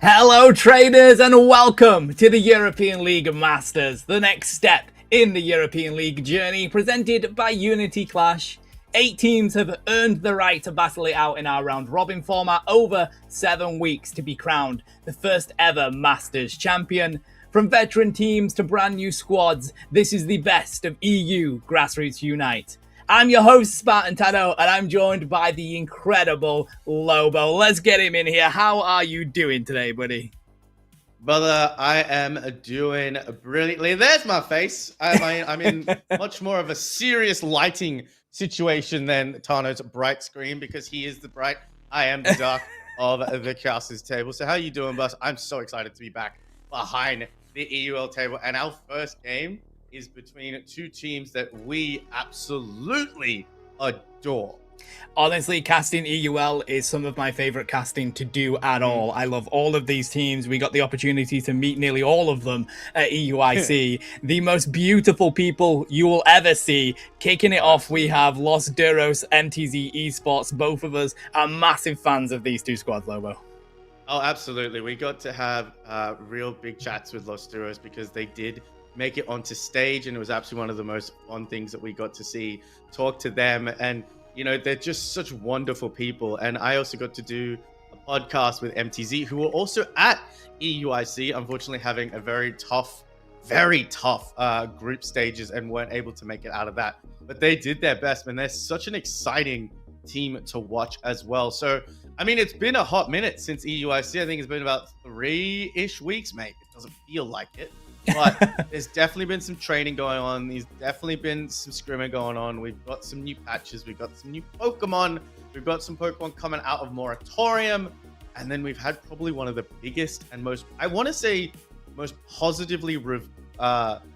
Hello traders and welcome to the European League of Masters, the next step in the European League journey presented by Unity Clash. 8 teams have earned the right to battle it out in our round robin format over 7 weeks to be crowned the first ever Masters champion. From veteran teams to brand new squads, this is the best of EU Grassroots Unite. I'm your host, Spartan Tado, and I'm joined by the incredible Lobo. Let's get him in here. How are you doing today, buddy? Brother, I am doing brilliantly. There's my face. I'm in much more of a serious lighting situation than Tano's bright screen because he is the bright, I am the dark. of the Casters table. So how you doing, Bus? I'm so excited to be back behind the EUL table. And our first game is between two teams that we absolutely adore. Honestly, casting EUL is some of my favorite casting to do at all. I love all of these teams. We got the opportunity to meet nearly all of them at EUIC. The most beautiful people you will ever see. Kicking it off, we have Los Duros, MTZ Esports. Both of us are massive fans of these two squads, Lobo. Oh, absolutely. We got to have real big chats with Los Duros because they did make it onto stage, and it was absolutely one of the most fun things that we got to see, talk to them, and you know, they're just such wonderful people. And I also got to do a podcast with MTZ, who were also at EUIC, unfortunately having a very tough group stages and weren't able to make it out of that. But they did their best, and they're such an exciting team to watch as well. So, I mean, it's been a hot minute since EUIC. I think it's been about 3-ish weeks, mate. It doesn't feel like it. But there's definitely been some training going on. There's definitely been some scrimming going on. We've got some new patches. We've got some new Pokemon. We've got some Pokemon coming out of Moratorium. And then we've had probably one of the biggest and most, I want to say, most positively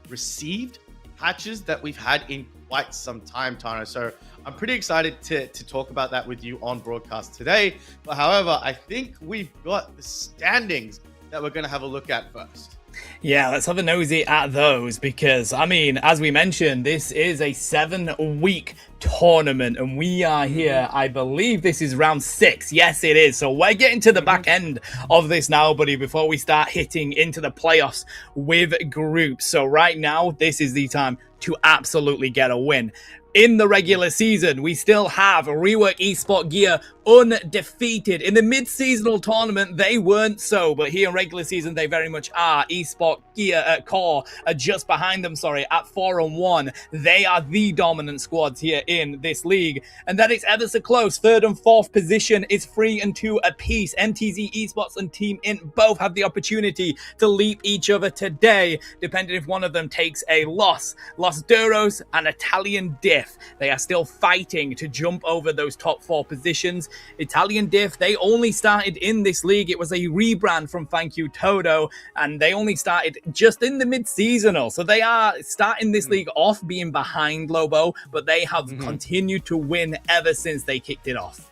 received patches that we've had in quite some time, Tano. So I'm pretty excited to talk about that with you on broadcast today. But however, I think we've got the standings that we're going to have a look at first. Yeah, let's have a nosy at those because, I mean, as we mentioned, this is a 7-week tournament and we are here, I believe this is round 6. Yes, it is. So we're getting to the back end of this now, buddy, before we start hitting into the playoffs with groups. So right now, this is the time to absolutely get a win. In the regular season, we still have Rework Esport Gear undefeated. In the mid-seasonal tournament, they weren't so, but here in regular season, they very much are. Esport Gear at core are just behind them, at 4-1. They are the dominant squads here in this league, and that is ever so close. 3rd and 4th position is 3-2 apiece. MTZ Esports and Team Int both have the opportunity to leap each other today, depending if one of them takes a loss. Los Duros and Italian Diff, they are still fighting to jump over those top 4 positions. Italian Diff, they only started in this league. It was a rebrand from Thank You Todo, and they only started just in the mid-seasonal. So they are starting this league off being behind Lobo, but they have continued to win ever since they kicked it off.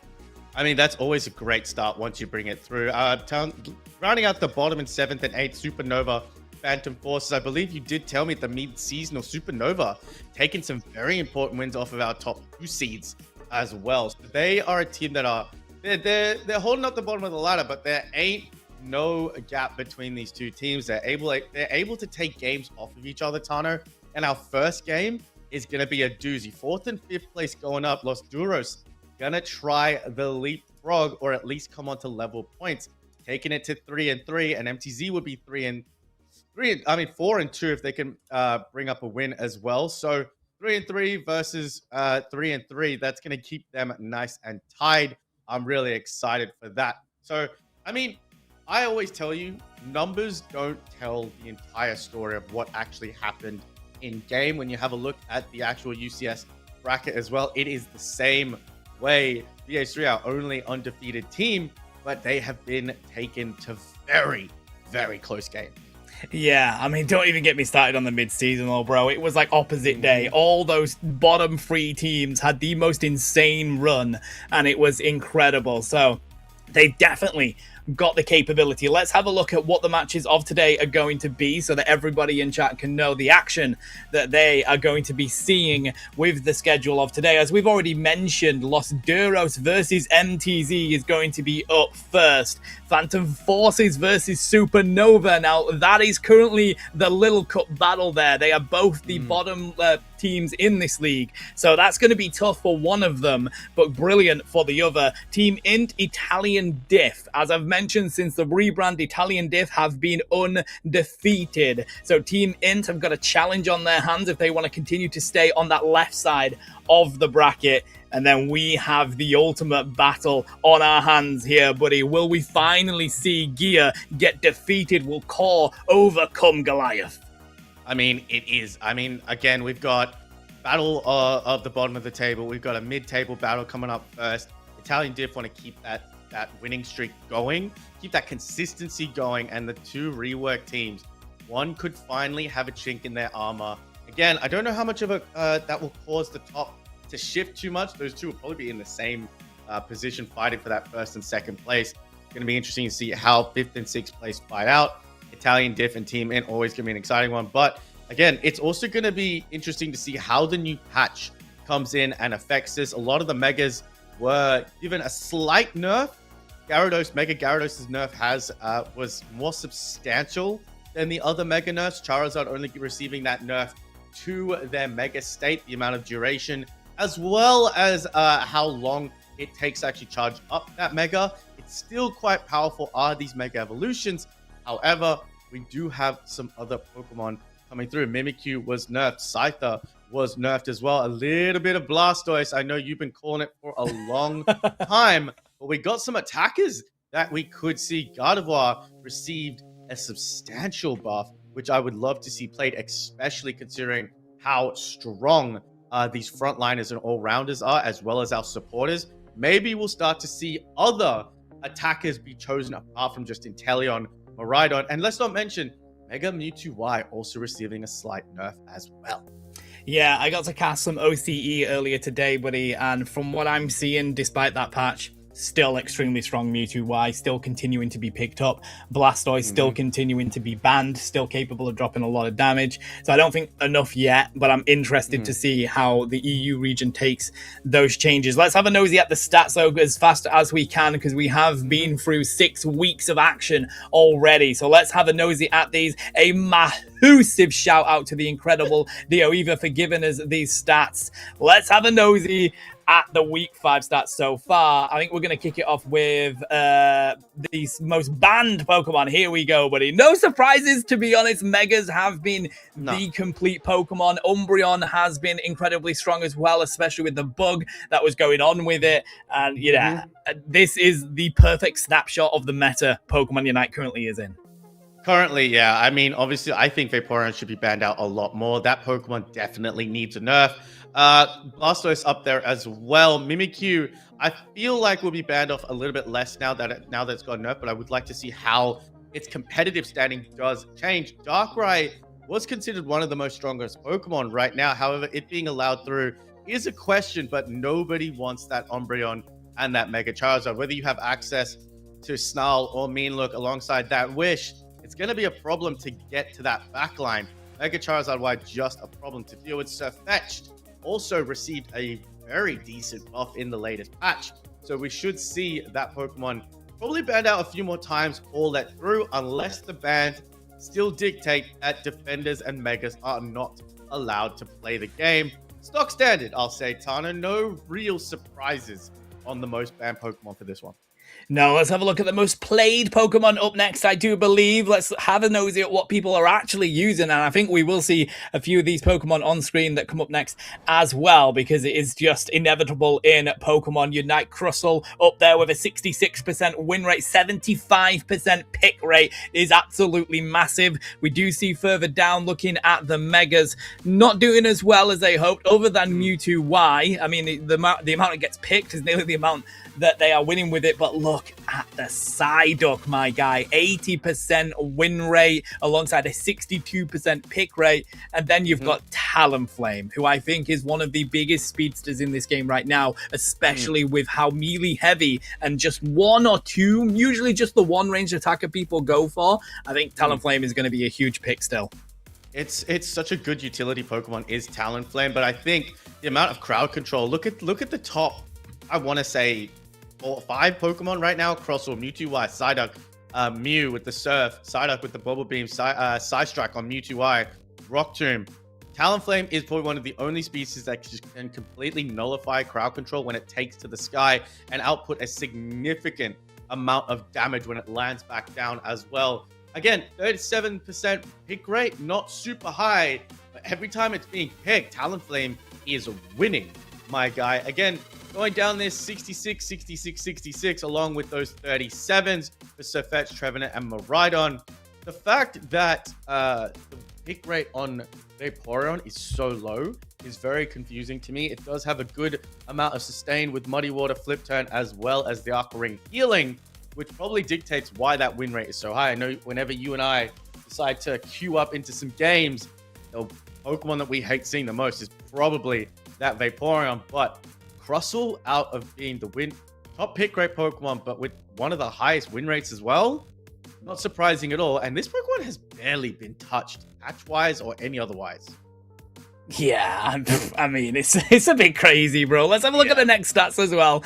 I mean, that's always a great start once you bring it through. Rounding out the bottom in 7th and 8th, Supernova, Phantom Forces. I believe you did tell me at the mid-seasonal Supernova taking some very important wins off of our top 2 seeds as well. So they are a team that are they're holding up the bottom of the ladder, but there ain't no gap between these two teams. They're able to take games off of each other, Tano. And our first game is gonna be a doozy. 4th and 5th place going up. Los Duros gonna try the leapfrog or at least come onto level points, taking it to 3-3, and MTZ would be 4-2 if they can bring up a win as well. So 3-3 versus 3-3. That's going to keep them nice and tied. I'm really excited for that. So, I mean, I always tell you, numbers don't tell the entire story of what actually happened in game. When you have a look at the actual UCS bracket as well, it is the same way. BH3 are only undefeated team, but they have been taken to very, very close games. Yeah, I mean, don't even get me started on the mid-seasonal, bro. It was like opposite day. All those bottom 3 teams had the most insane run, and it was incredible. So they definitely got the capability. Let's have a look at what the matches of today are going to be so that everybody in chat can know the action that they are going to be seeing with the schedule of today. As we've already mentioned, Los Duros versus MTZ is going to be up first. Phantom Forces versus Supernova. Now, that is currently the Little Cup battle there. They are both the bottom teams in this league. So that's going to be tough for one of them, but brilliant for the other. Team Int, Italian Diff. As I've mentioned, since the rebrand, Italian Diff have been undefeated. So Team Int have got a challenge on their hands if they want to continue to stay on that left side of the bracket. And then we have the ultimate battle on our hands here, buddy. Will we finally see Gear get defeated? Will Core overcome Goliath? I mean, it is. I mean, again, we've got battle of the bottom of the table. We've got a mid-table battle coming up first. Italian Diff want to keep that that winning streak going, keep that consistency going, and the two rework teams, one could finally have a chink in their armor. Again, I don't know how much of a that will cause the top to shift too much. Those two will probably be in the same position fighting for that first and second place. It's going to be interesting to see how 5th and 6th place fight out. Italian, Diff, and Team In, always going to be an exciting one. But again, it's also going to be interesting to see how the new patch comes in and affects this. A lot of the megas were given a slight nerf. Mega Gyarados' nerf was more substantial than the other mega nerfs. Charizard only receiving that nerf to their mega state, the amount of duration, as well as how long it takes to actually charge up that mega. It's still quite powerful, are these mega evolutions. However, we do have some other Pokemon coming through. Mimikyu was nerfed. Scyther was nerfed as well. A little bit of Blastoise. I know you've been calling it for a long time, but we got some attackers that we could see. Gardevoir received a substantial buff, which I would love to see played, especially considering how strong these frontliners and all-rounders are, as well as our supporters. Maybe we'll start to see other attackers be chosen apart from just Inteleon, Miraidon, and let's not mention Mega Mewtwo Y also receiving a slight nerf as well. Yeah, I got to cast some OCE earlier today, buddy, and from what I'm seeing, despite that patch, still extremely strong Mewtwo Y, still continuing to be picked up. Blastoise still continuing to be banned, still capable of dropping a lot of damage. So I don't think enough yet, but I'm interested to see how the EU region takes those changes. Let's have a nosy at the stats, though, as fast as we can, because we have been through 6 weeks of action already. So let's have a nosy at these. A massive shout out to the incredible Dioeva for giving us these stats. Let's have a nosy at the week 5 stats so far. I think we're going to kick it off with these most banned Pokemon. Here we go, buddy. No surprises, to be honest. Megas have been the complete Pokemon. Umbreon has been incredibly strong as well, especially with the bug that was going on with it. And yeah, this is the perfect snapshot of the meta Pokemon Unite currently is in. Currently, yeah. I mean, obviously, I think Vaporeon should be banned out a lot more. That Pokemon definitely needs a nerf. Blastoise up there as well. Mimikyu, I feel like will be banned off a little bit less now that it's got nerf, but I would like to see how its competitive standing does change. Darkrai was considered one of the most strongest Pokemon right now. However, it being allowed through is a question, but nobody wants that Umbreon and that Mega Charizard. Whether you have access to Snarl or Meanlook alongside that Wish, it's going to be a problem to get to that backline. Mega Charizard Y just a problem to deal with. Sirfetch'd also received a very decent buff in the latest patch. So we should see that Pokemon probably banned out a few more times or let through, unless the ban still dictate that defenders and megas are not allowed to play the game. Stock standard, I'll say, Tana. No real surprises on the most banned Pokemon for this one. Now, let's have a look at the most played Pokemon up next, I do believe. Let's have a nosy at what people are actually using, and I think we will see a few of these Pokemon on screen that come up next as well, because it is just inevitable in Pokemon Unite. Crustle up there with a 66% win rate, 75% pick rate is absolutely massive. We do see further down, looking at the Megas, not doing as well as they hoped, other than Mewtwo Y. I mean, the amount it gets picked is nearly the amount that they are winning with it, but look at the Psyduck, my guy. 80% win rate alongside a 62% pick rate, and then you've got Talonflame, who I think is one of the biggest speedsters in this game right now, especially with how melee heavy and just one or two, usually just the one ranged attacker people go for. I think Talonflame is going to be a huge pick still. It's such a good utility Pokemon is Talonflame, but I think the amount of crowd control, look at the top, I want to say 4 or 5 Pokemon right now. Crustle, Mewtwo Y, Psyduck, Mew with the Surf, Psyduck with the Bubble Beam, Psystrike on Mewtwo Y, Rock Tomb. Talonflame is probably one of the only species that can completely nullify crowd control when it takes to the sky and output a significant amount of damage when it lands back down as well. Again, 37% pick rate, not super high, but every time it's being picked, Talonflame is winning, my guy. Again, going down this 66, 66, 66, along with those 37s for Sirfetch'd, Trevenant, and Miraidon. The fact that the pick rate on Vaporeon is so low is very confusing to me. It does have a good amount of sustain with Muddy Water, Flip Turn, as well as the Aqua Ring healing, which probably dictates why that win rate is so high. I know whenever you and I decide to queue up into some games, the Pokemon that we hate seeing the most is probably that Vaporeon. But Crustle, out of being the top pick rate Pokemon, but with one of the highest win rates as well, not surprising at all. And this Pokemon has barely been touched, patch-wise or any otherwise. Yeah, I mean, it's a bit crazy, bro. Let's have a look at the next stats as well.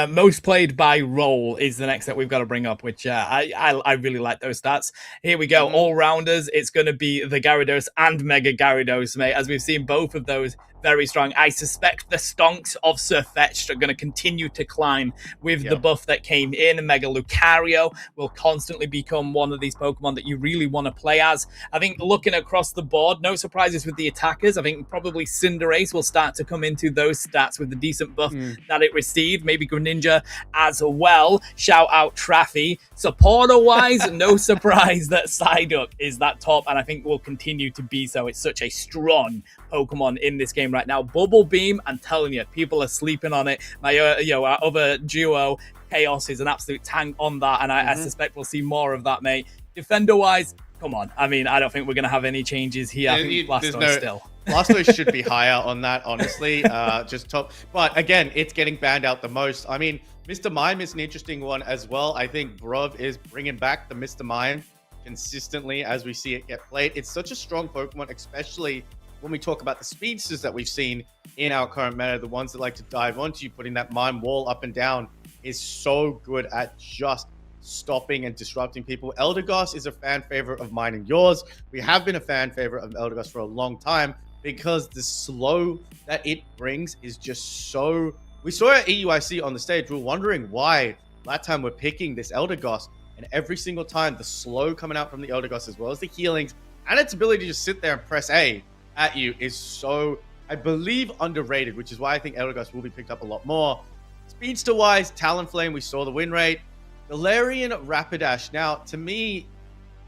Most played by role is the next that we've got to bring up, which I really like those stats. Here we go. All-rounders, it's going to be the Gyarados and Mega Gyarados, mate. As we've seen, both of those very strong. I suspect the stonks of Sirfetch'd are going to continue to climb with the buff that came in. Mega Lucario will constantly become one of these Pokemon that you really want to play as. I think looking across the board, no surprises with the attackers. I think probably Cinderace will start to come into those stats with the decent buff that it received. Maybe Greninja as well. Shout out Traffy. Supporter-wise, no surprise that Psyduck is that top, and I think will continue to be so. It's such a strong Pokemon in this game right now. Bubble Beam, I'm telling you, people are sleeping on it. My our other duo, Chaos, is an absolute tank on that, and I suspect we'll see more of that, mate. Defender-wise, come on. I mean, I don't think we're going to have any changes here. I think Blastoise still. Blastoise should be higher on that, honestly. Just top. But again, it's getting banned out the most. I mean, Mr. Mime is an interesting one as well. I think Bruv is bringing back the Mr. Mime consistently as we see it get played. It's such a strong Pokemon, especially when we talk about the speedsters that we've seen in our current meta, the ones that like to dive onto you, putting that Mime wall up and down is so good at just stopping and disrupting people. Eldegoss is a fan favorite of mine and yours. We have been a fan favorite of Eldegoss for a long time because the slow that it brings is just so... We saw at EUIC on the stage, we were wondering why that time we're picking this Eldegoss, and every single time the slow coming out from the Eldegoss as well as the healings and its ability to just sit there and press A at you is so, I believe, underrated, which is why I think Eldegoss will be picked up a lot more. Speedster-wise, Talonflame, we saw the win rate. Galarian Rapidash. Now, to me,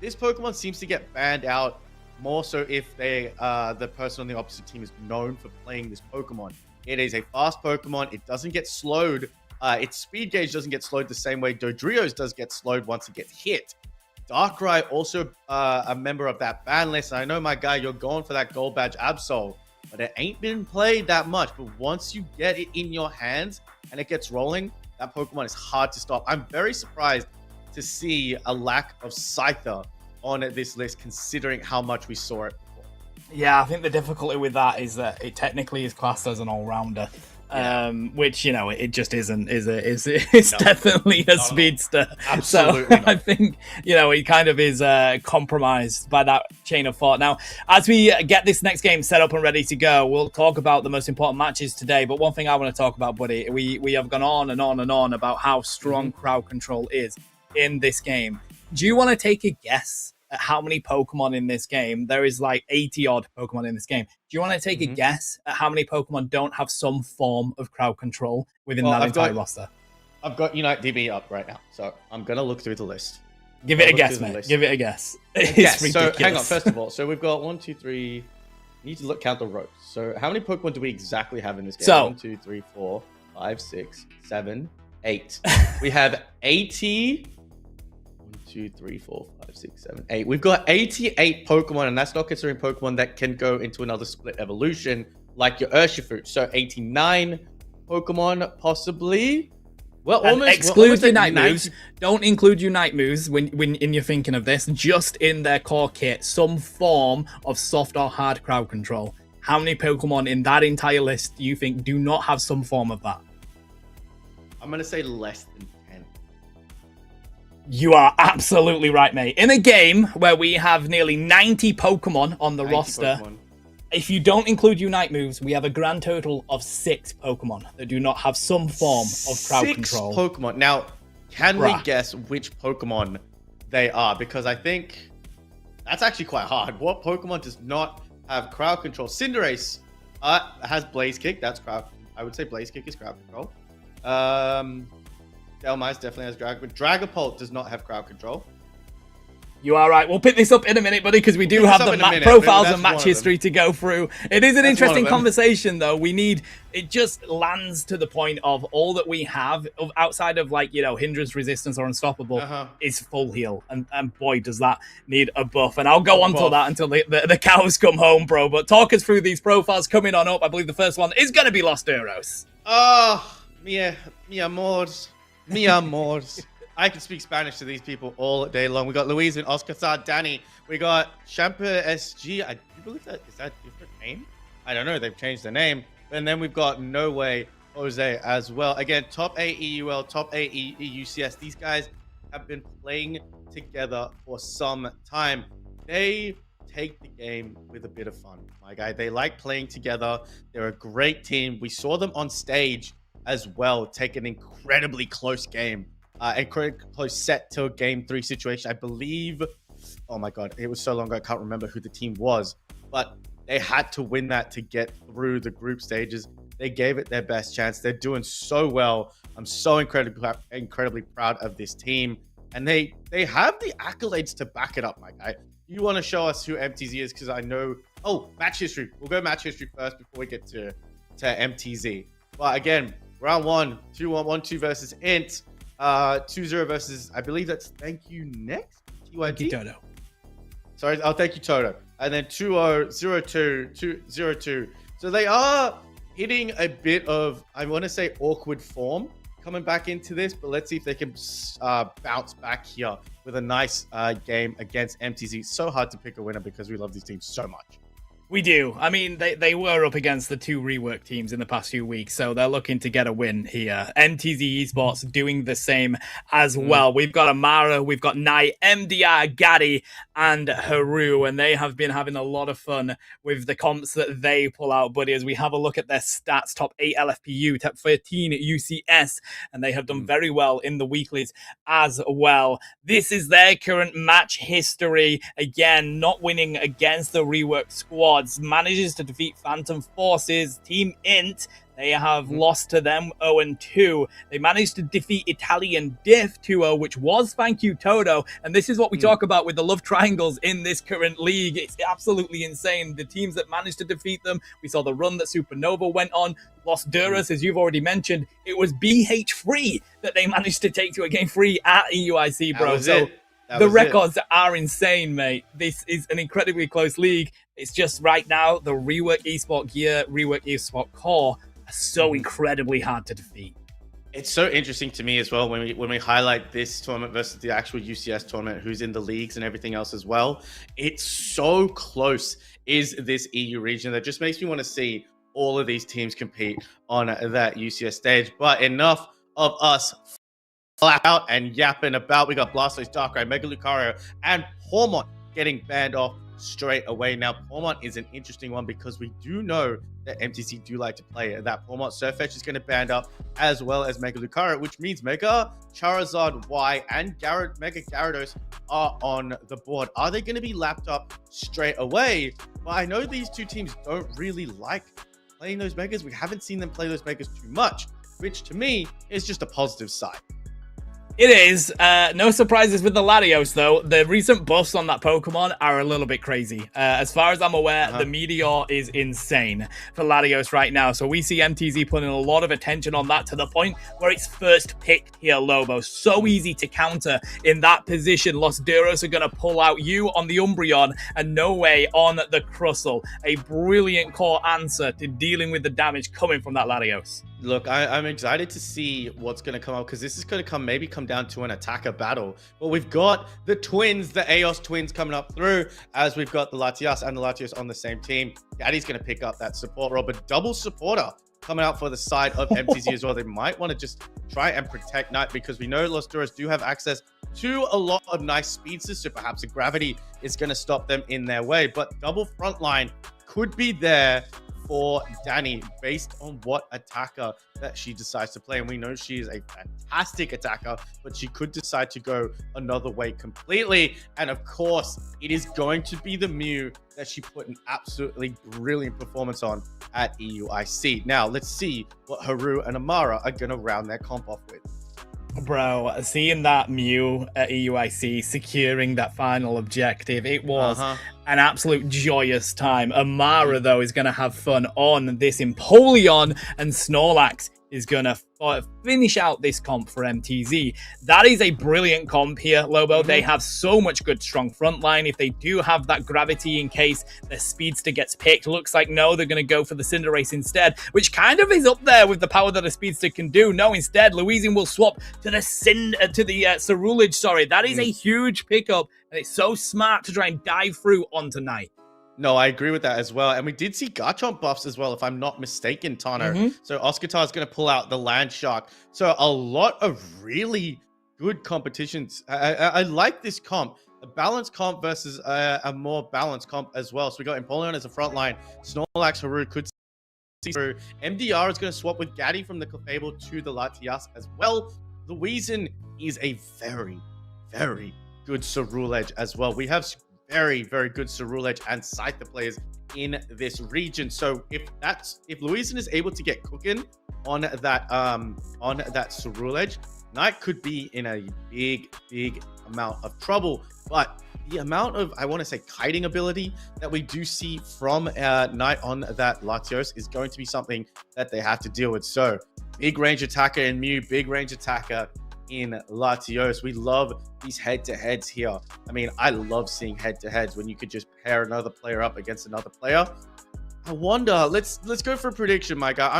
this Pokemon seems to get banned out more so if the person on the opposite team is known for playing this Pokemon. It is a fast Pokemon. It doesn't get slowed. Its speed gauge doesn't get slowed the same way Dodrio's does get slowed once it gets hit. Darkrai also a member of that ban list. And I know, my guy, you're going for that gold badge Absol, but it ain't been played that much. But once you get it in your hands and it gets rolling, that Pokemon is hard to stop. I'm very surprised to see a lack of Scyther on this list, considering how much we saw it before. Yeah, I think the difficulty with that is that it technically is classed as an all-rounder. Which, you know, it just isn't, is it? It's definitely a speedster. Absolutely so I think, you know, it kind of is compromised by that chain of thought. Now, as we get this next game set up and ready to go, we'll talk about the most important matches today. But one thing I want to talk about, buddy, we have gone on and on and on about how strong crowd control is in this game. Do you want to take a guess at how many Pokemon in this game? There is like 80 odd Pokemon in this game. Do you want to take a guess at how many Pokemon don't have some form of crowd control within that entire roster? I've got Unite DB up right now, so I'm going to look through the list. Give it a guess, mate. Give it a guess. It's ridiculous. So hang on, first of all, so we've got 1, 2, 3. We need to count the rows. So how many Pokemon do we exactly have in this game? So 1, 2, 3, 4, 5, 6, 7, 8. We have 80. 1, 2, 3, 4, 5, 6, 7, 8. We've got 88 Pokemon, and that's not considering Pokemon that can go into another split evolution, like your Urshifu. So 89 Pokemon, possibly. Well, almost exclude Unite moves. Don't include Unite moves when you're thinking of this. Just in their core kit, some form of soft or hard crowd control. How many Pokemon in that entire list do you think do not have some form of that? I'm going to say less than 10. You are absolutely right, mate. In a game where we have nearly 90 Pokemon on the roster, if you don't include Unite moves, we have a grand total of 6 Pokemon that do not have some form of crowd control. 6 Pokemon. Now, can we guess which Pokemon they are? Because I think that's actually quite hard. What Pokemon does not have crowd control? Cinderace has Blaze Kick. That's crowd. I would say Blaze Kick is crowd control. Delmice definitely has Dragapult. Dragapult does not have crowd control. You are right. We'll pick this up in a minute, buddy, because we do have the profiles and match history to go through. It is an interesting conversation, though. It just lands to the point of all that we have outside of, like, you know, hindrance, resistance, or unstoppable is full heal. And boy, does that need a buff. And I'll go on to that until the cows come home, bro. But talk us through these profiles coming on up. I believe the first one is going to be Los Duros. Oh, mi amors. I can speak Spanish to these people all day long. We got Luis and Oscar Danny. We got Champa SG. I do believe that is that a different name? I don't know. They've changed the name. And then we've got No Way Jose as well. Again, top 8 EUL, top 8 EUCS. These guys have been playing together for some time. They take the game with a bit of fun, my guy. They like playing together. They're a great team. We saw them on stage as well take an incredibly close game. Incredibly close set to a game 3 situation. I believe, oh my God, it was so long ago, I can't remember who the team was, but they had to win that to get through the group stages. They gave it their best chance. They're doing so well. I'm so incredibly proud of this team. And they have the accolades to back it up, my guy. You want to show us who MTZ is? Because I know, match history. We'll go match history first before we get to MTZ. But again, round 1, 2-1, 1-2 versus Int. 2-0 versus, I believe that's Thank You Next? Thank you, Toto. Sorry, thank you, Toto. And then 2-0, 0-2, 0-2. So they are hitting a bit of, I want to say, awkward form coming back into this, but let's see if they can bounce back here with a nice game against MTZ. It's so hard to pick a winner because we love these teams so much. We do. I mean, they were up against the 2 rework teams in the past few weeks, so they're looking to get a win here. MTZ Esports doing the same as well. We've got Amara, we've got Nai, MDR, Gaddy, and Haru, and they have been having a lot of fun with the comps that they pull out, buddy, as we have a look at their stats. Top 8 LFPU, top 13 UCS, and they have done very well in the weeklies as well. This is their current match history. Again, not winning against the rework squad. Manages to defeat Phantom Forces. Team Int, they have lost to them 0-2. They managed to defeat Italian Diff 2-0, which was Thank You Toto. And this is what we talk about with the love triangles in this current league. It's absolutely insane. The teams that managed to defeat them, we saw the run that Supernova went on. Los Duros, as you've already mentioned, it was BH3 that they managed to take to a game 3 at EUIC, bro. So the records are insane, mate. This is an incredibly close league. It's just right now, the Rework Esport Gear, Rework Esport Core are so incredibly hard to defeat. It's so interesting to me as well when we highlight this tournament versus the actual UCS tournament, who's in the leagues and everything else as well. It's so close is this EU region that just makes me want to see all of these teams compete on that UCS stage. But enough of us flat out and yapping about. We got Blastoise, Darkrai, Mega Lucario, and Hormone getting banned off straight away. Now, Hormone is an interesting one because we do know that MTC do like to play that Hormone. Surfetch is going to ban up as well as Mega Lucario, which means Mega Charizard Y and Mega Gyarados are on the board. Are they going to be lapped up straight away? Well, I know these two teams don't really like playing those Megas. We haven't seen them play those Megas too much, which to me is just a positive side. It is. No surprises with the Latios, though. The recent buffs on that Pokemon are a little bit crazy. As far as I'm aware, the Meteor is insane for Latios right now. So we see MTZ putting a lot of attention on that to the point where it's first picked here, Lobo. So easy to counter in that position. Los Duros are going to pull out you on the Umbreon and No Way on the Crustle. A brilliant core answer to dealing with the damage coming from that Latios. Look, I'm excited to see what's going to come out because this is going to come down to an attacker battle. But we've got the twins, the Aeos twins coming up through as we've got the Latias and the Latios on the same team. Daddy's going to pick up that support role, but double supporter coming out for the side of MTZ as well. They might want to just try and protect Knight because we know Los Duros do have access to a lot of nice speedsters, so perhaps the gravity is going to stop them in their way. But double frontline could be there for Danny based on what attacker that she decides to play. And we know she is a fantastic attacker, but she could decide to go another way completely. And of course, it is going to be the Mew that she put an absolutely brilliant performance on at EUIC. Now, let's see what Haru and Amara are going to round their comp off with. Bro, seeing that Mew at EUIC securing that final objective, it was an absolute joyous time. Amara, though, is going to have fun on this Empoleon, and Snorlax is going to finish out this comp for MTZ. That is a brilliant comp here, Lobo. They have so much good, strong frontline. If they do have that gravity in case their Speedster gets picked, looks like no, they're going to go for the Cinderace instead, which kind of is up there with the power that a Speedster can do. No, instead, Louisian will swap to the Cerulege, sorry. That is a huge pickup, and it's so smart to try and dive through onto Night. No, I agree with that as well. And we did see Garchomp buffs as well, if I'm not mistaken, Tano. So Oscar is going to pull out the Land Shark. So a lot of really good competitions. I like this comp. A balanced comp versus a more balanced comp as well. So we got Empoleon as a front line. Snorlax, Haru could see through. MDR is going to swap with Gaddy from the Clefable to the Latias as well. Louisian is a very, very good Cerulege as well. We have very, very good Cerulege and Scyther players in this region. So if Louisian is able to get cooking on that Cerulege, Knight could be in a big amount of trouble. But the amount of, I want to say, kiting ability that we do see from Knight on that Latios is going to be something that they have to deal with. So big range attacker in Mew, big range attacker in Latios. We love these head-to-heads here. I mean, I love seeing head-to-heads when you could just pair another player up against another player. I wonder, let's go for a prediction, my guy.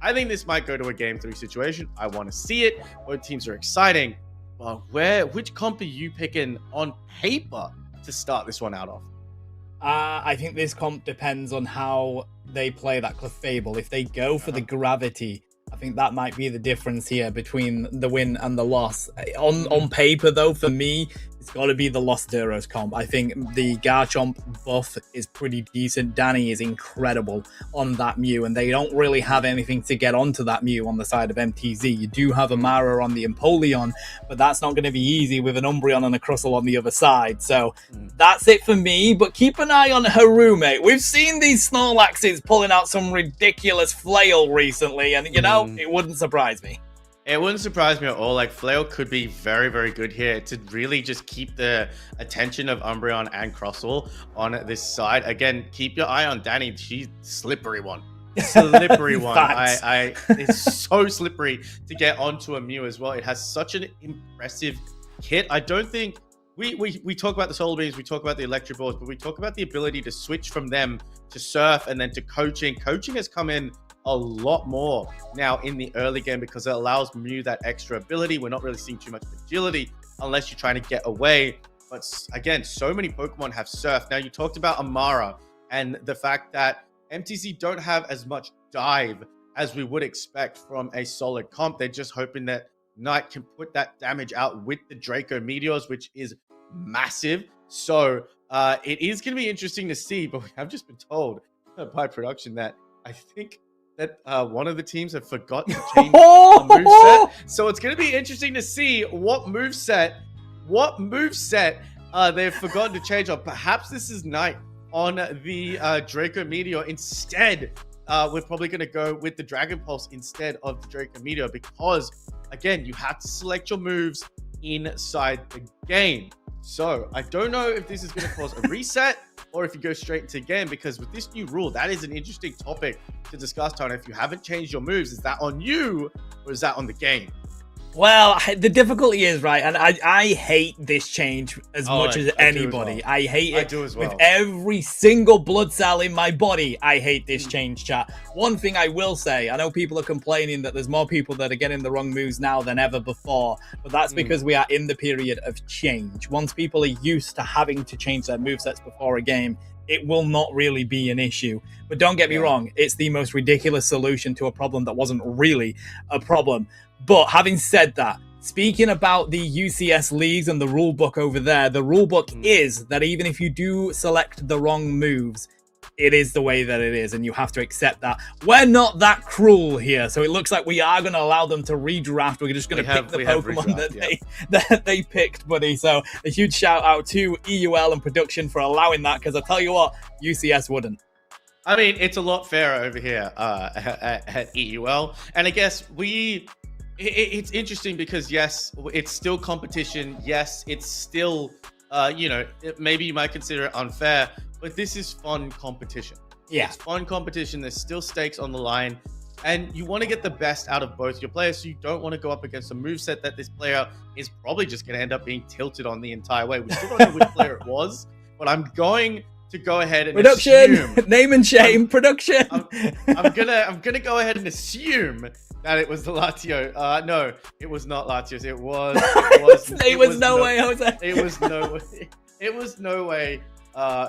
I think this might go to a Game 3 situation. I want to see it. Both teams are exciting. But which comp are you picking on paper to start this one out of? I think this comp depends on how they play that Clefable. If they go for the gravity, I think that might be the difference here between the win and the loss. On paper, though, for me, it's got to be the Lost Zeros comp. I think the Garchomp buff is pretty decent. Danny is incredible on that Mew, and they don't really have anything to get onto that Mew on the side of MTZ. You do have Amara on the Empoleon, but that's not going to be easy with an Umbreon and a Crustle on the other side. So that's it for me, but keep an eye on Haru, mate. We've seen these Snorlaxes pulling out some ridiculous flail recently, and, you know, it wouldn't surprise me. It wouldn't surprise me at all. Like, Flail could be very, very good here to really just keep the attention of Umbreon and Crustle on this side. Again, keep your eye on Danny. She's slippery one. Slippery one. It's so slippery to get onto a Mew as well. It has such an impressive kit. I don't think we talk about the Solar Beams, we talk about the Electric Balls, but we talk about the ability to switch from them to Surf and then to Coaching. Coaching has come in a lot more now in the early game because it allows Mew that extra ability. We're not really seeing too much agility unless you're trying to get away. But again, so many Pokemon have Surf. Now, you talked about Amara and the fact that MTC don't have as much dive as we would expect from a solid comp. They're just hoping that Knight can put that damage out with the Draco Meteors, which is massive. So it is going to be interesting to see, but we have just been told by production that I think that one of the teams have forgotten to change a moveset. So it's going to be interesting to see what moveset they've forgotten to change on. Perhaps this is Knight on the Draco Meteor. Instead, we're probably going to go with the Dragon Pulse instead of the Draco Meteor because, again, you have to select your moves inside the game. So I don't know if this is going to cause a reset or if you go straight into the game, because with this new rule, that is an interesting topic to discuss, Tony. If you haven't changed your moves, is that on you or is that on the game? Well, the difficulty is, right, and I hate this change as much as anybody. I hate it with every single blood cell in my body. I hate this change, chat. One thing I will say, I know people are complaining that there's more people that are getting the wrong moves now than ever before, but that's because we are in the period of change. Once people are used to having to change their movesets before a game, it will not really be an issue. But don't get me wrong, it's the most ridiculous solution to a problem that wasn't really a problem. But having said that, speaking about the UCS leagues and the rule book over there, the rule book is that even if you do select the wrong moves, it is the way that it is, and you have to accept that. We're not that cruel here, so it looks like we are going to allow them to redraft. We're just going to pick the Pokemon that they picked, buddy. So a huge shout out to EUL and production for allowing that, because I tell you what, UCS wouldn't. I mean, it's a lot fairer over here at EUL, and I guess we It's interesting because yes, it's still competition. Yes, it's still, maybe you might consider it unfair, but this is fun competition. Yeah. It's fun competition. There's still stakes on the line, and you want to get the best out of both your players. So you don't want to go up against a moveset that this player is probably just going to end up being tilted on the entire way. We still don't know which player it was, but I'm going to go ahead and assume, name and shame, production. I'm gonna go ahead and assume that it was the Lazio. No, it was not Latios. It was no way, Jose. It was no way. It was no way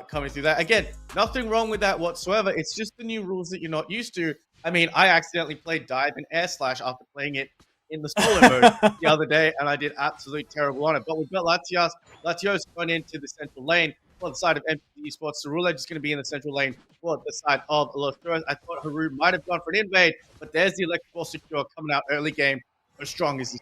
coming through that. Again, nothing wrong with that whatsoever. It's just the new rules that you're not used to. I mean, I accidentally played dive and air slash after playing it in the solo mode the other day, and I did absolutely terrible on it. But we've got Latios going into the central lane for the side of MTG Esports. Cerulege is going to be in the central lane for the side of Los Duros. I thought Haru might have gone for an invade, but there's the electrical secure coming out early game. As strong as he's.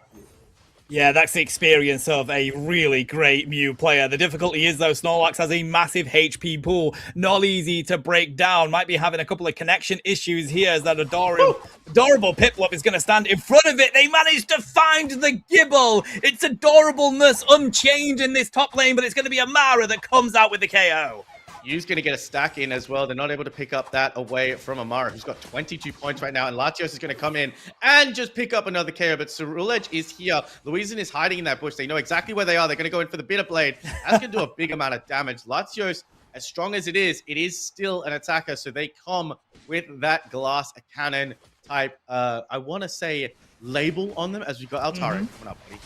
Yeah, that's the experience of a really great Mew player. The difficulty is, though, Snorlax has a massive HP pool. Not easy to break down. Might be having a couple of connection issues here as that adorable Piplup is going to stand in front of it. They managed to find the Gibble. Its adorableness unchanged in this top lane, but it's going to be Amara that comes out with the KO. Yu's going to get a stack in as well. They're not able to pick up that away from Amara, who's got 22 points right now. And Latios is going to come in and just pick up another KO. But Cerulege is here. Louisin is hiding in that bush. They know exactly where they are. They're going to go in for the Bitter Blade. That's going to do a big amount of damage. Latios, as strong as it is still an attacker. So they come with that glass cannon type, I want to say, label on them as we got Altari coming up, buddy.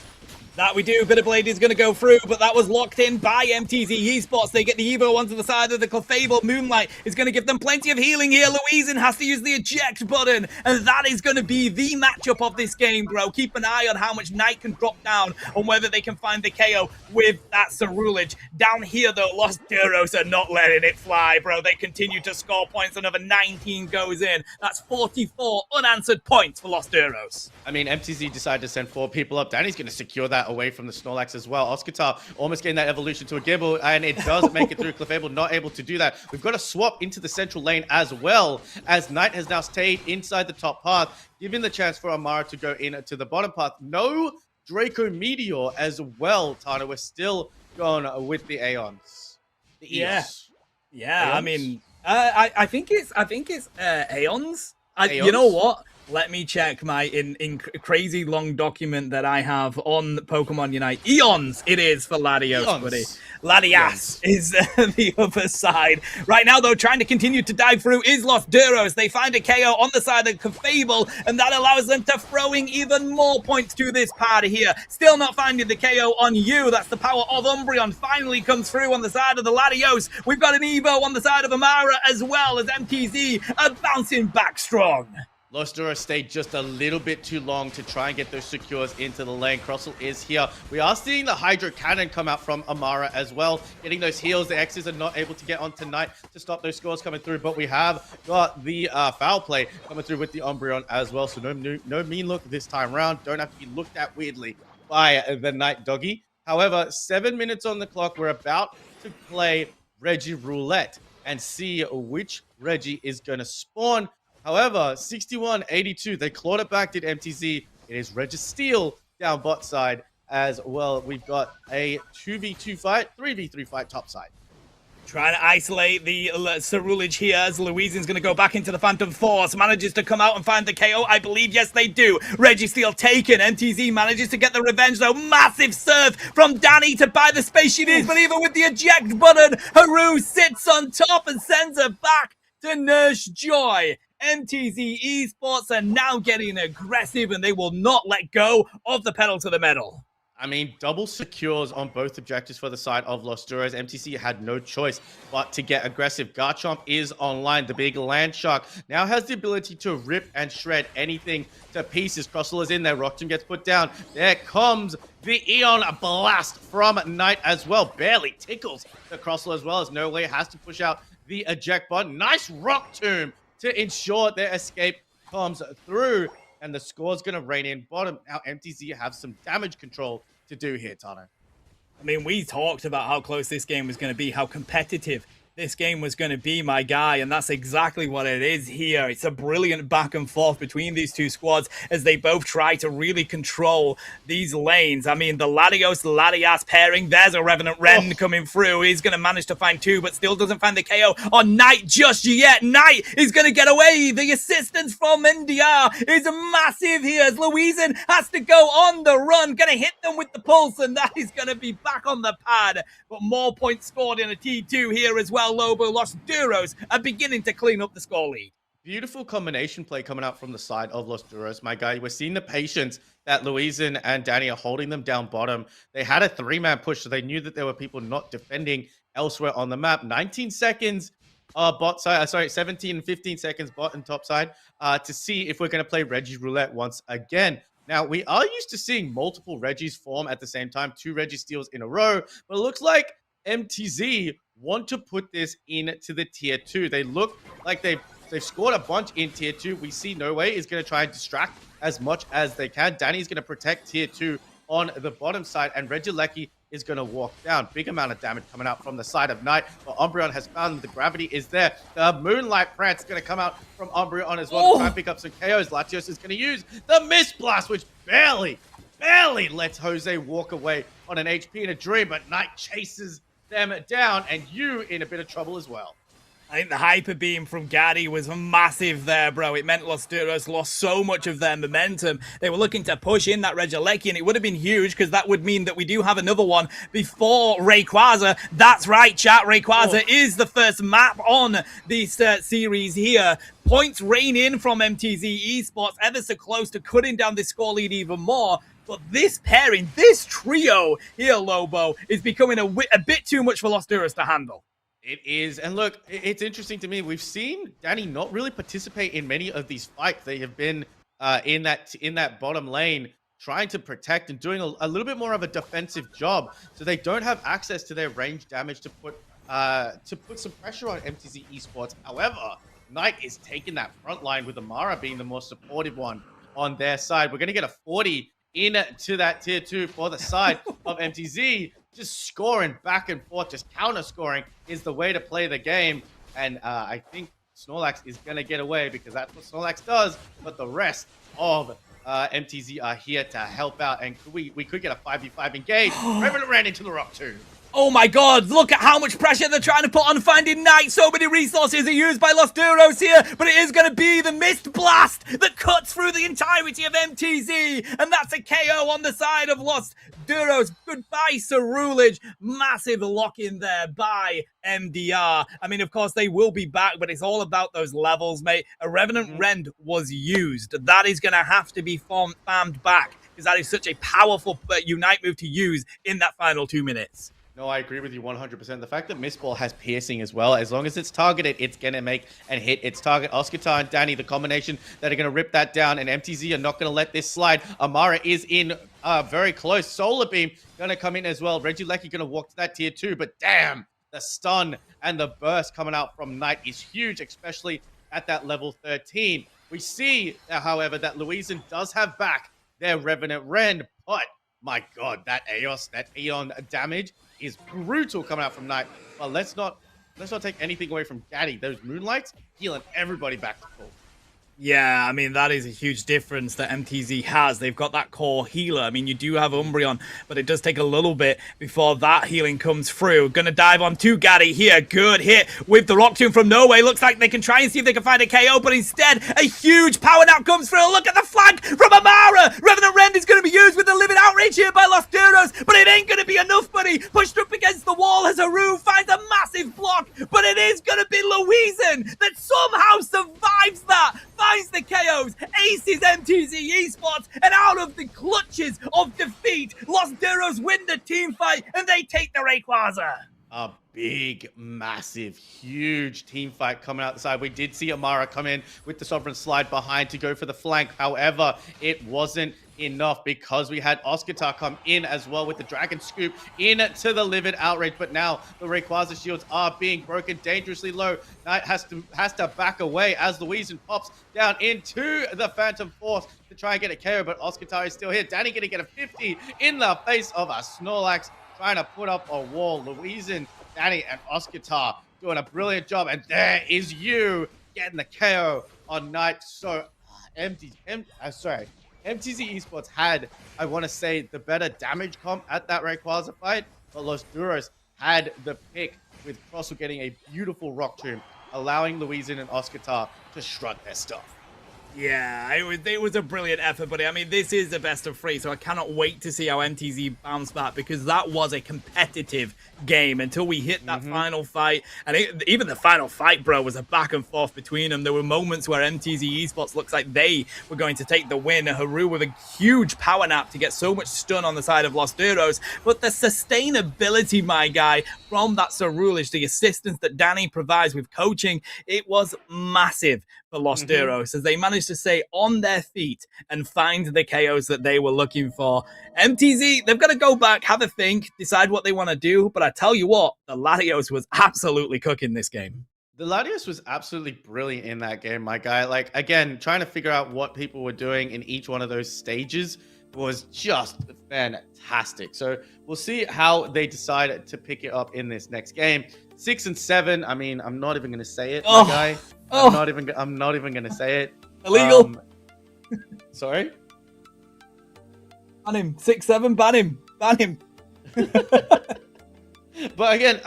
That we do. Bitter Blade is going to go through, but that was locked in by MTZ Esports. They get the Evo onto the side of the Clefable. Moonlight is going to give them plenty of healing here. Louisin has to use the eject button, and that is going to be the matchup of this game, bro. Keep an eye on how much Knight can drop down and whether they can find the KO with that Cerulege. Down here, though, Los Duros are not letting it fly, bro. They continue to score points. Another 19 goes in. That's 44 unanswered points for Los Duros. I mean, MTZ decided to send 4 people up. Danny's going to secure that away from the Snorlax as well. Oscar almost getting that evolution to a Gibble, and it does make it through. Clefable not able to do that. We've got to swap into the central lane as well, as Knight has now stayed inside the top path, giving the chance for Amara to go into the bottom path. No Draco Meteor as well, Tana. We're still going with the Aeons. The Eos. Yeah. Aeons? I mean, I think it's Aeons. Aeons? You know what? Let me check my in crazy long document that I have on Pokemon Unite. Eons it is for Latios, Eons. buddy. Latias is the other side. Right now, though, trying to continue to dive through is Los Duros. They find a KO on the side of Clefable, and that allows them to throw in even more points to this party here. Still not finding the KO on you. That's the power of Umbreon finally comes through on the side of the Latios. We've got an Evo on the side of Amara as well, as MTZ are bouncing back strong. Los Duros stayed just a little bit too long to try and get those secures into the lane. Crossel is here. We are seeing the Hydro Cannon come out from Amara as well. Getting those heals. The X's are not able to get on tonight to stop those scores coming through. But we have got the foul play coming through with the Umbreon as well. So no mean look this time around. Don't have to be looked at weirdly by the Night Doggy. However, 7 minutes on the clock. We're about to play Reggie Roulette and see which Reggie is going to spawn. However, 61-82, they clawed it back, did MTZ. It is Registeel down bot side as well. We've got a 2v2 fight, 3v3 fight top side. Trying to isolate the Cerulege here as Louisin's going to go back into the Phantom Force. Manages to come out and find the KO. I believe, yes, they do. Registeel taken. MTZ manages to get the revenge, though. Massive serve from Danny to buy the space she needs. But even with the eject button, Haru sits on top and sends her back to Nurse Joy. MTZ Esports are now getting aggressive, and they will not let go of the pedal to the metal. I mean, double secures on both objectives for the side of Los Duros. MTC had no choice but to get aggressive. Garchomp is online. The big land shark now has the ability to rip and shred anything to pieces. Crossel is in there. Rockton gets put down. There comes the Eon Blast from Knight as well. Barely tickles the Crossel as well, as No Way has to push out the eject button. Nice Rock Tomb to ensure their escape comes through. And the score's going to reign in bottom. Now, MTZ have some damage control to do here, Tano. I mean, we talked about how close this game was going to be, how competitive this game was going to be, my guy, and that's exactly what it is here. It's a brilliant back and forth between these two squads as they both try to really control these lanes. I mean, the Latios-Latias pairing, there's a Revenant Ren coming through. He's going to manage to find two, but still doesn't find the KO on Knight just yet. Knight is going to get away. The assistance from NDR is massive here as Louisan has to go on the run, going to hit them with the pulse, and that is going to be back on the pad. But more points scored in a T2 here as well. Lobo. Los Duros are beginning to clean up the score lead. Beautiful combination play coming out from the side of Los Duros, my guy. We're seeing the patience that Louisan and Danny are holding them down bottom. They had a 3-man push, so they knew that there were people not defending elsewhere on the map. 19 seconds bot side, 17 and 15 seconds bot and top side to see if we're going to play Reggie Roulette once again. Now, we are used to seeing multiple Reggies form at the same time, 2 Reggie steals in a row, but it looks like MTZ want to put this into the tier 2. They look like they've scored a bunch in tier 2. We see No Way is going to try and distract as much as they can. Danny's going to protect tier 2 on the bottom side, and Regieleki is going to walk down. Big amount of damage coming out from the side of Knight, but Umbreon has found the gravity is there. The Moonlight Prance is going to come out from Umbreon as well to try and pick up some KOs. Latios is going to use the Mist Blast, which barely lets Jose walk away on an HP and a dream, but Knight chases them down, and you in a bit of trouble as well. I think the Hyper Beam from Gaddy was massive there, bro. It meant Los Duros lost so much of their momentum. They were looking to push in that Regieleki, and it would have been huge because that would mean that we do have another one before Rayquaza. That's right, chat. Rayquaza is the first map on this series here. Points rain in from MTZ Esports, ever so close to cutting down this score lead even more. But this pairing, this trio here, Lobo, is becoming a bit too much for Los Duros to handle. It is. And look, it's interesting to me. We've seen Danny not really participate in many of these fights. They have been in that bottom lane trying to protect and doing a little bit more of a defensive job. So they don't have access to their range damage to put some pressure on MTZ Esports. However, Knight is taking that front line with Amara being the more supportive one on their side. We're going to get a 40 into that tier 2 for the side of MTZ. Just scoring back and forth, just counter scoring is the way to play the game. And I think Snorlax is going to get away because that's what Snorlax does. But the rest of MTZ are here to help out. And we could get a 5v5 engage. Revenant ran into the rock too. Oh my god, look at how much pressure they're trying to put on finding Knight. So many resources are used by Los Duros here, but it is going to be the Mist Blast that cuts through the entirety of MTZ, and that's a KO on the side of Los Duros. Goodbye, Cerulege. Massive lock-in there by MDR. I mean, of course, they will be back, but it's all about those levels, mate. A Revenant Rend was used. That is going to have to be farmed back, because that is such a powerful Unite move to use in that final 2 minutes. No, I agree with you 100%. The fact that Mist Ball has piercing as well, as long as it's targeted, it's going to make and hit its target. Oscar and Danny, the combination that are going to rip that down, and MTZ are not going to let this slide. Amara is in very close. Solar Beam going to come in as well. Regieleki going to walk to that tier 2, but damn, the stun and the burst coming out from Knight is huge, especially at that level 13. We see, however, that Louisan does have back their Revenant Ren, but my god, that Eos, that Eon damage is brutal coming out from Knight. But let's not take anything away from Gaddy. Those Moonlights healing everybody back to full. Yeah, I mean, that is a huge difference that MTZ has. They've got that core healer. I mean, you do have Umbreon, but it does take a little bit before that healing comes through. Gonna dive on to Gaddy here. Good hit with the Rock Tomb from nowhere. Looks like they can try and see if they can find a KO, but instead, a huge power now comes through. Look at the flank from Amara. Revenant Rend is going to be used with the Livid Outrage here by Los Duros, but it ain't going to be enough, buddy. Pushed up against the wall as Haru finds a massive block, but it is going to be Louisan that somehow survives that. Finds the KOs, aces MTZ Esports, and out of the clutches of defeat, Los Duros win the team fight, and they take the Rayquaza. A big, massive, huge team fight coming out the side. We did see Amara come in with the Sovereign Slide behind to go for the flank. However, it wasn't enough because we had Oscar come in as well with the Dragon Scoop into the Livid Outrage. But now the Rayquaza shields are being broken dangerously low. Knight has to back away as Louisan pops down into the Phantom Force to try and get a KO, but Oscar is still here. Danny gonna get a 50 in the face of a Snorlax, trying to put up a wall. Louisan, Danny, and Oscar doing a brilliant job. And there is you getting the KO on Knight. So, MTZ Esports had, I want to say, the better damage comp at that Rayquaza fight, but Los Duros had the pick with Crossel getting a beautiful rock tomb, allowing Louisin and Oscar to strut their stuff. Yeah, it was a brilliant effort, buddy. I mean, this is the best of 3, so I cannot wait to see how MTZ bounce back, because that was a competitive game until we hit that final fight. And even the final fight, bro, was a back and forth between them. There were moments where MTZ Esports looks like they were going to take the win. Haru with a huge power nap to get so much stun on the side of Los Duros. But the sustainability, my guy, from that Cerulean, the assistance that Danny provides with coaching, it was massive for Los Duros as they managed to stay on their feet and find the KOs that they were looking for. MTZ, they've got to go back, have a think, decide what they want to do. But I tell you what, the Latios was absolutely cooking this game. The Latios was absolutely brilliant in that game, my guy. Like, again, trying to figure out what people were doing in each one of those stages was just fantastic. So we'll see how they decide to pick it up in this next game. 6 and 7. I mean, I'm not even going to say it, my guy. I'm not even going to say it. Illegal. Sorry? Ban him. 6-7, ban him. Ban him. But again,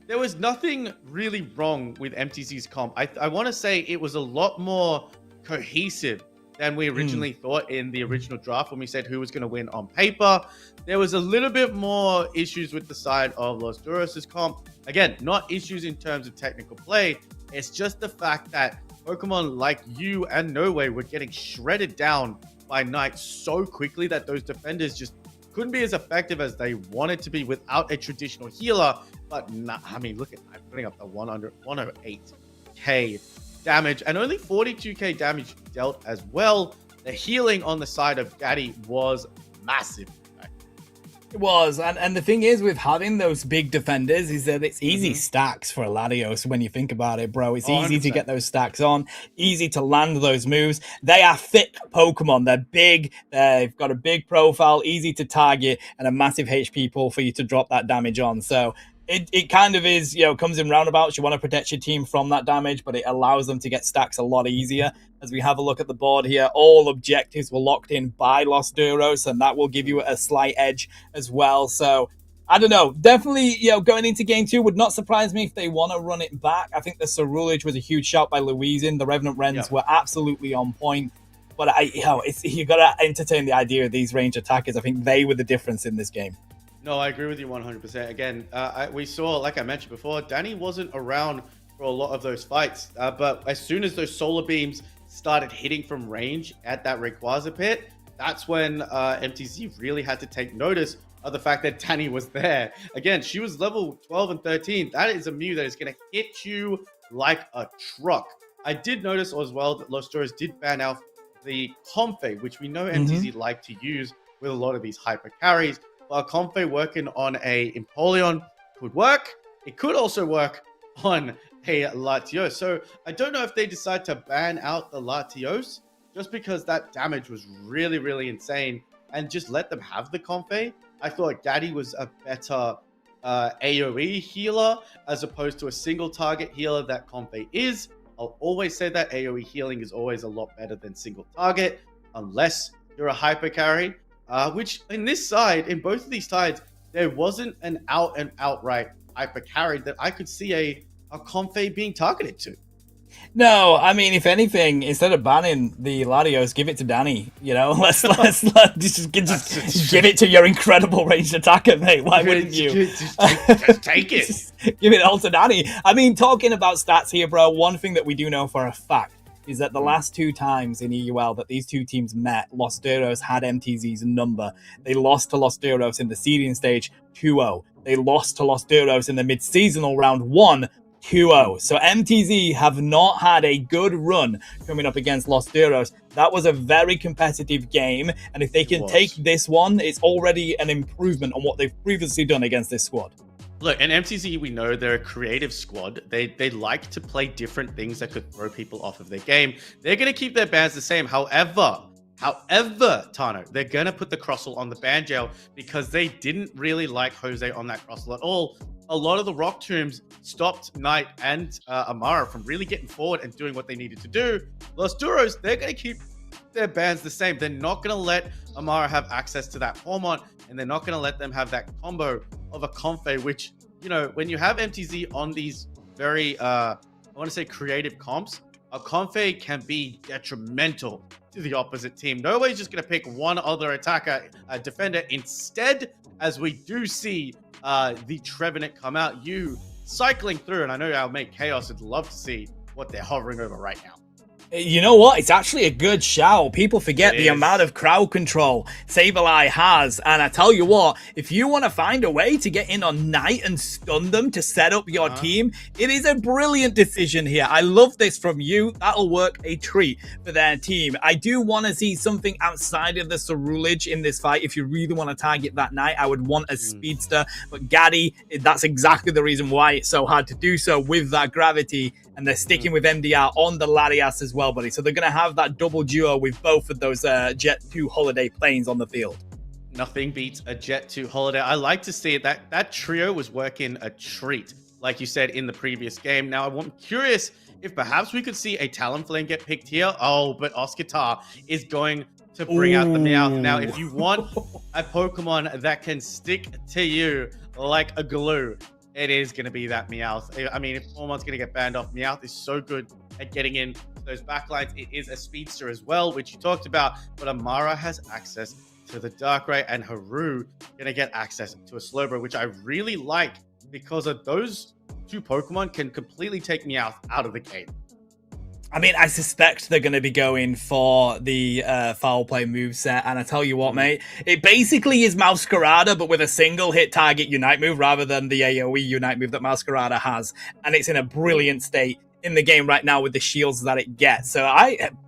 there was nothing really wrong with MTC's comp. I want to say it was a lot more cohesive than we originally thought in the original draft when we said who was going to win on paper. There was a little bit more issues with the side of Los Duros' comp. Again, not issues in terms of technical play. It's just the fact that Pokemon like you and No Way were getting shredded down by Knight so quickly that those defenders just couldn't be as effective as they wanted to be without a traditional healer. But I mean, look at Knight putting up the 108k damage and only 42k damage dealt as well. The healing on the side of Gaddy was massive. It was, and the thing is with having those big defenders is that it's easy stacks for Latios when you think about it, bro. It's easy 100%. to get those stacks on, easy to land those moves. They are thick Pokemon. They're big, they've got a big profile, easy to target, and a massive HP pool for you to drop that damage on. So it kind of is, comes in roundabouts. You want to protect your team from that damage, but it allows them to get stacks a lot easier. As we have a look at the board here, all objectives were locked in by Los Duros, and that will give you a slight edge as well. So, I don't know. Definitely, going into game 2 would not surprise me if they want to run it back. I think the Cerulean was a huge shout by Louisin. The Revenant Wrens were absolutely on point. But, you got to entertain the idea of these range attackers. I think they were the difference in this game. No, I agree with you 100%. Again, we saw, like I mentioned before, Danny wasn't around for a lot of those fights. But as soon as those solar beams started hitting from range at that Rayquaza pit, that's when MTZ really had to take notice of the fact that Danny was there. Again, she was level 12 and 13. That is a Mew that is going to hit you like a truck. I did notice as well that Los Duros did ban out the Comfey, which we know MTZ like to use with a lot of these hyper carries. But Comfey working on a Empoleon could work. It could also work on a Latios. So I don't know if they decide to ban out the Latios just because that damage was really, really insane and just let them have the Comfey. I thought Gaddy was a better AoE healer as opposed to a single target healer that Comfey is. I'll always say that AoE healing is always a lot better than single target unless you're a hyper carry. Which in this side, in both of these sides, there wasn't an out and outright hyper carry that I could see a Comfey being targeted to. No, I mean, if anything, instead of banning the Latios, give it to Danny. Let's just give it to your incredible ranged attacker, mate. Why wouldn't you? Just take it. Give it all to Danny. I mean, talking about stats here, bro, one thing that we do know for a fact is that the last 2 times in EUL that these 2 teams met, Los Duros had MTZ's number. They lost to Los Duros in the seeding stage 2-0. They lost to Los Duros in the mid-seasonal round 1, 2-0. So MTZ have not had a good run coming up against Los Duros. That was a very competitive game, and if they can take this one, it's already an improvement on what they've previously done against this squad. Look, and MTZ, we know they're a creative squad. They like to play different things that could throw people off of their game. They're going to keep their bans the same. However, Tano, they're going to put the Crossel on the ban jail because they didn't really like Jose on that Crossel at all. a lot of the Rock Tombs stopped Knight and Amara from really getting forward and doing what they needed to do. Los Duros, they're going to keep their bans the same. They're not going to let Amara have access to that Hormone, and they're not going to let them have that combo of a Comfey, which, you know, when you have MTZ on these very, I want to say creative comps, a Comfey can be detrimental to the opposite team. Nobody's just going to pick one other attacker, defender instead, as we do see the Trevenant come out. You cycling through, and I know our mate Chaos would love to see what they're hovering over right now. You know what? It's actually a good shout. People forget the amount of crowd control Sableye has. And I tell you what, if you want to find a way to get in on Knight and stun them to set up your team, it is a brilliant decision here. I love this from you. That'll work a treat for their team. I do want to see something outside of the Cerulege in this fight. If you really want to target that Knight, I would want a Speedster. But Gaddy, that's exactly the reason why it's so hard to do so with that gravity. And they're sticking with MDR on the Larias as well, buddy. So they're going to have that double duo with both of those Jet 2 Holiday planes on the field. Nothing beats a Jet 2 Holiday. I like to see it. That trio was working a treat, like you said, in the previous game. Now, I'm curious if perhaps we could see a Talonflame get picked here. Oh, but Oscar is going to bring out the Meowth. Now, if you want a Pokemon that can stick to you like a glue, it is going to be that Meowth. I mean, if Ormon's going to get banned off, Meowth is so good at getting in those backlines. It is a Speedster as well, which you talked about, but Amara has access to the Darkrai, and Haru going to get access to a Slowbro, which I really like because of those two Pokemon can completely take Meowth out of the game. I mean, I suspect they're going to be going for the foul play moveset, and I tell you what, mate, it basically is Masquerada, but with a single hit target Unite move rather than the AoE Unite move that Masquerada has, and it's in a brilliant state in the game right now with the shields that it gets. So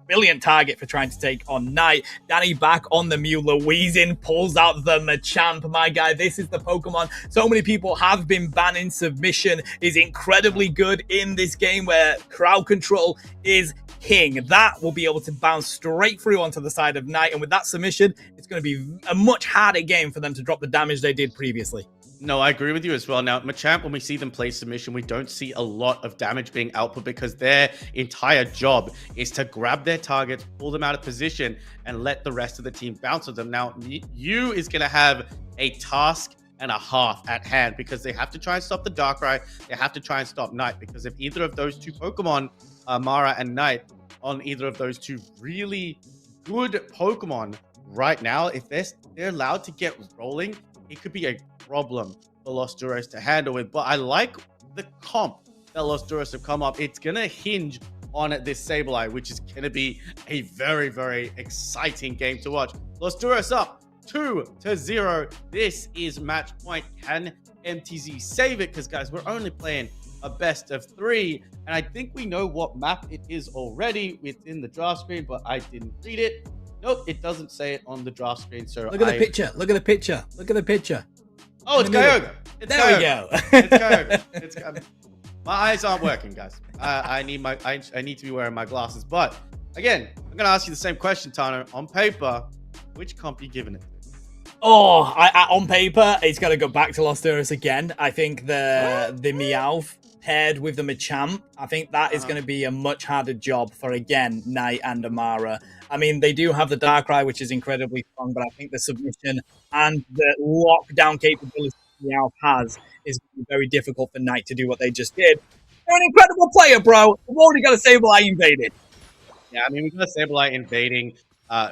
brilliant target for trying to take on Knight. Danny back on the Mew. Louisin pulls out the Machamp. My guy, this is the Pokemon so many people have been banning. Submission is incredibly good in this game where crowd control is king. That will be able to bounce straight through onto the side of Knight, and with that submission, it's going to be a much harder game for them to drop the damage they did previously. No, I agree with you as well. Now, Machamp, when we see them play submission, we don't see a lot of damage being output because their entire job is to grab their targets, pull them out of position, and let the rest of the team bounce with them. Now, you is going to have a task and a half at hand because they have to try and stop the Darkrai. They have to try and stop Knight, because if either of those two Pokemon, Mara and Knight, on either of those two really good Pokemon right now, if they're allowed to get rolling, it could be a problem for Los Duros to handle with. But I like the comp that Los Duros have come up. It's going to hinge on this Sableye, which is going to be a very, very exciting game to watch. Los Duros up 2-0. This is match point. Can MTZ save it? Because, guys, we're only playing a best of 3. And I think we know what map it is already within the draft screen, but I didn't read it. Nope, it doesn't say it on the draft screen. So look at the picture. Look at the picture. Look at the picture. Oh, it's Kyogre. There we go. It's Kyogre. My eyes aren't working, guys. I need to be wearing my glasses. But again, I'm gonna ask you the same question, Tano. On paper, which comp are you giving it to? Oh, on paper, it's got to go back to Los Duros again. I think the Meowth paired with the Machamp, I think that is going to be a much harder job for, again, Knight and Amara. I mean, they do have the Darkrai, which is incredibly strong, but I think the submission and the lockdown capability Meowth has is very difficult for Knight to do what they just did. They're an incredible player, bro. We've already got a Sableye invaded. Yeah, I mean, we've got Sableye invading.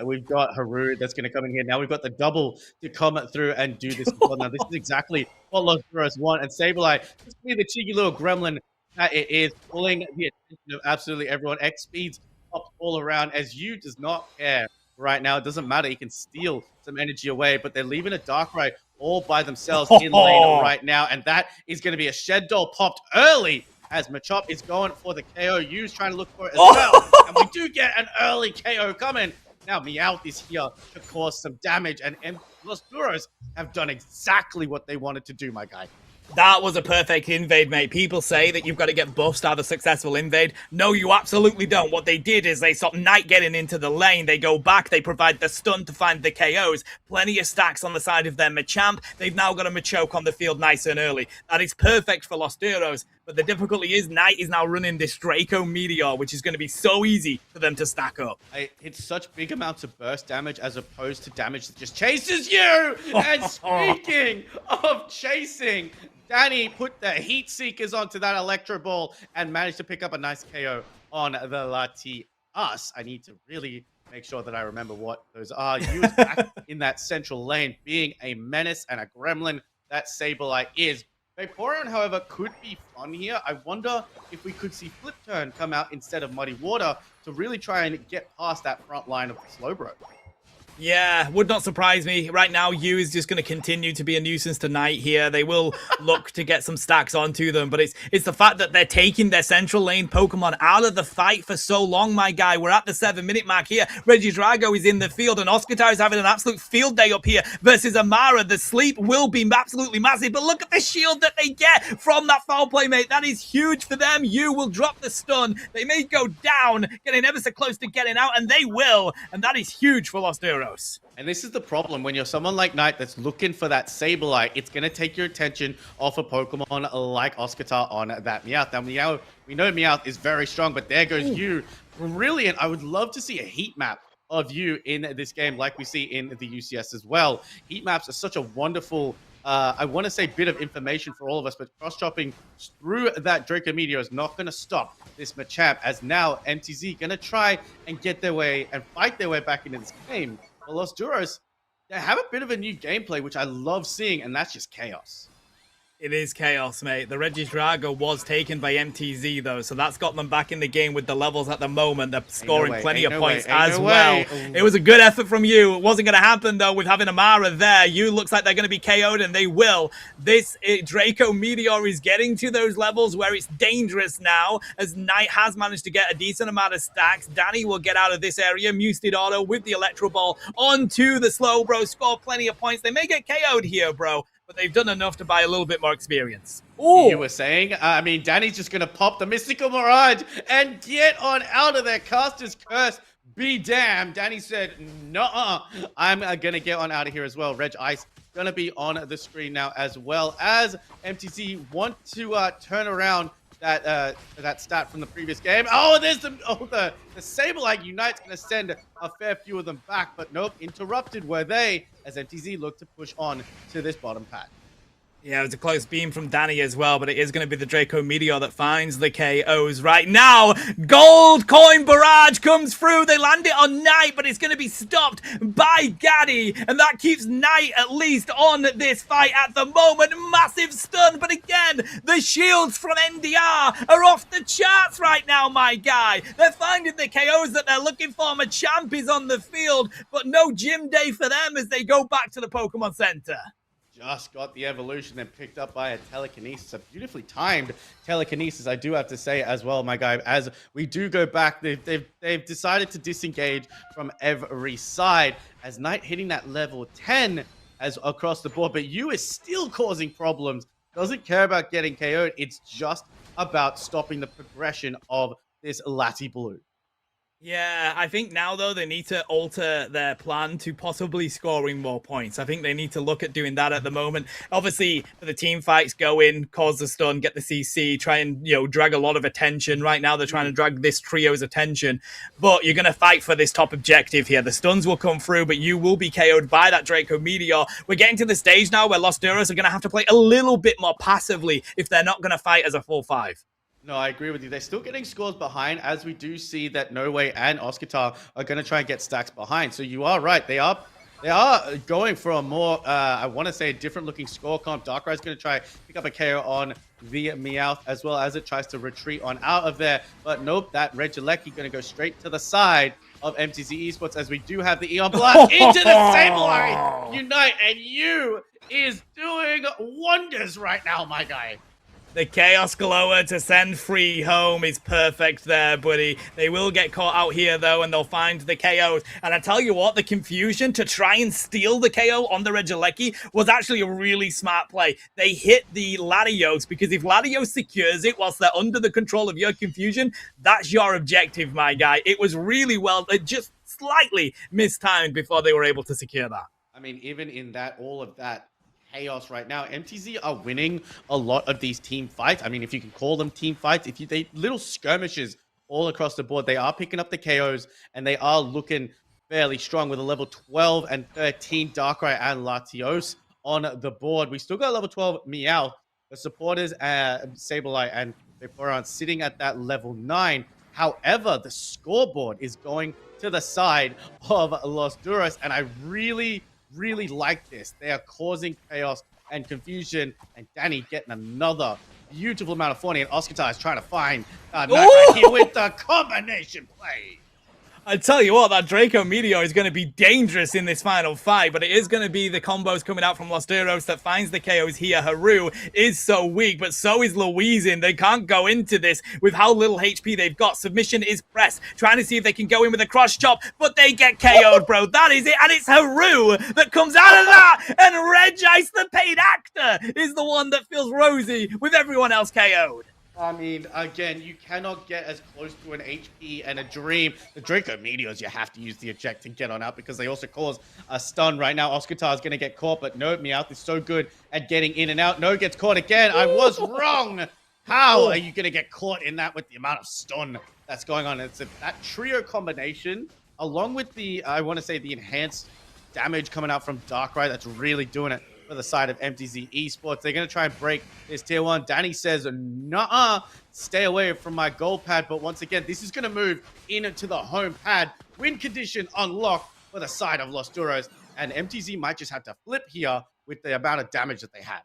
We've got Haru that's going to come in here. Now we've got the double to come through and do this. Now, this is exactly what Los Duros want. And Sableye, just be the cheeky little gremlin that it is, pulling the attention of absolutely everyone. X speeds up all around as you does not care right now. It doesn't matter. He can steal some energy away, but they're leaving a Darkrai all by themselves in lane right now. And that is going to be a Shed Doll popped early as Machop is going for the KO. Yu's trying to look for it as well. And we do get an early KO coming. Now Meowth is here to cause some damage, and Los Duros have done exactly what they wanted to do, my guy. That was a perfect invade, mate. People say that you've got to get buffs to have a successful invade. No, you absolutely don't. What they did is they stop Knight getting into the lane. They go back. They provide the stun to find the KOs. Plenty of stacks on the side of their Machamp. They've now got a Machoke on the field nice and early. That is perfect for Los Duros. But the difficulty is Knight is now running this Draco Meteor, which is going to be so easy for them to stack up. It's such big amounts of burst damage as opposed to damage that just chases you. And speaking of chasing, Danny put the Heat Seekers onto that Electro Ball and managed to pick up a nice KO on the Latias. I need to really make sure that I remember what those are. You was back in that central lane, being a menace and a gremlin that Sableye is. Vaporeon, however, could be fun here. I wonder if we could see Flip Turn come out instead of Muddy Water to really try and get past that front line of the Slowbro. Yeah, would not surprise me. Right now, Yu is just going to continue to be a nuisance tonight here. They will look to get some stacks onto them, but it's the fact that they're taking their central lane Pokemon out of the fight for so long, my guy. We're at the 7-minute mark here. Regidrago is in the field, and Oscar is having an absolute field day up here versus Amara. The sleep will be absolutely massive, but look at the shield that they get from that foul play, mate. That is huge for them. Yu will drop the stun. They may go down, getting ever so close to getting out, and they will, and that is huge for Los Duros. And this is the problem when you're someone like Knight that's looking for that Sableye. It's going to take your attention off a Pokemon like Oscar on that Meowth. Now, we know Meowth is very strong, but there goes Yu. Brilliant. I would love to see a heat map of Yu in this game like we see in the UCS as well. Heat maps are such a wonderful, I want to say bit of information for all of us, but cross-chopping through that Draco Meteor is not going to stop this Machamp, as now MTZ going to try and get their way and fight their way back into this game. Well, Los Duros, they have a bit of a new gameplay, which I love seeing, and that's just chaos. It is chaos, mate. The Regidrago was taken by MTZ, though, so that's got them back in the game with the levels at the moment. They're scoring plenty of points as well. It was a good effort from you. It wasn't going to happen, though, with having Amara there. You looks like they're going to be KO'd, and they will. This Draco Meteor is getting to those levels where it's dangerous now, as Knight has managed to get a decent amount of stacks. Danny will get out of this area. Musted Auto with the Electro Ball onto the Slowbro. Score plenty of points. They may get KO'd here, bro, but they've done enough to buy a little bit more experience. Ooh. You were saying? I mean, Danny's just going to pop the Mystical Mirage and get on out of there. Caster's Curse, be damned. Danny said, nuh-uh. I'm going to get on out of here as well. Reg Ice going to be on the screen now, as well as MTC want to turn around that stat from the previous game. Oh, there's the Sableye Unite's going to send a fair few of them back, but nope, interrupted were they, as MTZ look to push on to this bottom pad. Yeah, it was a close beam from Danny as well, but it is going to be the Draco Meteor that finds the KOs right now. Gold Coin Barrage comes through. They land it on Knight, but it's going to be stopped by Gaddy, and that keeps Knight at least on this fight at the moment. Massive stun, but again, the shields from NDR are off the charts right now, my guy. They're finding the KOs that they're looking for. Machamp is on the field, but no gym day for them as they go back to the Pokemon Center. Just got the evolution and picked up by a telekinesis, a beautifully timed telekinesis, I do have to say as well, my guy. As we do go back, they've decided to disengage from every side, as Knight hitting that level 10 as across the board, but Yu is still causing problems. Doesn't care about getting KO'd. It's just about stopping the progression of this Lati Blue. Yeah, I think now, though, they need to alter their plan to possibly scoring more points. I think they need to look at doing that at the moment. Obviously, for the team fights, go in, cause the stun, get the CC, try and, drag a lot of attention. Right now, they're trying to drag this trio's attention. But you're going to fight for this top objective here. The stuns will come through, but you will be KO'd by that Draco Meteor. We're getting to the stage now where Los Duros are going to have to play a little bit more passively if they're not going to fight as a full 5. No, I agree with you. They're still getting scores behind, as we do see that No Way and Oscar are going to try and get stacks behind. So you are right. They are going for a more, I want to say, a different looking score comp. Darkrai's going to try pick up a KO on the Meowth, as well as it tries to retreat on out of there. But nope, that Regilecki going to go straight to the side of MTZ Esports, as we do have the Eon Blast into the Sableye Unite, and Yu is doing wonders right now, my guy. The Chaos Glower to send free home is perfect there, buddy. They will get caught out here, though, and they'll find the KOs. And I tell you what, the confusion to try and steal the KO on the Regieleki was actually a really smart play. They hit the Latios, because if Latios secures it whilst they're under the control of your confusion, that's your objective, my guy. It was really well, just slightly mistimed before they were able to secure that. I mean, even in that, all of that chaos right now, MTZ are winning a lot of these team fights. I mean, if you can call them team fights, they little skirmishes all across the board. They are picking up the KOs, and they are looking fairly strong with a level 12 and 13 Darkrai and Latios on the board. We still got level 12 Meow. The supporters, Sableye and Vaporeon sitting at that level 9. However, the scoreboard is going to the side of Los Duros, and I really like this. They are causing chaos and confusion, and Danny getting another beautiful amount of 40, and Oscar is trying to find Knight right here with the combination play. I tell you what, that Draco Meteor is going to be dangerous in this final fight, but it is going to be the combos coming out from Los Duros that finds the KOs here. Haru is so weak, but so is Louisin. They can't go into this with how little HP they've got. Submission is pressed, trying to see if they can go in with a cross chop, but they get KO'd, bro. That is it, and it's Haru that comes out of that, and Regice, the paid actor, is the one that feels rosy with everyone else KO'd. I mean, again, you cannot get as close to an HP and a Dream. The Draco Meteors, you have to use the eject to get on out because they also cause a stun. Right now, Oscar is going to get caught, but no, Meowth is so good at getting in and out. No gets caught again. I was wrong. How are you going to get caught in that with the amount of stun that's going on? It's that trio combination, along with the, I want to say, the enhanced damage coming out from Darkrai, that's really doing it for the side of MTZ Esports. They're going to try and break this tier 1. Danny says, nah, stay away from my gold pad. But once again, this is going to move into the home pad. Win condition unlocked for the side of Los Duros. And MTZ might just have to flip here with the amount of damage that they have.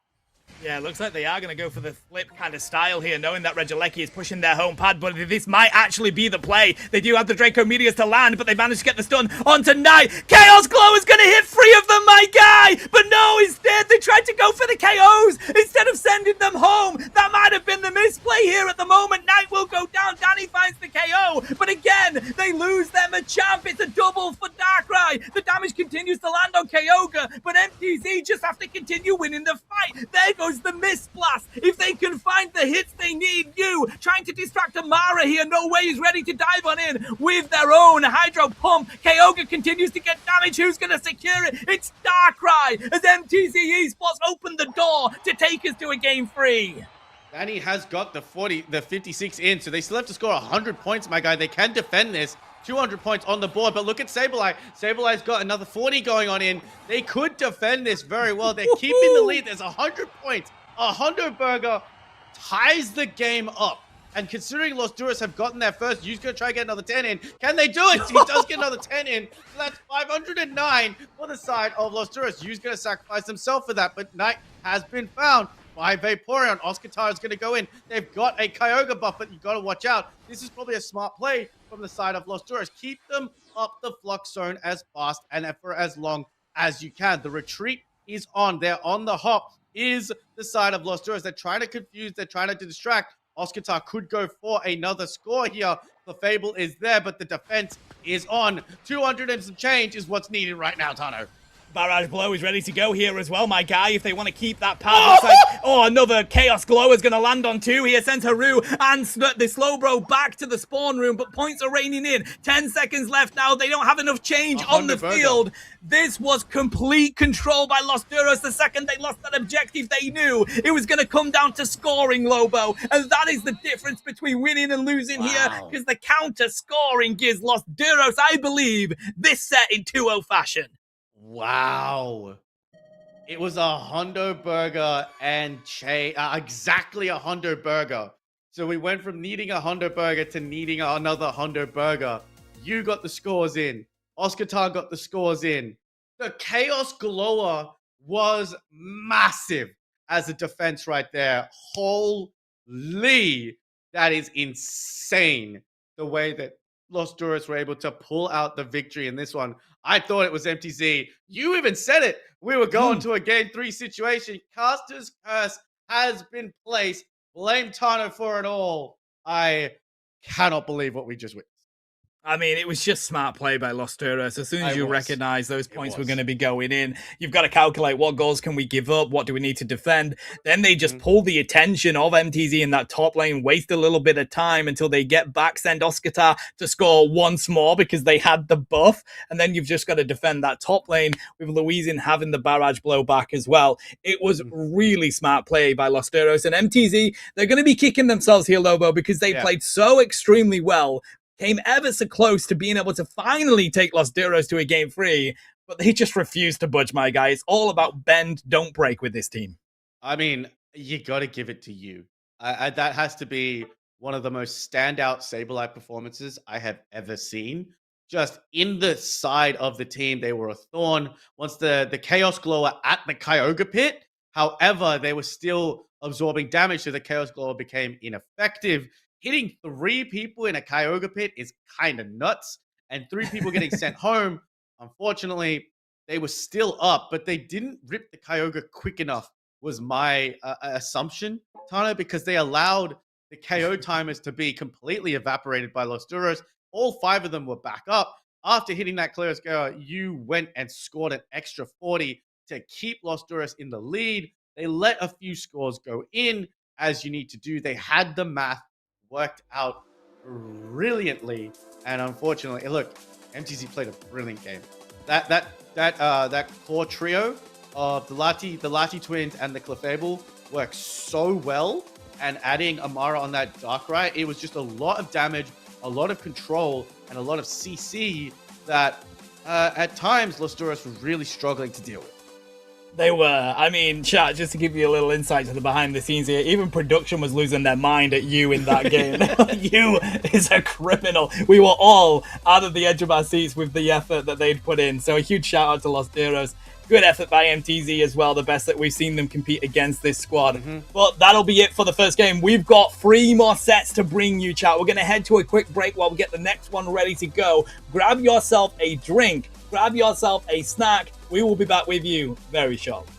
Yeah, it looks like they are going to go for the flip kind of style here, knowing that Regieleki is pushing their home pad, but this might actually be the play. They do have the Draco Meteors to land, but they managed to get the stun onto Knight. Chaos Glow is going to hit 3 of them, my guy! But no, instead, they tried to go for the KOs instead of sending them home. That might have been the misplay here at the moment. Knight will go down. Danny finds the KO, but again, they lose them a champ. It's a double for Darkrai. The damage continues to land on Kyogre, but MTZ just have to continue winning the fight. There goes the mist blast. If they can find the hits they need, trying to distract Amara here. No way he's ready to dive on in with their own Hydro Pump. Kyogre continues to get damage. Who's going to secure it? It's Darkrai as MTZ Esports open the door to take us to a game 3. Danny has got the 56 in, so they still have to score 100 points, my guy. They can defend this. 200 points on the board, but look at Sableye. Sableye's got another 40 going on in. They could defend this very well. They're keeping the lead. There's 100 points. A Hundo Burger ties the game up. And considering Los Duros have gotten there first, Yu's going to try to get another 10 in. Can they do it? He does get another 10 in. So that's 509 for the side of Los Duros. Yu's going to sacrifice himself for that, but Knight has been found by Vaporeon. Oscar is going to go in. They've got a Kyogre buff, but you got to watch out. This is probably a smart play from the side of Los Duros. Keep them up the flux zone as fast and for as long as you can. The retreat is on. They're on the hop. Is the side of Los Duros. They're trying to confuse. They're trying to distract. Oscar could go for another score here. The Fable is there, but the defense is on. 200 and some change is what's needed right now, Tano. Barrage Blow is ready to go here as well, my guy, if they want to keep that pad. Another Chaos Glow is going to land on 2 here. Sends Haru and the Slowbro back to the spawn room, but points are raining in. 10 seconds left now. They don't have enough change on the field. This was complete control by Los Duros. The second they lost that objective, they knew it was going to come down to scoring, Lobo. And that is the difference between winning and losing here, because the counter scoring gives Los Duros, I believe, this set in 2-0 fashion. Wow. It was a Hundo Burger and exactly a Hundo Burger. So we went from needing a Hundo Burger to needing another Hundo Burger. You got the scores in. Oscar got the scores in. The Chaos Glower was massive as a defense right there. Holy, that is insane. The way that Los Duros were able to pull out the victory in this one. I thought it was MTZ. You even said it. We were going to a game 3 situation. Caster's Curse has been placed. Blame Tano for it all. I cannot believe what we just witnessed. I mean, it was just smart play by Los Turos. As soon as you recognize those points were going to be going in, you've got to calculate what goals can we give up, what do we need to defend. Then they just pull the attention of MTZ in that top lane, waste a little bit of time until they get back, send Oscar to score once more because they had the buff. And then you've just got to defend that top lane with Louisian having the barrage blow back as well. It was really smart play by Los Turos. And MTZ, they're going to be kicking themselves here, Lobo, because they played so extremely well, came ever so close to being able to finally take Los Duros to a game 3, but they just refused to budge, my guy. It's all about bend, don't break with this team. I mean, you got to give it to you. That has to be one of the most standout Saberlight performances I have ever seen. Just in the side of the team, they were a thorn. Once the Chaos Glower at the Kyogre pit, however, they were still absorbing damage, so the Chaos Glower became ineffective. Hitting 3 people in a Kyogre pit is kind of nuts, and 3 people getting sent home. Unfortunately, they were still up, but they didn't rip the Kyogre quick enough, was my assumption, Tano, because they allowed the KO timers to be completely evaporated by Los Duros. All 5 of them were back up. After hitting that Chaos Glower, you went and scored an extra 40 to keep Los Duros in the lead. They let a few scores go in, as you need to do. They had the math worked out brilliantly, and unfortunately, look, MTZ played a brilliant game. That core trio of the Lati twins and the Clefable worked so well, and adding Amara on that Darkrai, it was just a lot of damage, a lot of control, and a lot of CC that at times Los Duros was really struggling to deal with. They were. I mean, chat, just to give you a little insight to the behind the scenes here, even production was losing their mind at you in that game. You is a criminal. We were all out of the edge of our seats with the effort that they'd put in. So a huge shout out to Los Duros. Good effort by MTZ as well. The best that we've seen them compete against this squad. But that'll be it for the first game. We've got 3 more sets to bring you, chat. We're going to head to a quick break while we get the next one ready to go. Grab yourself a drink. Grab yourself a snack. We will be back with you very shortly.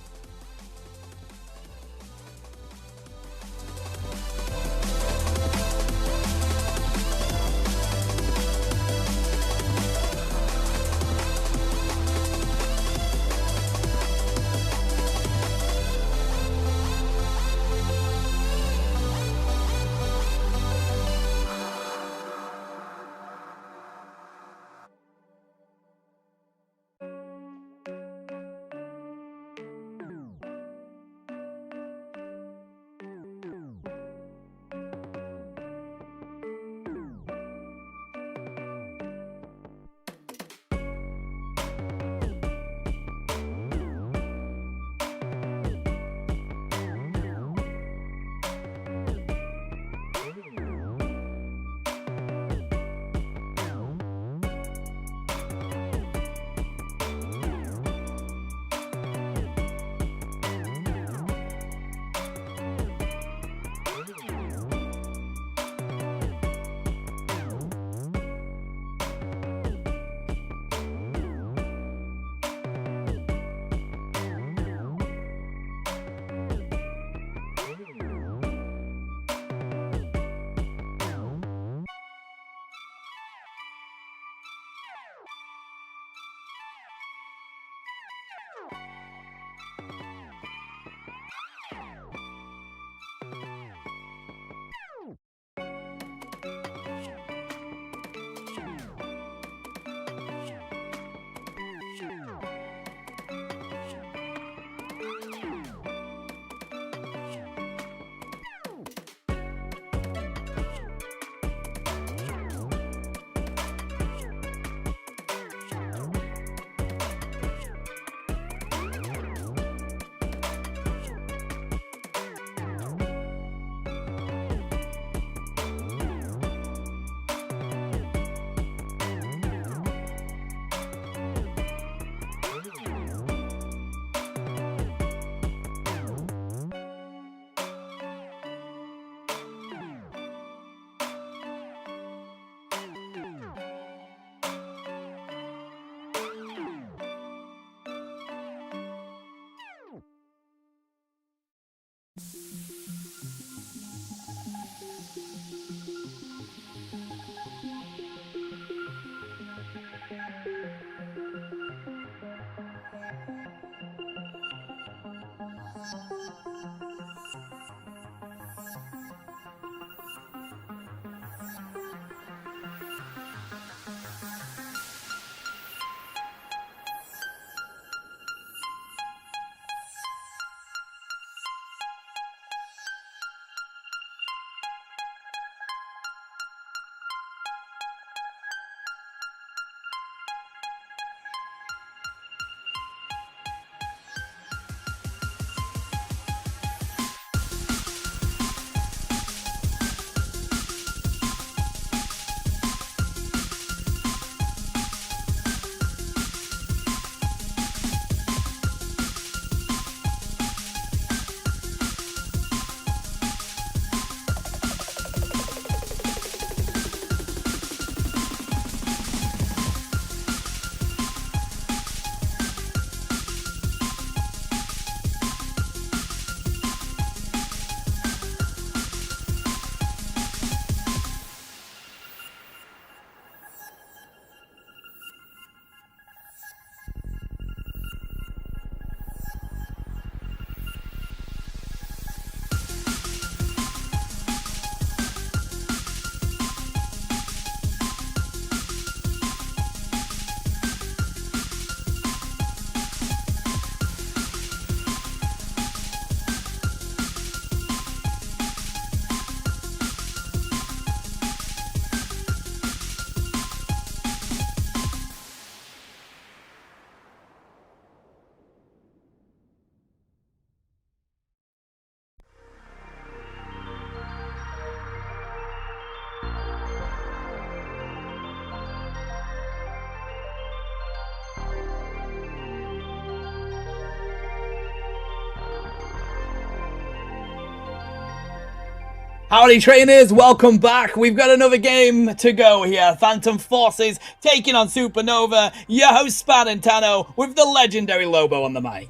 Howdy trainers, welcome back. We've got another game to go here. Phantom Forces taking on Supernova. Your host Spadantano with the legendary Lobo on the mic.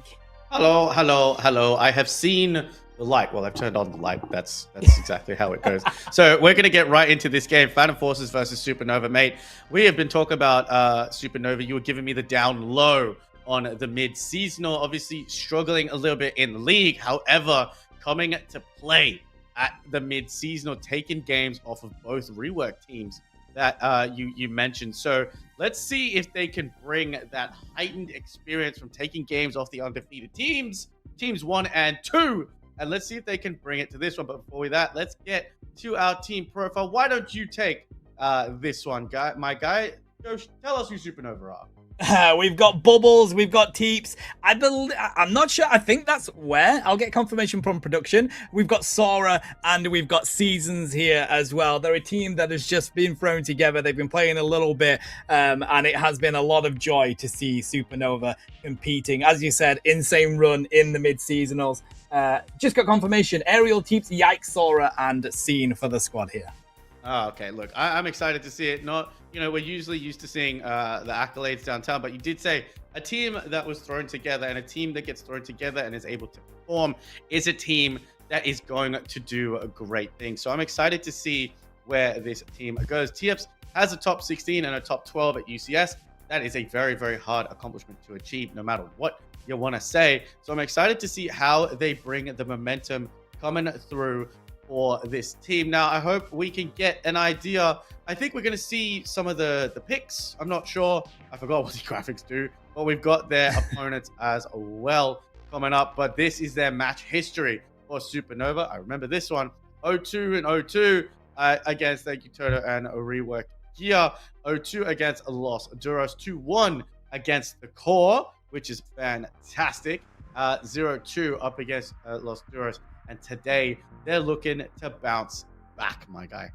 Hello, hello, hello. I have seen the light. Well, I've turned on the light. That's exactly how it goes. So we're going to get right into this game. Phantom Forces versus Supernova, mate. We have been talking about Supernova. You were giving me the down low on the mid-seasonal. Obviously struggling a little bit in the league. However, coming to play at the mid-seasonal, taking games off of both rework teams that you mentioned. So let's see if they can bring that heightened experience from taking games off the undefeated teams 1 and 2, and let's see if they can bring it to this one. But before that, let's get to our team profile. Why don't you take this one, my guy? Go tell us who Supernova are. We've got Bubbles, we've got Teeps. I'm not sure. I think that's where. I'll get confirmation from production. We've got Sora and we've got Seasons here as well. They're a team that has just been thrown together. They've been playing a little bit, and it has been a lot of joy to see Supernova competing. As you said, insane run in the mid-seasonals. Just got confirmation. Ariel, Teeps, Yikes, Sora, and Scene for the squad here. Oh, okay. Look, I'm excited to see it. We're usually used to seeing the accolades downtown, but you did say a team that was thrown together, and a team that gets thrown together and is able to perform is a team that is going to do a great thing. So I'm excited to see where this team goes. TFs has a top 16 and a top 12 at UCS. That is a very, very hard accomplishment to achieve, no matter what you want to say. So I'm excited to see how they bring the momentum coming through for this team. Now, I hope we can get an idea. I think we're going to see some of the picks. I'm not sure. I forgot what the graphics do, but we've got their opponents as well coming up. But this is their match history for Supernova. I remember this one, 0-2 and 0-2 against Thank You Toto and Rework Gear. 0-2 against Los Duros. 2-1 against the Core, which is fantastic. 0-2 up against Los Duros. And today, they're looking to bounce back, my guy.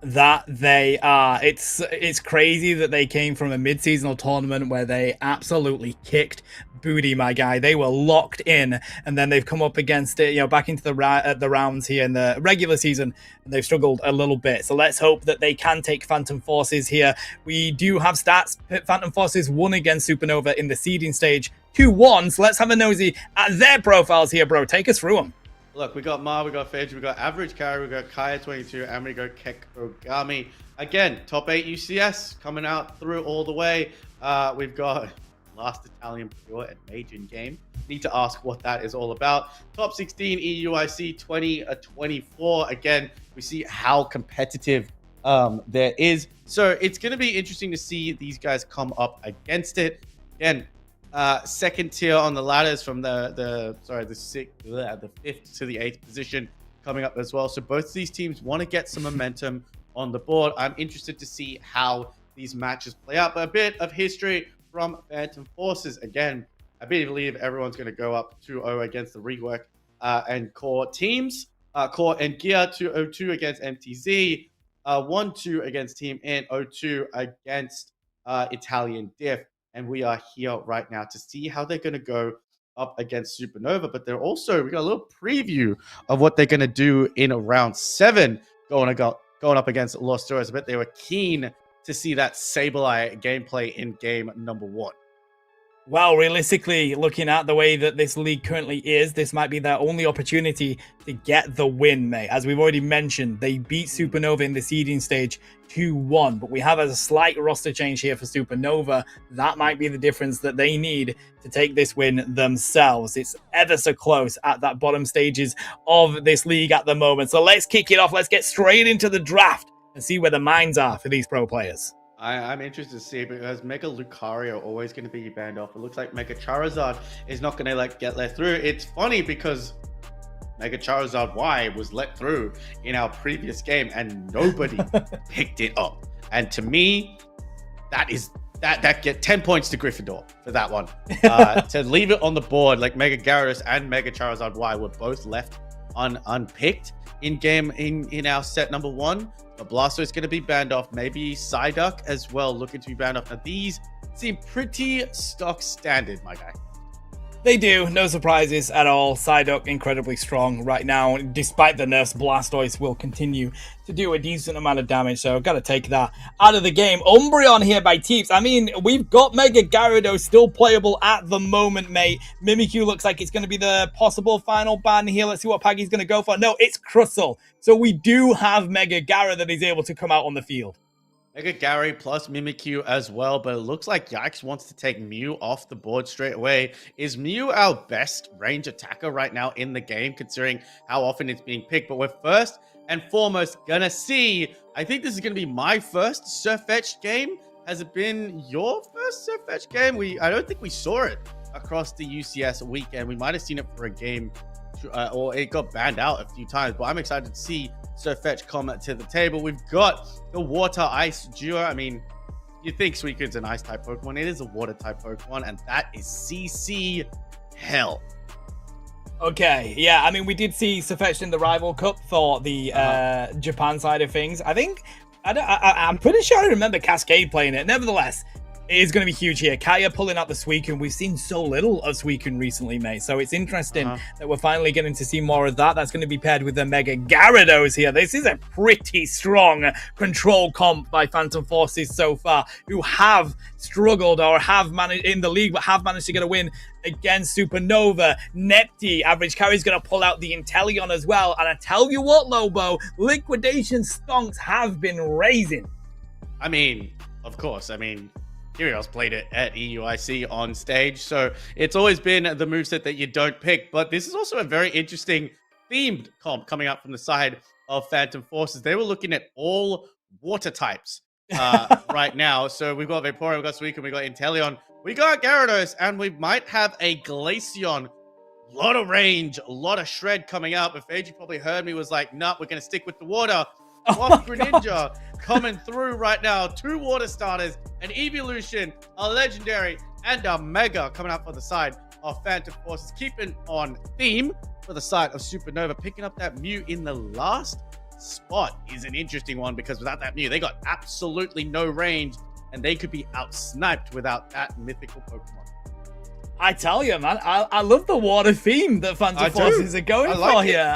That they are. It's crazy that they came from a mid-seasonal tournament where they absolutely kicked booty, my guy. They were locked in, and then they've come up against it, back into the rounds here in the regular season, and they've struggled a little bit. So let's hope that they can take Phantom Forces here. We do have stats. Phantom Forces won against Supernova in the seeding stage 2-1. So let's have a nosy at their profiles here, bro. Take us through them. Look, we got Ma, we got Fedge, we got Average Carry, we got Kaya22, and we got Kek Ogami. Again, top 8 UCS coming out through all the way. We've got Last Italian Pure and Major Game. Need to ask what that is all about. Top 16 EUIC 20-24. Again, we see how competitive there is. So it's going to be interesting to see these guys come up against it. Again, second tier on the ladders from the 5th to the 8th position coming up as well. So both of these teams want to get some momentum on the board. I'm interested to see how these matches play out. But a bit of history from Phantom Forces. Again, I believe everyone's going to go up 2-0 against the Rework and Core teams. Core and Gear 2-0-2 against MTZ. 1-2 against Team N. 0-2 against Italian Diff. And we are here right now to see how they're going to go up against Supernova. But we got a little preview of what they're going to do in round 7 going up against Los Duros. I bet they were keen to see that Sableye gameplay in game number 1. Well, realistically, looking at the way that this league currently is, this might be their only opportunity to get the win, mate. As we've already mentioned, they beat Supernova in the seeding stage 2-1, but we have a slight roster change here for Supernova. That might be the difference that they need to take this win themselves. It's ever so close at that bottom stages of this league at the moment. So let's kick it off. Let's get straight into the draft and see where the minds are for these pro players. I'm interested to see, because Mega Lucario always going to be banned off. It looks like Mega Charizard is not going to get let through. It's funny because Mega Charizard Y was let through in our previous game and nobody picked it up. And to me, that get 10 points to Gryffindor for that one. To leave it on the board, like Mega Gyarados and Mega Charizard Y were both left unpicked in our set number 1. But Blastoise going to be banned off. Maybe Psyduck as well looking to be banned off. Now these seem pretty stock standard, my guy. They do, no surprises at all. Psyduck incredibly strong right now, despite the nerfs. Blastoise will continue to do a decent amount of damage, so I've got to take that out of the game. Umbreon here by Teeps. I mean, we've got Mega Gyarados still playable at the moment, mate. Mimikyu looks like it's going to be the possible final ban here. Let's see what Paggy's going to go for. No, it's Crustle. So we do have Mega Gyara that is able to come out on the field. Mega Gary plus Mimikyu as well, but it looks like Yikes wants to take Mew off the board straight away. Is Mew our best range attacker right now in the game, considering how often it's being picked? But we're first and foremost gonna see, I think this is gonna be my first Surfetched game. Has it been your first Surfetched game? I don't think we saw it across the UCS weekend. We might have seen it for a game, or it got banned out a few times, but I'm excited to see Surfetch come to the table. We've got the water ice duo. I mean, you think Suicune's an ice type Pokemon. It is a water type Pokemon, and that is CC hell. Okay, yeah, I mean, we did see Surfetched in the Rival Cup for the Japan side of things. I'm pretty sure I remember Cascade playing it. Nevertheless, it is going to be huge here. Kaya pulling out the Suicune. We've seen so little of Suicune recently, mate. So it's interesting that we're finally getting to see more of that. That's going to be paired with the Mega Gyarados here. This is a pretty strong control comp by Phantom Forces so far, who have struggled or have managed in the league, but have managed to get a win against Supernova. Nepti, average carry's going to pull out the Inteleon as well. And I tell you what, Lobo, liquidation stonks have been raising. I mean, of course. I mean, Kyrios played it at EUIC on stage, so it's always been the moveset that you don't pick. But this is also a very interesting themed comp coming up from the side of Phantom Forces. They were looking at all water types right now. So we've got Vaporeon, we've got Suicune, we've got Inteleon, we got Gyarados, and we might have a Glaceon. A lot of range, a lot of shred coming out. But Feiji probably heard me, was like, nah, we're going to stick with the water. Greninja coming through right now. 2 water starters, an evolution, a legendary, and a mega coming out for the side of Phantom Forces. Keeping on theme for the side of Supernova. Picking up that Mew in the last spot is an interesting one, because without that Mew, they got absolutely no range, and they could be out-sniped without that mythical Pokemon. I tell you, man, I love the water theme that Phantom Forces are going for here.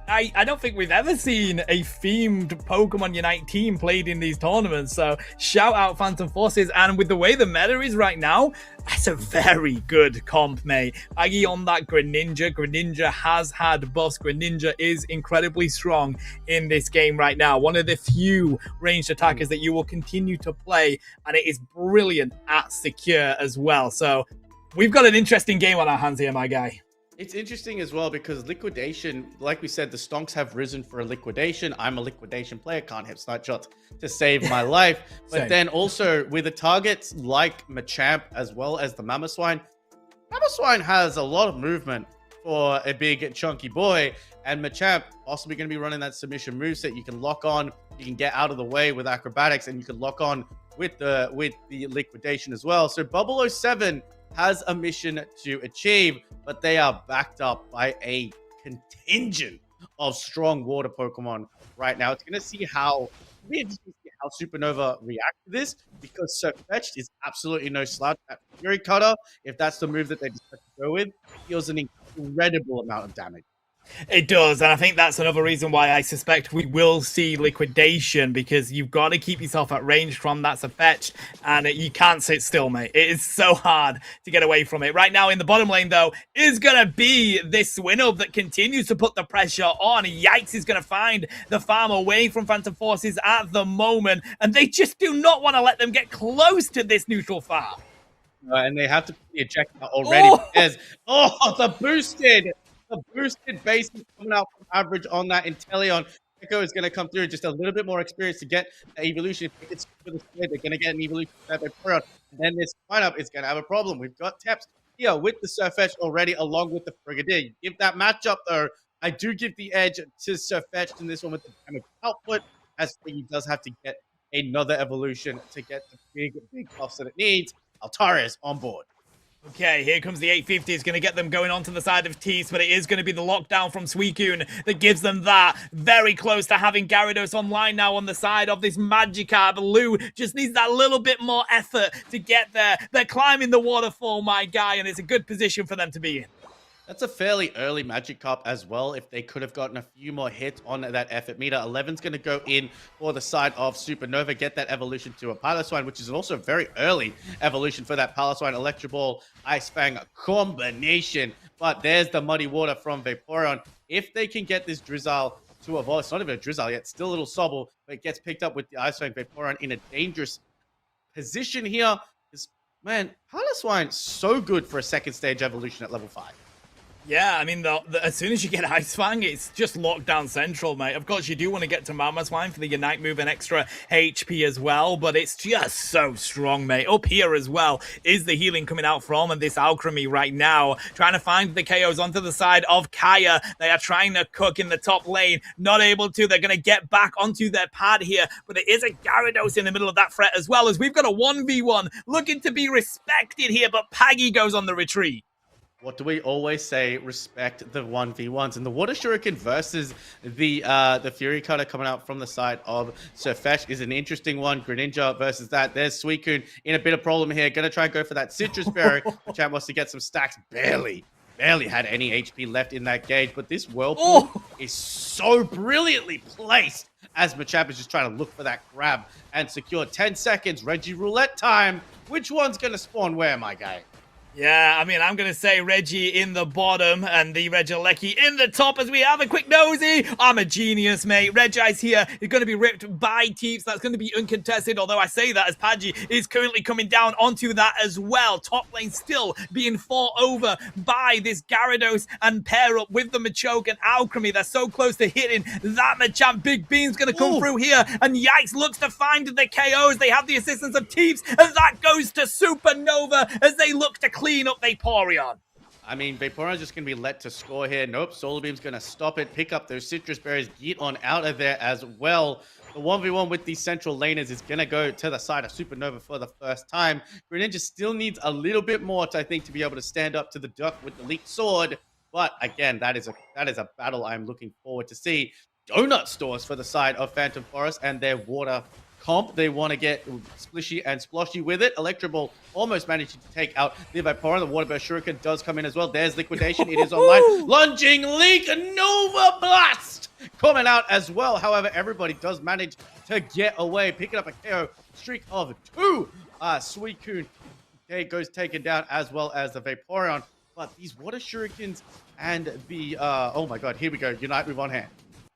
I don't think we've ever seen a themed Pokemon Unite team played in these tournaments. So shout out Phantom Forces. And with the way the meta is right now, that's a very good comp, mate. Aggie on that Greninja. Greninja has had buffs. Greninja is incredibly strong in this game right now. One of the few ranged attackers that you will continue to play. And it is brilliant at secure as well. So we've got an interesting game on our hands here, my guy. It's interesting as well because liquidation, like we said, the stonks have risen for a liquidation. I'm a liquidation player, can't hit snipe shots to save my life. But then also with the targets like Machamp as well as the Mamoswine, Mamoswine has a lot of movement for a big chunky boy, and Machamp possibly going to be running that submission moveset. You can lock on, you can get out of the way with acrobatics, and you can lock on with the liquidation as well. So Bubble 07 has a mission to achieve, but they are backed up by a contingent of strong water Pokemon right now. It's going to see how Supernova react to this, because Surfetched is absolutely no slouch. That Fury Cutter, if that's the move that they decide to go with, deals an incredible amount of damage. It does, and I think that's another reason why I suspect we will see liquidation, because you've got to keep yourself at range from that Surfetched, and you can't sit still, mate. It is so hard to get away from it. Right now in the bottom lane, though, is going to be this Swinub that continues to put the pressure on. Yikes is going to find the farm away from Phantom Forces at the moment, and they just do not want to let them get close to this neutral farm. And they have to eject already. Because, the boosted base is coming out from average on that Inteleon. Echo is going to come through, just a little bit more experience to get the evolution. If it's they're going to get an evolution that they put on. And then this lineup is going to have a problem. We've got Teps here with the Surfetched already, along with the Frigadier. Give that matchup, though. I do give the edge to Surfetched in this one with the damage output, as he does have to get another evolution to get the big buffs that it needs. Altaria is on board. Okay, here comes the 850. It's going to get them going onto the side of Tease, but it is going to be the lockdown from Suicune that gives them that. Very close to having Gyarados online now on the side of this Magikarp. Lou just needs that little bit more effort to get there. They're climbing the waterfall, my guy, and it's a good position for them to be in. That's a fairly early Magikarp as well. If they could have gotten a few more hits on that effort meter, 11's going to go in for the side of Supernova, get that evolution to a Piloswine, which is also a very early evolution for that Piloswine Electro Ball Ice Fang combination. But there's the Muddy Water from Vaporeon. If they can get this Drizzile to evolve, it's not even a Drizzile yet, still a little Sobble, but it gets picked up with the Ice Fang. Vaporeon in a dangerous position here. Man, Piloswine so good for a second stage evolution at level 5. Yeah, I mean, as soon as you get Ice Fang, it's just lockdown central, mate. Of course, you do want to get to Mamoswine for the Unite move and extra HP as well, but it's just so strong, mate. Up here as well is the healing coming out from this Alchemy right now, trying to find the KOs onto the side of Kaya. They are trying to cook in the top lane, not able to. They're going to get back onto their pad here, but there is a Gyarados in the middle of that threat as well, as we've got a 1v1 looking to be respected here, but Paggy goes on the retreat. What do we always say? Respect the 1v1s. And the Water Shuriken versus the Fury Cutter coming out from the side of Surfetch is an interesting one. Greninja versus that. There's Suicune in a bit of problem here. Going to try and go for that Citrus Berry. The champ wants to get some stacks. Barely had any HP left in that gauge. But this Whirlpool is so brilliantly placed as Machamp is just trying to look for that grab and secure 10 seconds. Reggie Roulette time. Which one's going to spawn where, my guy? Yeah, I mean, I'm going to say Reggie in the bottom and the Regieleki in the top as we have a quick nosy. I'm a genius, mate. Regi's here is going to be ripped by Teeps. That's going to be uncontested, although I say that as Paggy is currently coming down onto that as well. Top lane still being fought over by this Gyarados and pair up with the Machoke and Alchemy. They're so close to hitting that Machamp. Big Beam's going to come through here, and Yikes looks to find the KOs. They have the assistance of Teeps, and that goes to Supernova as they look to clean up Vaporeon. I mean, Vaporeon's just going to be let to score here. Nope, Solar Beam's going to stop it, pick up those Citrus Berries, get on out of there as well. The 1v1 with these central laners is going to go to the side of Supernova for the first time. Greninja still needs a little bit more, I think, to be able to stand up to the Duck with the Leaked Sword. But again, that is a battle I'm looking forward to see. Donut stores for the side of Phantom Forest and their water comp. They want to get splishy and sploshy with it. Electro Ball almost managed to take out the Vaporeon. The Water Burst Shuriken does come in as well. There's Liquidation. It is online. Lunging Leak. Nova Blast coming out as well. However, everybody does manage to get away. Picking up a KO streak of 2. Suicune goes taken down as well as the Vaporeon. But these Water Shurikens and the... oh my god, here we go. Unite move on hand.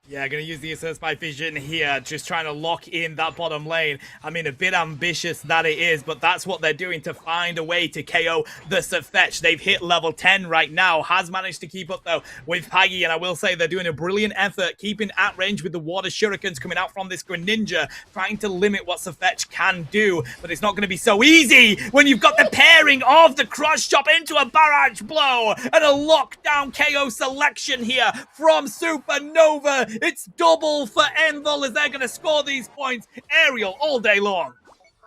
Yeah, going to use the Assist by Vision here, just trying to lock in that bottom lane. I mean, a bit ambitious that it is, but that's what they're doing to find a way to KO the Surfetch. They've hit level 10 right now, has managed to keep up, though, with Paggy, and I will say they're doing a brilliant effort, keeping at range with the Water Shurikens coming out from this Greninja, trying to limit what Surfetch can do, but it's not going to be so easy when you've got the pairing of the Cross Chop into a Barrage Blow, and a lockdown KO selection here from Supernova. It's double for Envil as they're going to score these points. Aerial all day long.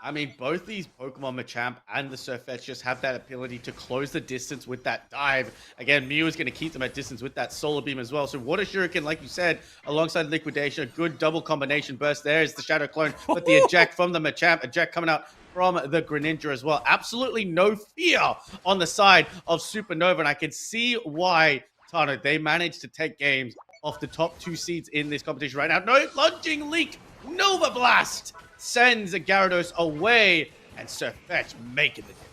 I mean, both these Pokemon, Machamp and the Surfetch, just have that ability to close the distance with that dive. Again, Mew is going to keep them at distance with that Solar Beam as well. So Water Shuriken, like you said, alongside Liquidation, a good double combination burst. There is the Shadow Clone, but the eject from the Machamp, eject coming out from the Greninja as well. Absolutely no fear on the side of Supernova, and I can see why, Tano, they managed to take games off the top 2 seeds in this competition right now. No, Lunging Leak, Nova Blast sends Gyarados away, and Surfetch making the difference.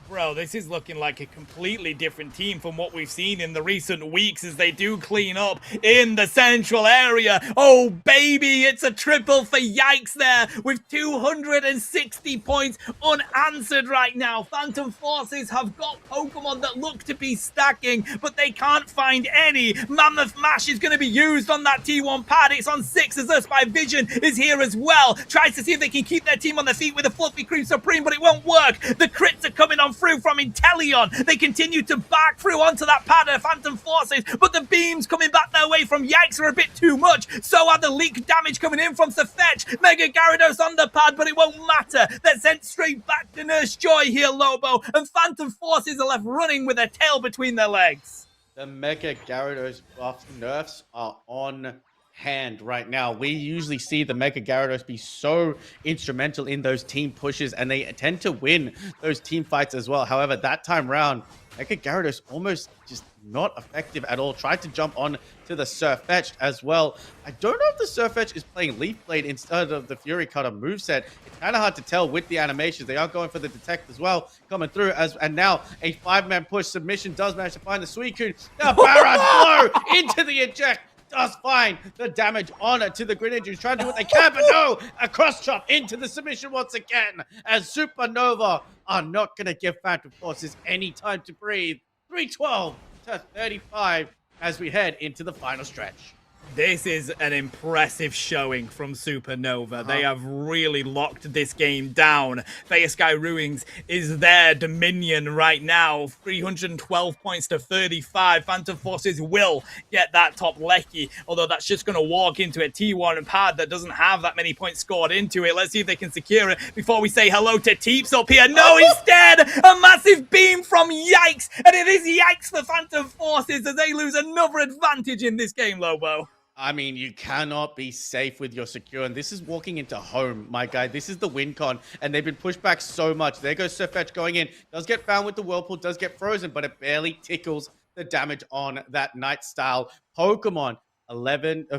Bro, this is looking like a completely different team from what we've seen in the recent weeks as they do clean up in the central area. Oh, baby, it's a triple for Yikes there with 260 points unanswered right now. Phantom Forces have got Pokemon that look to be stacking, but they can't find any. Mammoth Mash is going to be used on that T1 pad. It's on 6 as Us by Vision is here as well. Tries to see if they can keep their team on their feet with a Fluffy Cream Supreme, but it won't work. The crits are coming on through from Inteleon. They continue to back through onto that pad of Phantom Forces, but the beams coming back their way from Yikes are a bit too much. So are the leak damage coming in from Sefetch. Mega Gyarados on the pad, but it won't matter. They're sent straight back to Nurse Joy here, Lobo, and Phantom Forces are left running with their tail between their legs. The Mega Gyarados buff nerfs are on hand right now. We usually see the Mega Gyarados be so instrumental in those team pushes, and they tend to win those team fights as well. However, that time round, Mega Gyarados almost just not effective at all. Tried to jump on to the Sirfetch'd as well. I don't know if the Sirfetch'd is playing Leaf Blade instead of the Fury Cutter moveset. It's kind of hard to tell with the animations. They are going for the Detect as well, coming through. And now a 5-man push submission does manage to find the Suicune. The Barrage Blow into the eject does find the damage on it to the Greninja, who's trying to do what they can, but no! A cross chop into the submission once again, as Supernova are not going to give Phantom Forces any time to breathe. 312 to 35 as we head into the final stretch. This is an impressive showing from Supernova. They have really locked this game down. Fire Sky Ruins is their dominion right now. 312 points to 35. Phantom Forces will get that top Lecky, although that's just going to walk into a T1 pad that doesn't have that many points scored into it. Let's see if they can secure it before we say hello to Teeps up here. No, instead, a massive beam from Yikes, and it is Yikes for Phantom Forces as they lose another advantage in this game, Lobo. I mean, you cannot be safe with your secure, and this is walking into home, my guy. This is the win con, and they've been pushed back so much. There goes Sirfetch'd going in. Does get found with the Whirlpool, does get frozen, but it barely tickles the damage on that Night-style Pokemon.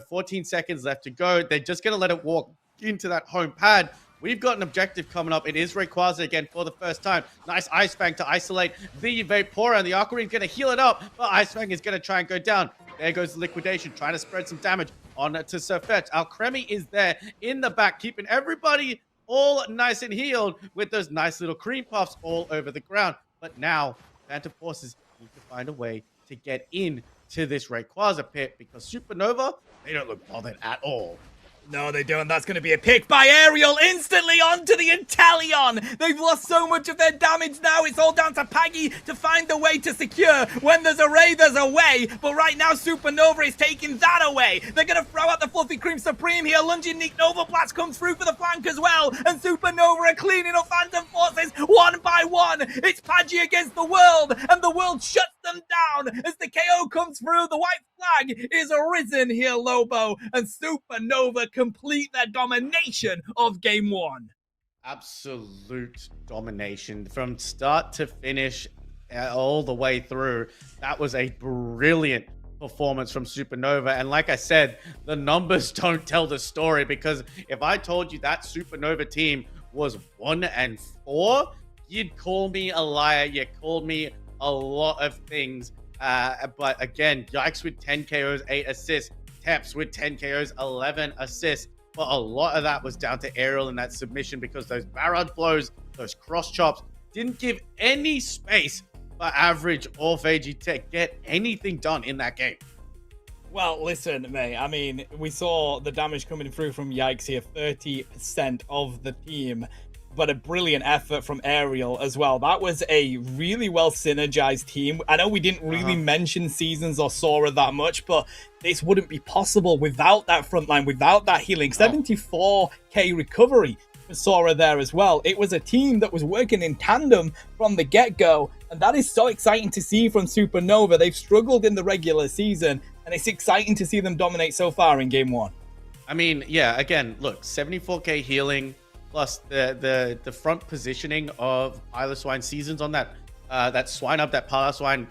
14 seconds left to go. They're just going to let it walk into that home pad. We've got an objective coming up. It is Rayquaza again for the first time. Nice Ice Fang to isolate the Vaporeon, and the Aquarine's going to heal it up, but Ice Fang is going to try and go down. There goes the Liquidation, trying to spread some damage on to Sirfetch'd. Alcremie is there in the back, keeping everybody all nice and healed with those nice little cream puffs all over the ground. But now, Phantom Forces need to find a way to get into this Rayquaza pit, because Supernova, they don't look bothered at all. No, they don't. That's going to be a pick by Aerial instantly onto the Inteleon. They've lost so much of their damage now. It's all down to Paggy to find the way to secure. When there's a Ray, there's a way. But right now, Supernova is taking that away. They're going to throw out the Fluffy Cream Supreme here. Lunging Nick Nova Blast comes through for the flank as well. And Supernova are cleaning up Phantom Forces one by one. It's Paggy against the world. And the world shuts them down as the KO comes through. The white flag is arisen here, Lobo. And Supernova complete their domination of game one. Absolute domination from start to finish, all the way through. That was a brilliant performance from Supernova. And like I said, the numbers don't tell the story, because if I told you that Supernova team was 1-4, you'd call me a liar. You called me a lot of things. But again, Yikes with 10 KOs, 8 assists. Teps with 10 KOs, 11 assists. But a lot of that was down to Aerial in that submission, because those barrage blows, those cross chops, didn't give any space for Average or Veggie get anything done in that game. Well, listen, mate, I mean, we saw the damage coming through from Yikes here, 30% of the team. But a brilliant effort from Aerial as well. That was a really well synergized team. I know we didn't really mention Seasons or Sora that much, but this wouldn't be possible without that front line, without that healing. 74k recovery for Sora there as well. It was a team that was working in tandem from the get-go, and that is so exciting to see from Supernova. They've struggled in the regular season, and it's exciting to see them dominate so far in game one. I mean, yeah, again, look, 74k healing, plus the front positioning of Piloswine Seasons on that Swine Up, that Piloswine,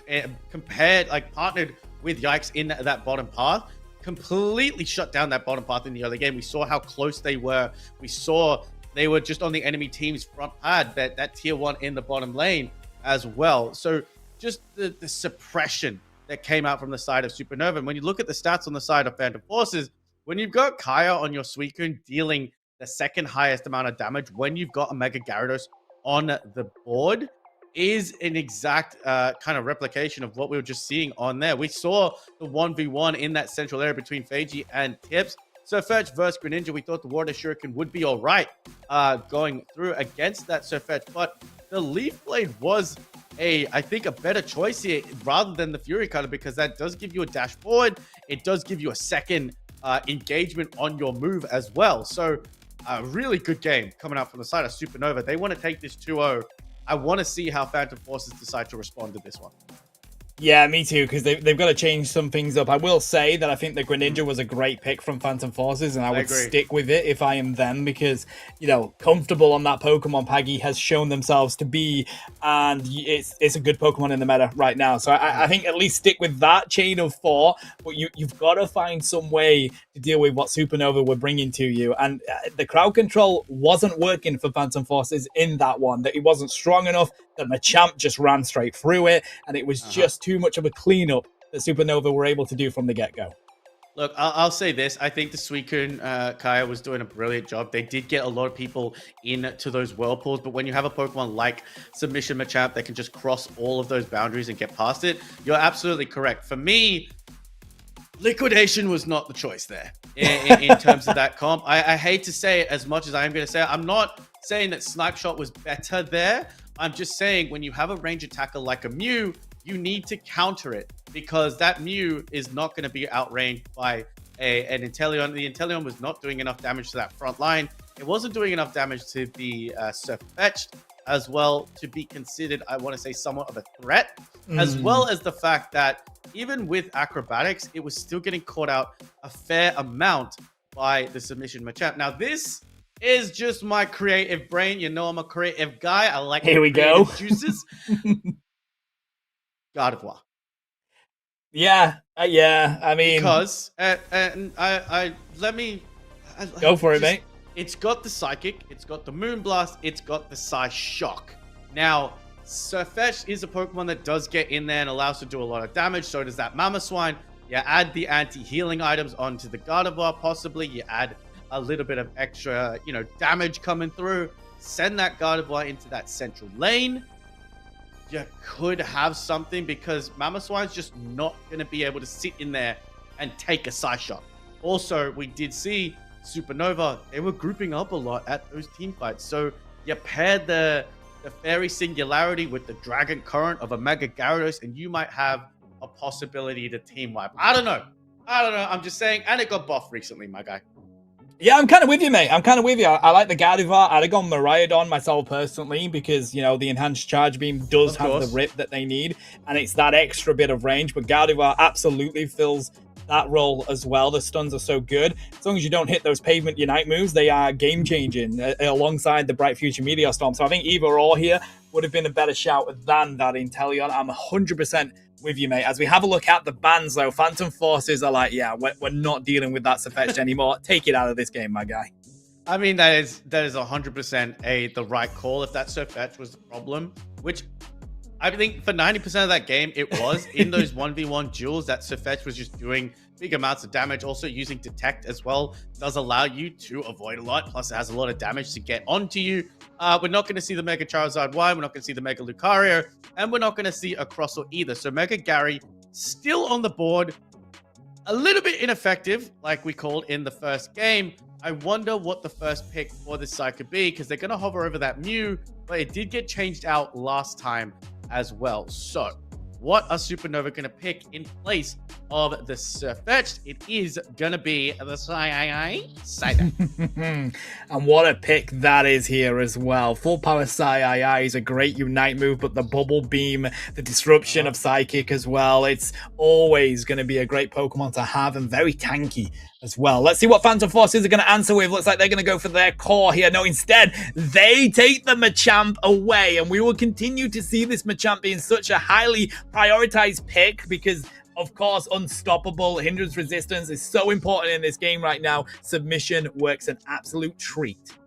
partnered with Yikes in that bottom path, completely shut down that bottom path in the other game. We saw how close they were. We saw they were just on the enemy team's front pad, that tier 1 in the bottom lane as well. So just the suppression that came out from the side of Supernova. And when you look at the stats on the side of Phantom Forces, when you've got Kaya on your Suicune dealing the second highest amount of damage, when you've got a Mega Gyarados on the board, is an exact kind of replication of what we were just seeing on there. We saw the 1v1 in that central area between Feiji and Tips. Sirfetch'd versus Greninja, we thought the Water Shuriken would be all right. going through against that Surfetch, but the Leaf Blade was I think a better choice here rather than the Fury Cutter, because that does give you a dash forward. It does give you a second engagement on your move as well. So a really good game coming out from the side of Supernova. They want to take this 2-0. I want to see how Phantom Forces decide to respond to this one. Yeah, me too, because they've got to change some things up. I will say that I think the Greninja was a great pick from Phantom Forces, and I would stick with it if I am them, because, you know, comfortable on that Pokemon Paggy has shown themselves to be, and it's a good Pokemon in the meta right now. So I think at least stick with that chain of 4, but you've got to find some way to deal with what Supernova were bringing to you. And the crowd control wasn't working for Phantom Forces in that one, that it wasn't strong enough, that Machamp just ran straight through it, and it was just too much of a cleanup that Supernova were able to do from the get-go. Look, I'll say this. I think the Suicune Kaya was doing a brilliant job. They did get a lot of people into those whirlpools, but when you have a Pokemon like Submission Machamp that can just cross all of those boundaries and get past it, you're absolutely correct. For me, Liquidation was not the choice there in terms of that comp. I hate to say it as much as I am going to say it. I'm not saying that Snipe Shot was better there. I'm just saying when you have a range attacker like a Mew, you need to counter it, because that Mew is not going to be outranged by an Inteleon. The Inteleon was not doing enough damage to that front line. It wasn't doing enough damage to the Surfetched as well to be considered, I want to say, somewhat of a threat, as well as the fact that even with acrobatics, it was still getting caught out a fair amount by the Submission Machamp. Now, this is just my creative brain. You know, I'm a creative guy. I like Here we go. Juices. Gardevoir. Yeah. I mean, because let me go for it, mate. It's got the Psychic, it's got the Moonblast, it's got the Psyshock. Now, Surfetch is a Pokemon that does get in there and allows to do a lot of damage. So does that Mamoswine. You add the anti-healing items onto the Gardevoir, possibly. You add a little bit of extra, damage coming through. Send that Gardevoir into that central lane. You could have something, because Mamoswine's just not going to be able to sit in there and take a Psyshock. Also, we did see Supernova, they were grouping up a lot at those team fights. So you paired the Fairy Singularity with the Dragon Current of a Mega Gyarados, and you might have a possibility to team wipe. I don't know. I'm just saying. And it got buffed recently, my guy. Yeah, I'm kind of with you, mate. I like the Gardevoir. I'd have gone Miraidon myself personally, because, the enhanced charge beam does have the rip that they need, and it's that extra bit of range. But Gardevoir absolutely fills that role as well. The stuns are so good. As long as you don't hit those Pavement Unite moves, they are game-changing alongside the Bright Future Meteor Storm. So I think either or here would have been a better shout than that Inteleon. I'm 100% with you, mate. As we have a look at the bans, though, Phantom Forces are like, yeah, we're not dealing with that Surfetch anymore. Take it out of this game, my guy. I mean, that is 100% the right call if that Surfetch was the problem, which I think for 90% of that game, it was. In those 1v1 duels, that Surfetch was just doing big amounts of damage. Also, using Detect as well does allow you to avoid a lot. Plus, it has a lot of damage to get onto you. We're not going to see the Mega Charizard Y. We're not going to see the Mega Lucario. And we're not going to see a Crosser either. So, Mega Gary still on the board. A little bit ineffective, like we called in the first game. I wonder what the first pick for this side could be, because they're going to hover over that Mew. But it did get changed out last time as well. So, what are Supernova going to pick in place of the Surfetched? It is going to be the Psy-I-I. And what a pick that is here as well. Full power Psy-I-I is a great Unite move, but the Bubble Beam, the disruption of Psychic as well, it's always going to be a great Pokemon to have, and very tanky as well. Let's see what Phantom Forces are going to answer with. Looks like they're going to go for their core here. No, instead, they take the Machamp away, and we will continue to see this Machamp being such a highly prioritized pick, because of course, unstoppable hindrance resistance is so important in this game right now. Submission works an absolute treat.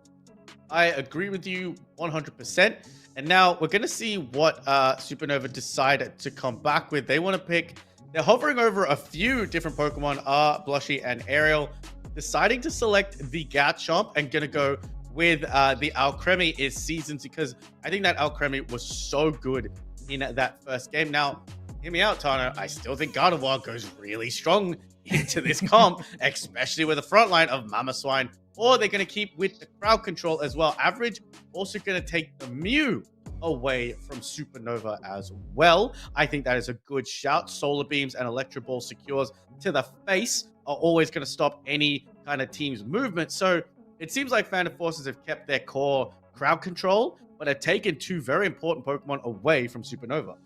I agree with you 100%. And now we're going to see what Supernova decided to come back with. They want to pick... They're hovering over a few different Pokemon, Blushy and Ariel, deciding to select the Garchomp and going to go with the Alcremie is Seasons, because I think that Alcremie was so good in that first game. Now, hear me out, Tana. I still think Gardevoir goes really strong into this comp, especially with the front line of Mamoswine or they're going to keep with the crowd control as well. Average also going to take the Mew away from Supernova as well. I think that is a good shout. Solar Beams and Electro Ball secures to the face are always going to stop any kind of team's movement. So it seems like Phantom Forces have kept their core crowd control, but have taken two very important Pokemon away from Supernova.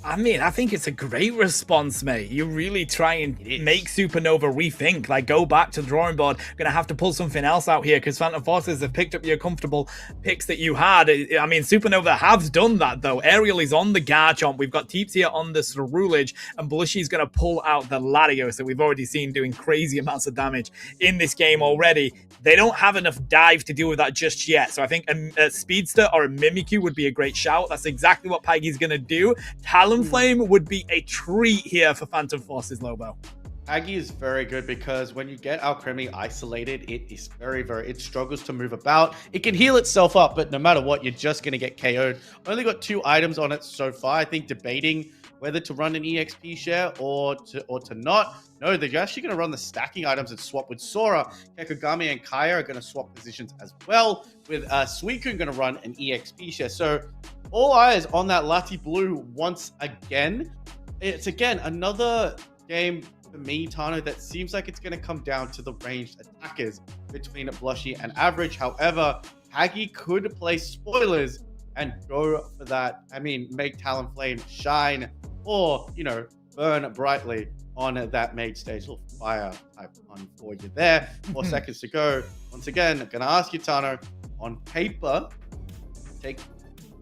I mean, I think it's a great response, mate. You really try and make Supernova rethink, like go back to the drawing board. Gonna have to pull something else out here because Phantom Forces have picked up your comfortable picks that you had. I mean, Supernova has done that though. Ariel is on the Garchomp. We've got Teeps here on the Cerulege, and Blushy's gonna pull out the Latios that we've already seen doing crazy amounts of damage in this game already. They don't have enough dive to deal with that just yet. So I think a Speedster or a Mimikyu would be a great shout. That's exactly what Paggy's gonna do. Talonflame would be a treat here for Phantom Forces, Lobo. Aggie is very good because when you get Alcremie isolated, it is it struggles to move about. It can heal itself up, but no matter what, you're just going to get KO'd. Only got 2 items on it so far. I think debating whether to run an EXP share or to not. No, they're actually going to run the stacking items and swap with Sora. Kekugami and Kaya are going to swap positions as well, with Suicune going to run an EXP share. So all eyes on that Lati Blue once again. It's again another game for me, Tano, that seems like it's going to come down to the ranged attackers between Blushy and Average. However, Haggy could play spoilers and go for that. I mean, make Talonflame shine or, you know, burn brightly on that main stage. Little fire type one for you there. 4 seconds to go. Once again, I'm going to ask you, Tano, on paper,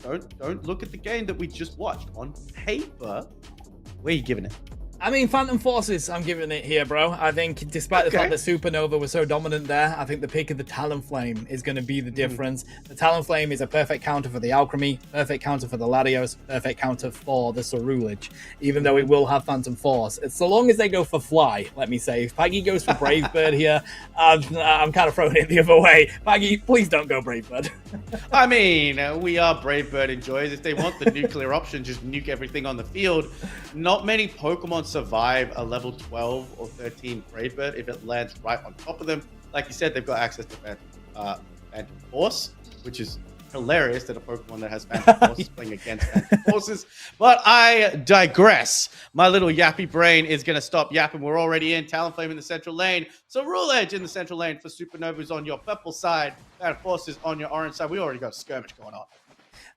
don't look at the game that we just watched. On paper, where are you giving it? I mean, Phantom Forces, I'm giving it here, bro. I think despite the fact that Supernova was so dominant there, I think the pick of the Talonflame is going to be the difference. The Talonflame is a perfect counter for the Alcremie, perfect counter for the Latios, perfect counter for the Cerulege, even though it will have Phantom Force. It's so long as they go for Fly, let me say. If Paggy goes for Brave Bird here, I'm kind of throwing it the other way. Paggy, please don't go Brave Bird. I mean, we are Brave Bird enjoyers. If they want the nuclear option, just nuke everything on the field. Not many Pokemon survive a level 12 or 13 Brave Bird if it lands right on top of them. Like you said, they've got access to Phantom Force, which is hilarious that a Pokemon that has Phantom Force is playing against Phantom Forces. But I digress. My little yappy brain is going to stop yapping. We're already in. Talonflame in the central lane. So Cerulege in the central lane for Supernovas on your purple side. Phantom Forces on your orange side. We already got a skirmish going on.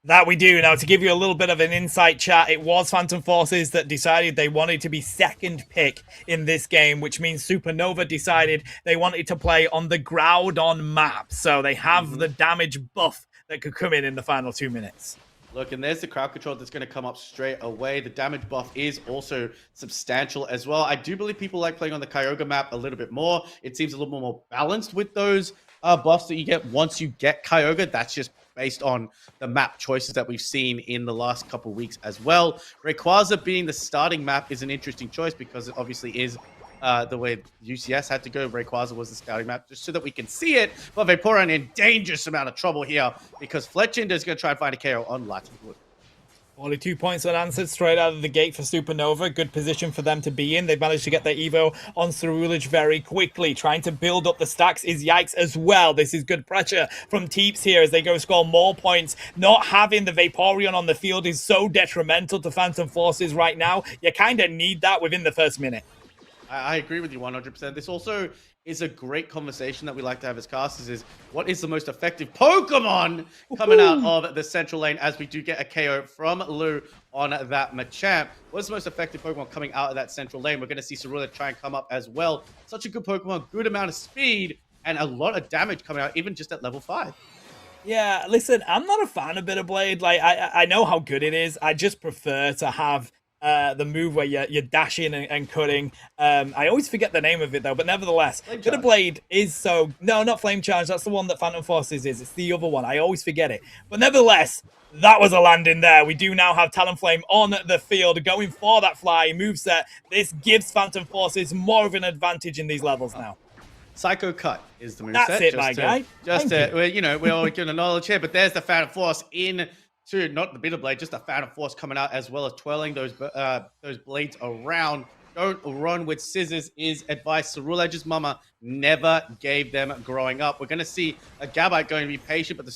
That we do. Now, to give you a little bit of an insight chat, it was Phantom Forces that decided they wanted to be second pick in this game, which means Supernova decided they wanted to play on the Groudon map. So they have the damage buff that could come in the final 2 minutes. Look, and there's the crowd control that's going to come up straight away. The damage buff is also substantial as well. I do believe people like playing on the Kyogre map a little bit more. It seems a little more balanced with those buffs that you get once you get Kyogre. That's just based on the map choices that we've seen in the last couple of weeks as well. Rayquaza being the starting map is an interesting choice because it obviously is the way UCS had to go. Rayquaza was the scouting map just so that we can see it. But Vaporeon in dangerous amount of trouble here because Fletchinder is going to try and find a KO on Latiwood. 42 points unanswered straight out of the gate for Supernova. Good position for them to be in. They've managed to get their Evo on Cerulege very quickly. Trying to build up the stacks is Yikes as well. This is good pressure from Teeps here as they go score more points. Not having the Vaporeon on the field is so detrimental to Phantom Forces right now. You kind of need that within the first minute. I agree with you 100%. This also is a great conversation that we like to have as casters is what is the most effective Pokemon coming out of the central lane as we do get a KO from Lou on that Machamp. What's the most effective Pokemon coming out of that central lane? We're going to see Cerulege try and come up as well. Such a good Pokemon, good amount of speed, and a lot of damage coming out, even just at level 5. Yeah, listen, I'm not a fan of Bitterblade. Like, I know how good it is. I just prefer to have the move where you're dashing and cutting. I always forget the name of it though, but nevertheless, Bitterblade is so... No, not Flame Charge. That's the one that Phantom Forces is. It's the other one. I always forget it. But nevertheless, that was a landing there. We do now have Talonflame on the field going for that fly moveset. This gives Phantom Forces more of an advantage in these levels now. Psycho Cut is the moveset. That's it, my guy. We're all giving a knowledge here, but there's the Phantom Force in to not the Bitterblade, just a Phantom Force coming out as well as twirling those blades around. Don't run with scissors is advice. Cerulege's mama never gave them growing up. We're going to see a Gabite going to be patient, but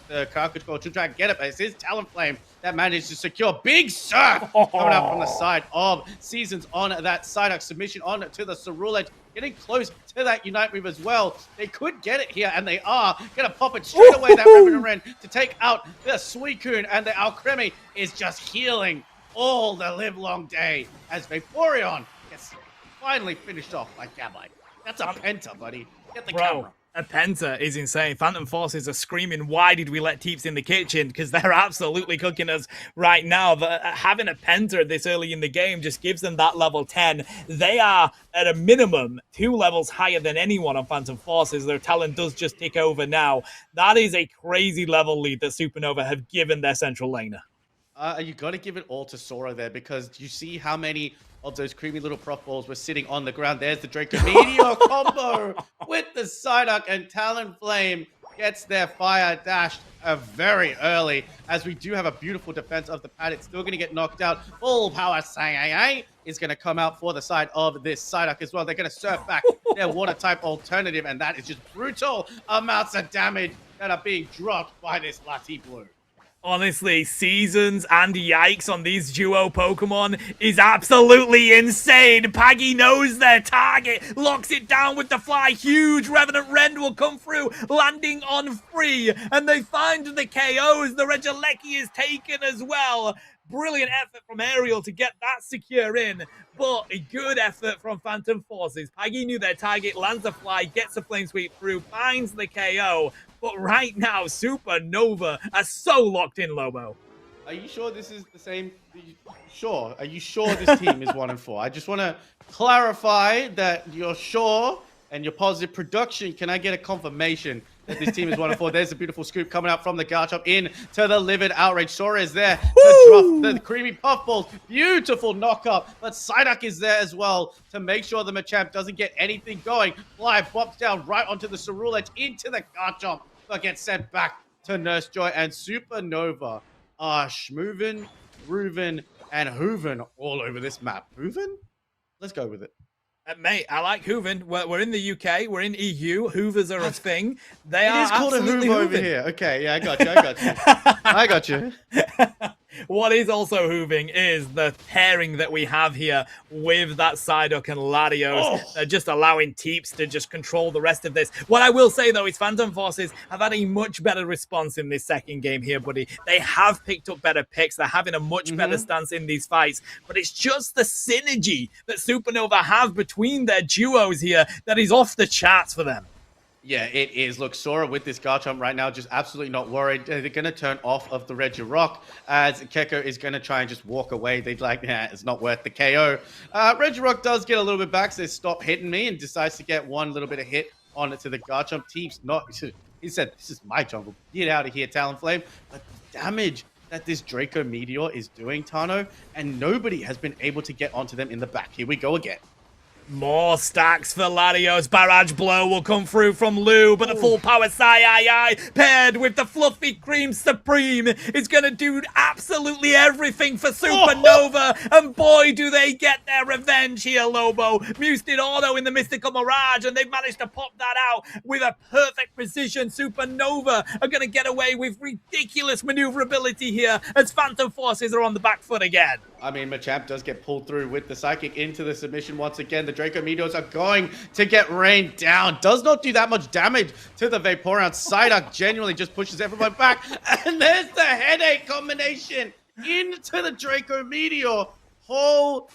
the car control to try and get it. But it's his Talonflame that managed to secure Big Surf coming out from the side of Seasons on that Psyduck submission on to the Cerule Edge. Getting close to that Unite move as well. They could get it here, and they are going to pop it straight away, that Revenant Ren, to take out the Suicune, and the Alcremie is just healing all the live long day as Vaporeon gets finally finished off by Gabite. That's a Penta, buddy. Get the camera. A Penta is insane. Phantom Forces are screaming, why did we let Teeps in the kitchen? Because they're absolutely cooking us right now. Having a Penta this early in the game just gives them that level 10. They are, at a minimum, 2 levels higher than anyone on Phantom Forces. Their talent does just tick over now. That is a crazy level lead that Supernova have given their central laner. You got to give it all to Sora there, because you see how many of those creamy little proc balls were sitting on the ground. There's the Draco Meteor combo with the Psyduck, and Talonflame gets their fire dashed very early, as we do have a beautiful defense of the pad. It's still going to get knocked out. Full power Sai is going to come out for the side of this Psyduck as well. They're going to surf back their water type alternative, and that is just brutal amounts of damage that are being dropped by this Lati Blue. Honestly, Seasons and Yikes on these duo Pokemon is absolutely insane. Paggy knows their target, locks it down with the fly. Huge Revenant Rend will come through, landing on free, and they find the KOs. The Regieleki is taken as well. Brilliant effort from Ariel to get that secure in, but a good effort from Phantom Forces. Paggy knew their target, lands the fly, gets a Flame Sweep through, finds the KO. But right now, Supernova are so locked in, Lobo. Are you sure this is the same? Sure. Are you sure this team is 1-4? I just want to clarify that you're sure and your positive production. Can I get a confirmation that this team is 1-4? There's a beautiful scoop coming out from the Garchomp in to the Livid Outrage. Sora is there to drop the creamy puffballs. Beautiful knockup. But Psyduck is there as well to make sure the Machamp doesn't get anything going. Fly pops down right onto the Cerule Edge into the Garchomp, but gets sent back to Nurse Joy, and Supernova are schmoovin', groovin', and hoovin' all over this map. Hoovin'? Let's go with it. Mate, I like hooving. We're in the UK. We're in EU. Hoovers are a thing. They are called a hoover over here. Okay, yeah, I got you. I got you. What is also hooving is the pairing that we have here with that Psyduck and Latios, just allowing Teeps to just control the rest of this. What I will say, though, is Phantom Forces have had a much better response in this second game here, buddy. They have picked up better picks. They're having a much better stance in these fights, but it's just the synergy that Supernova have between their duos here that is off the charts for them. Yeah, it is. Look, Sora with this Garchomp right now, just absolutely not worried. They're going to turn off of the Regirock, as Keko is going to try and just walk away. They're like, yeah, it's not worth the KO. Regirock does get a little bit back, says, stop hitting me, and decides to get one little bit of hit on it to the Garchomp. Teeps not, he said, this is my jungle. Get out of here, Talonflame. But the damage that this Draco Meteor is doing, Tano, and nobody has been able to get onto them in the back. Here we go again. More stacks for Latios. Barrage Blow will come through from Lou, but the full power Sai paired with the Fluffy Cream Supreme is going to do absolutely everything for Supernova. And boy, do they get their revenge here, Lobo. Muse did auto in the Mystical Mirage, and they've managed to pop that out with a perfect precision. Supernova are going to get away with ridiculous maneuverability here as Phantom Forces are on the back foot again. I mean, Machamp does get pulled through with the Psychic into the submission once again. The Draco Meteors are going to get rained down. Does not do that much damage to the Vaporeon. Psyduck genuinely just pushes everyone back. And there's the headache combination into the Draco Meteor. Holy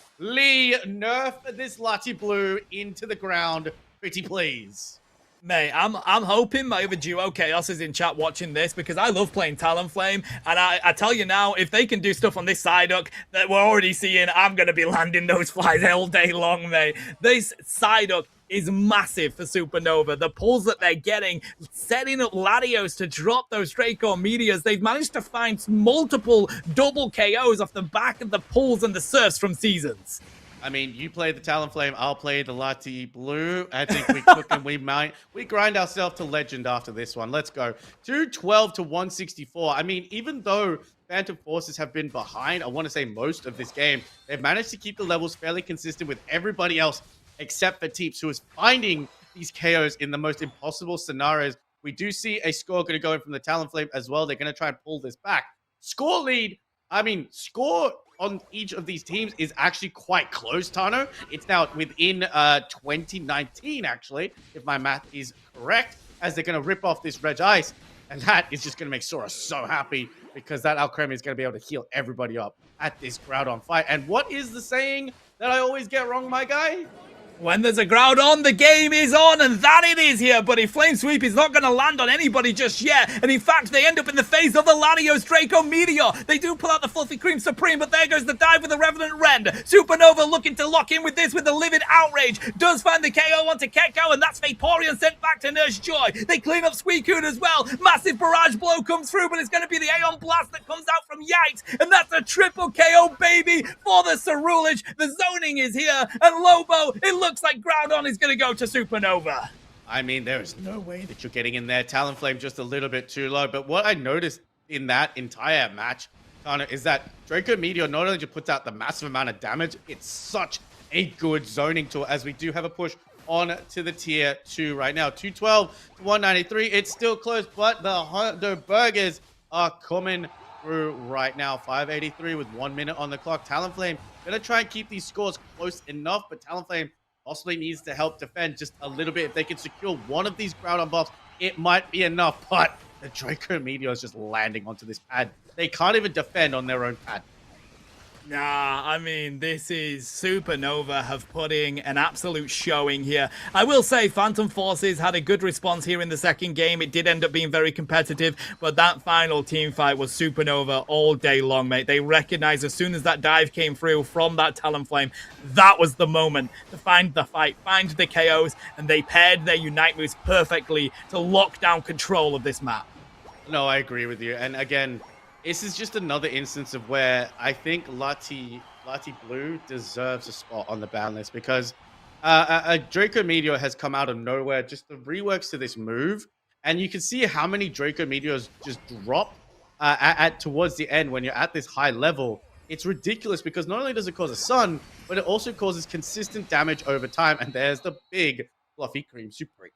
nerf this Lati Blue into the ground. Pretty please. Mate, I'm hoping my other duo Chaos is in chat watching this, because I love playing Talonflame, and I tell you now, if they can do stuff on this Psyduck that we're already seeing, I'm going to be landing those flies all day long, mate. This Psyduck is massive for Supernova. The pulls that they're getting, setting up Latios to drop those Draco Meteors. They've managed to find multiple double KOs off the back of the pulls and the surfs from Seasons. I mean, you play the Talonflame, I'll play the Lati Blue. I think we cook and we grind ourselves to legend after this one. Let's go. 212 to 164. I mean, even though Phantom Forces have been behind, I want to say most of this game, they've managed to keep the levels fairly consistent with everybody else except for Teeps, who is finding these KOs in the most impossible scenarios. We do see a score going to go in from the Talonflame as well. They're going to try and pull this back. Score lead. I mean, score on each of these teams is actually quite close, Tano. It's now within 2019, actually, if my math is correct, as they're going to rip off this Reg Ice. And that is just going to make Sora so happy because that Alcremie is going to be able to heal everybody up at this Groudon fight. And what is the saying that I always get wrong, my guy? When there's a Groudon, the game is on, and that it is here, buddy. Flame Sweep is not going to land on anybody just yet, and in fact, they end up in the face of the Latios Draco Meteor. They do pull out the Fluffy Cream Supreme, but there goes the dive with the Revenant Rend. Supernova looking to lock in with this with the Livid Outrage. Does find the KO onto Kekko, and that's Vaporeon sent back to Nurse Joy. They clean up Suicune as well. Massive Barrage Blow comes through, but it's going to be the Aeon Blast that comes out from Yikes, and that's a triple KO, baby, for the Ceruledge. The zoning is here, and Lobo, it looks like Groudon is going to go to Supernova. I mean, there is no way that you're getting in there. Talonflame just a little bit too low. But what I noticed in that entire match, Tana, is that Draco Meteor not only just puts out the massive amount of damage, it's such a good zoning tool as we do have a push on to the tier 2 right now. 212 to 193. It's still close, but the burgers are coming through right now. 583 with 1 minute on the clock. Talonflame going to try and keep these scores close enough, but Talonflame possibly needs to help defend just a little bit. If they can secure one of these Groudon buffs, it might be enough, but the Draco Meteor is just landing onto this pad. They can't even defend on their own pad. Nah, I mean, this is Supernova have putting an absolute showing here. I will say Phantom Forces had a good response here in the second game. It did end up being very competitive, but that final team fight was Supernova all day long, mate. They recognized as soon as that dive came through from that Talonflame, that was the moment to find the fight, find the KOs, and they paired their Unite moves perfectly to lock down control of this map. No, I agree with you. And again, this is just another instance of where I think Lati Blue deserves a spot on the ban list because a Draco Meteor has come out of nowhere. Just the reworks to this move, and you can see how many Draco Meteors just drop towards the end when you're at this high level. It's ridiculous because not only does it cause a stun, but it also causes consistent damage over time. And there's the big Fluffy Cream Supreme.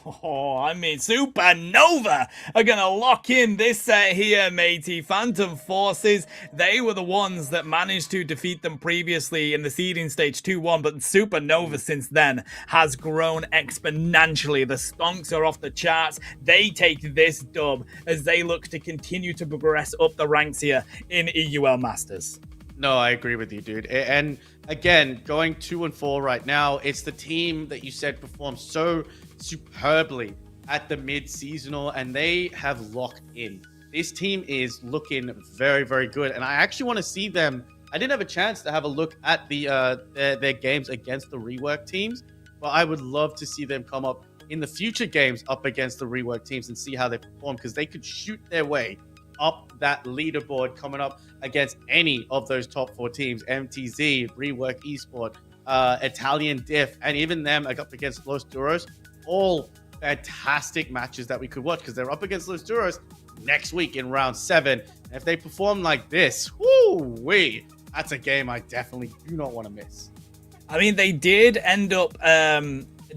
Oh, I mean, Supernova are going to lock in this set here, matey. Phantom Forces, they were the ones that managed to defeat them previously in the seeding stage 2-1, but Supernova since then has grown exponentially. The stonks are off the charts. They take this dub as they look to continue to progress up the ranks here in EUL Masters. No, I agree with you, dude. And again, going 2-4 right now, it's the team that you said performed so superbly at the mid-seasonal, and they have locked in. This team is looking very, very good, and I actually want to see them. I didn't have a chance to have a look at their games against the rework teams, but I would love to see them come up in the future games up against the rework teams and see how they perform, because they could shoot their way up that leaderboard coming up against any of those top 4 teams. MTZ, Rework Esport, Italian Diff, and even them up against Los Duros. All fantastic matches that we could watch because they're up against Los Duros next week in round 7. And if they perform like this, whoo-wee, that's a game I definitely do not want to miss. I mean, they did end up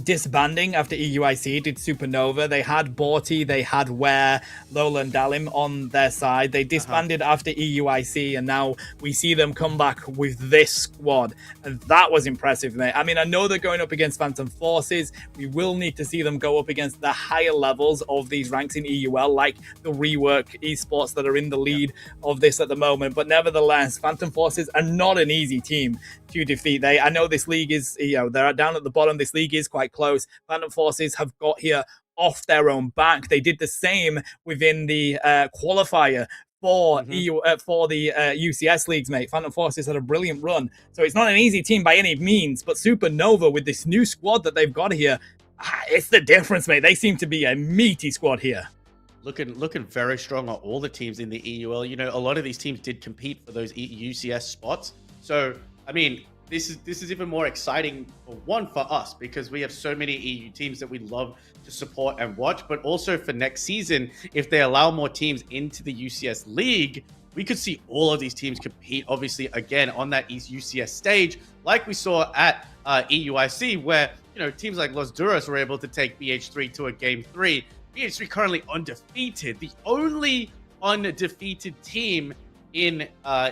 disbanding after EUIC did Supernova. They had Borty, they had Ware, Lola and Dalim on their side. They disbanded after EUIC, and now we see them come back with this squad, and that was impressive, mate. I mean, I know they're going up against Phantom Forces. We will need to see them go up against the higher levels of these ranks in EUL, like the Rework Esports that are in the lead of this at the moment, but nevertheless, Phantom Forces are not an easy team to defeat. I know this league is, they're down at the bottom. This league is quite close. Phantom Forces have got here off their own back. They did the same within the qualifier for the UCS leagues, mate. Phantom Forces had a brilliant run. So it's not an easy team by any means, but Supernova with this new squad that they've got here, it's the difference, mate. They seem to be a meaty squad here. Looking very strong on all the teams in the EUL. You know, a lot of these teams did compete for those UCS spots. So, I mean, this is even more exciting for us because we have so many EU teams that we love to support and watch, but also for next season, if they allow more teams into the UCS league, we could see all of these teams compete, obviously, again, on that UCS stage, like we saw at EUIC, where, teams like Los Duros were able to take BH3 to a game 3. BH3 currently undefeated, the only undefeated team in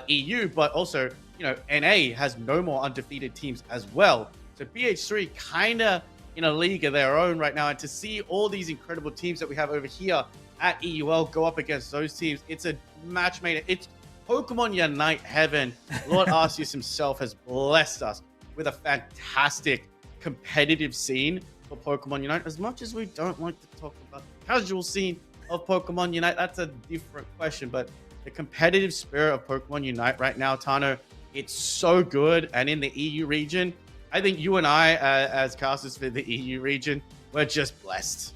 EU, but also, NA has no more undefeated teams as well. So BH3 kind of in a league of their own right now. And to see all these incredible teams that we have over here at EUL go up against those teams, it's a match made. It's Pokemon Unite heaven. Lord Arceus himself has blessed us with a fantastic competitive scene for Pokemon Unite. As much as we don't like to talk about the casual scene of Pokemon Unite, that's a different question. But the competitive spirit of Pokemon Unite right now, Tano, it's so good. And in the EU region, I think you and I, as casters for the EU region, we're just blessed.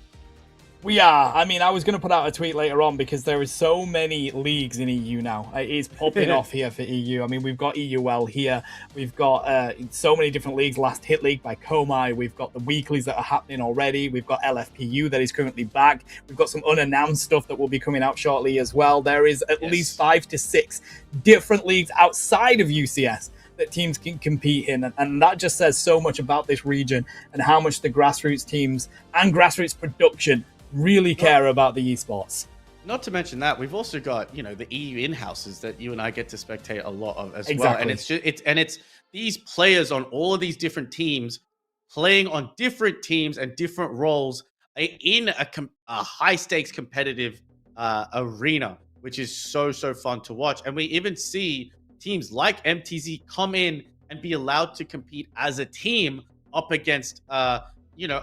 We are. I mean, I was going to put out a tweet later on because there is so many leagues in EU now. It is popping off here for EU. I mean, we've got EUL here. We've got so many different leagues. Last Hit League by Komai. We've got the weeklies that are happening already. We've got LFPU that is currently back. We've got some unannounced stuff that will be coming out shortly as well. There is at least 5 to 6 different leagues outside of UCS that teams can compete in, and that just says so much about this region and how much the grassroots teams and grassroots production really care about the esports. Not to mention that we've also got the EU in-houses that you and I get to spectate a lot of as Exactly. well, and it's these players on all of these different teams playing on different teams and different roles in a high stakes competitive arena, which is so fun to watch. And we even see teams like MTZ come in and be allowed to compete as a team up against a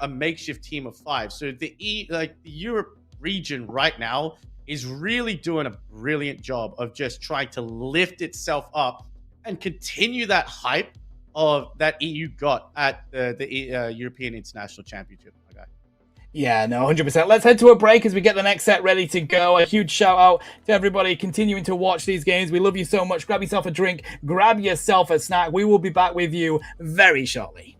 makeshift team of 5. So the Europe region right now is really doing a brilliant job of just trying to lift itself up and continue that hype of that EU got at the European International Championship, my guy. Yeah, no, 100%. Let's head to a break as we get the next set ready to go. A huge shout out to everybody continuing to watch these games. We love you so much. Grab yourself a drink, grab yourself a snack. We will be back with you very shortly.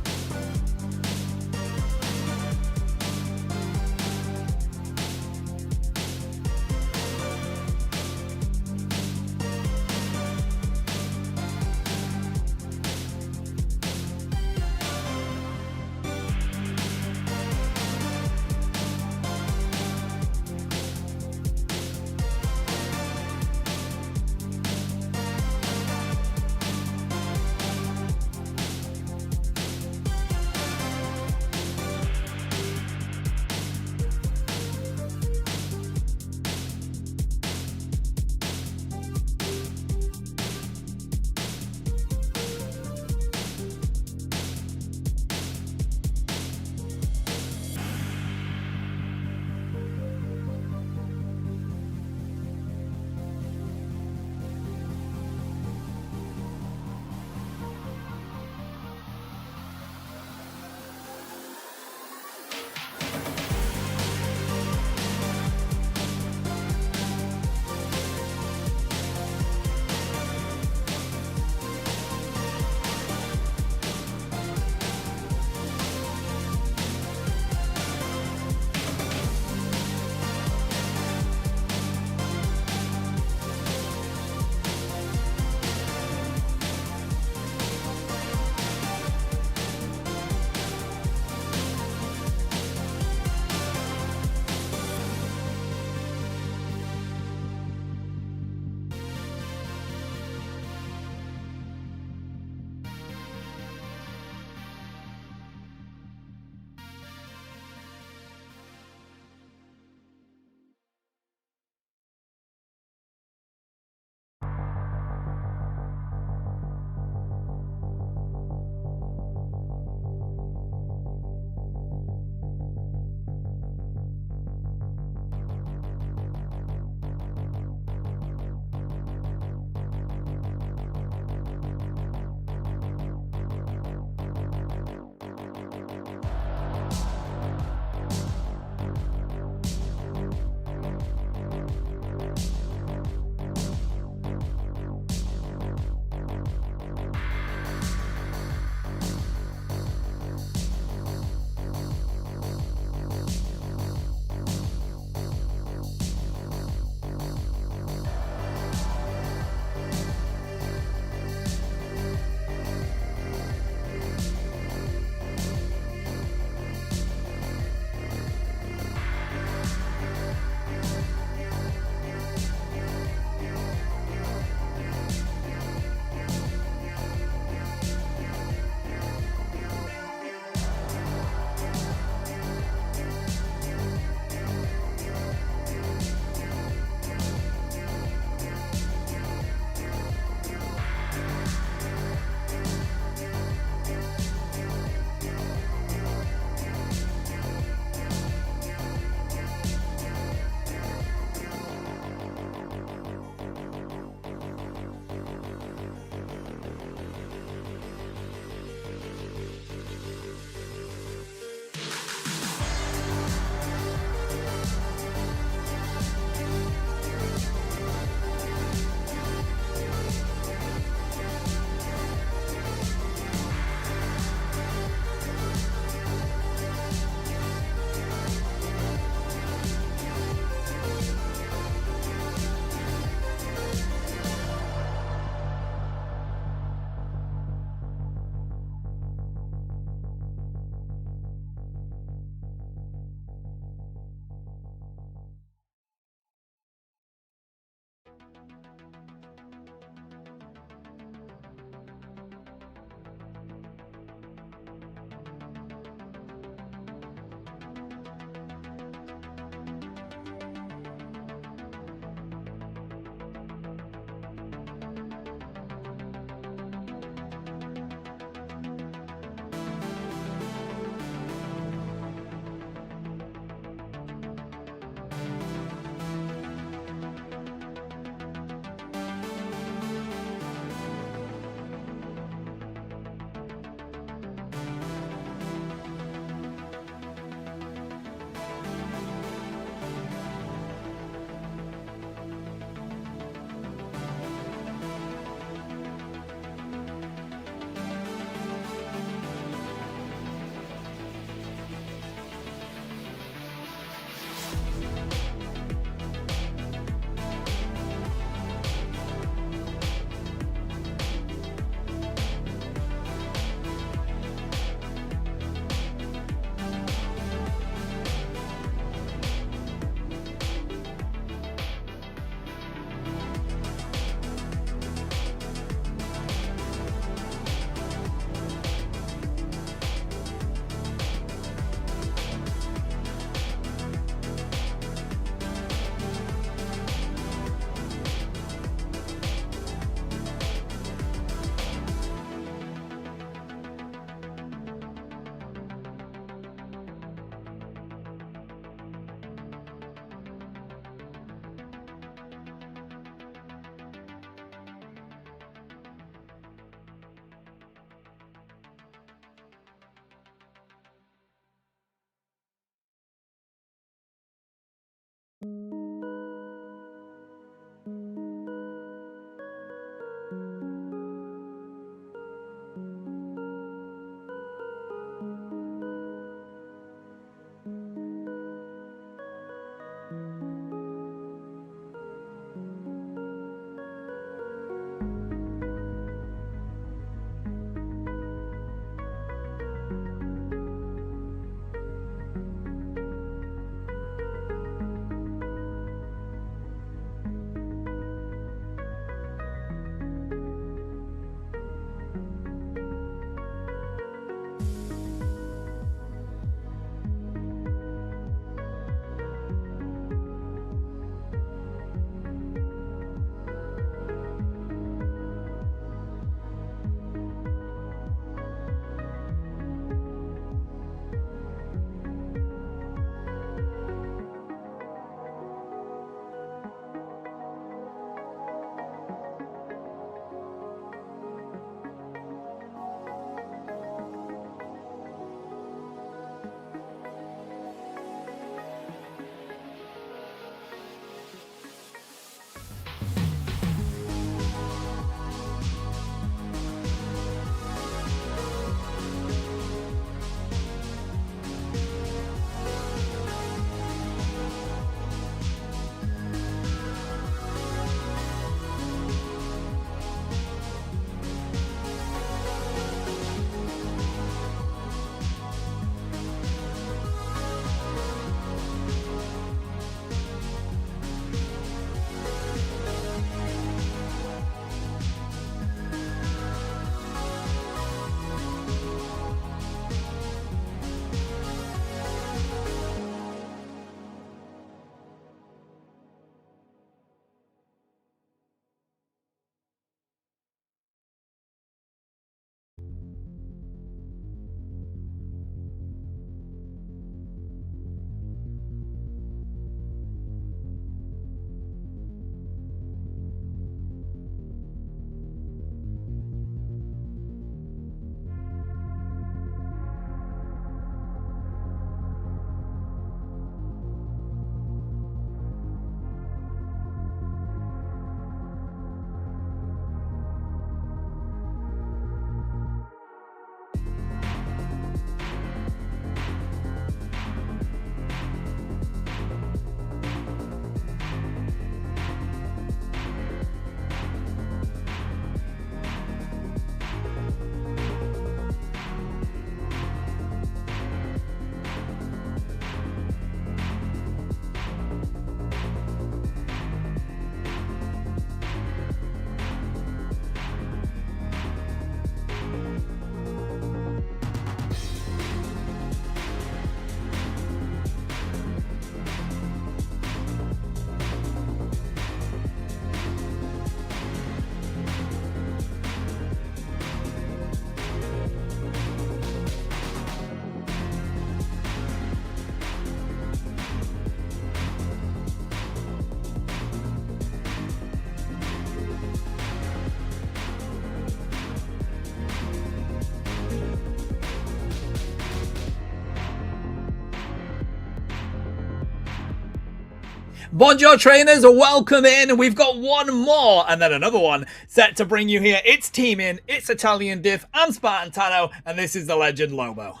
Bonjour trainers, welcome in. We've got one more and then another one set to bring you here. It's Team In, it's Italian Diff, I'm Spartan Tano, and this is the Legend Lobo.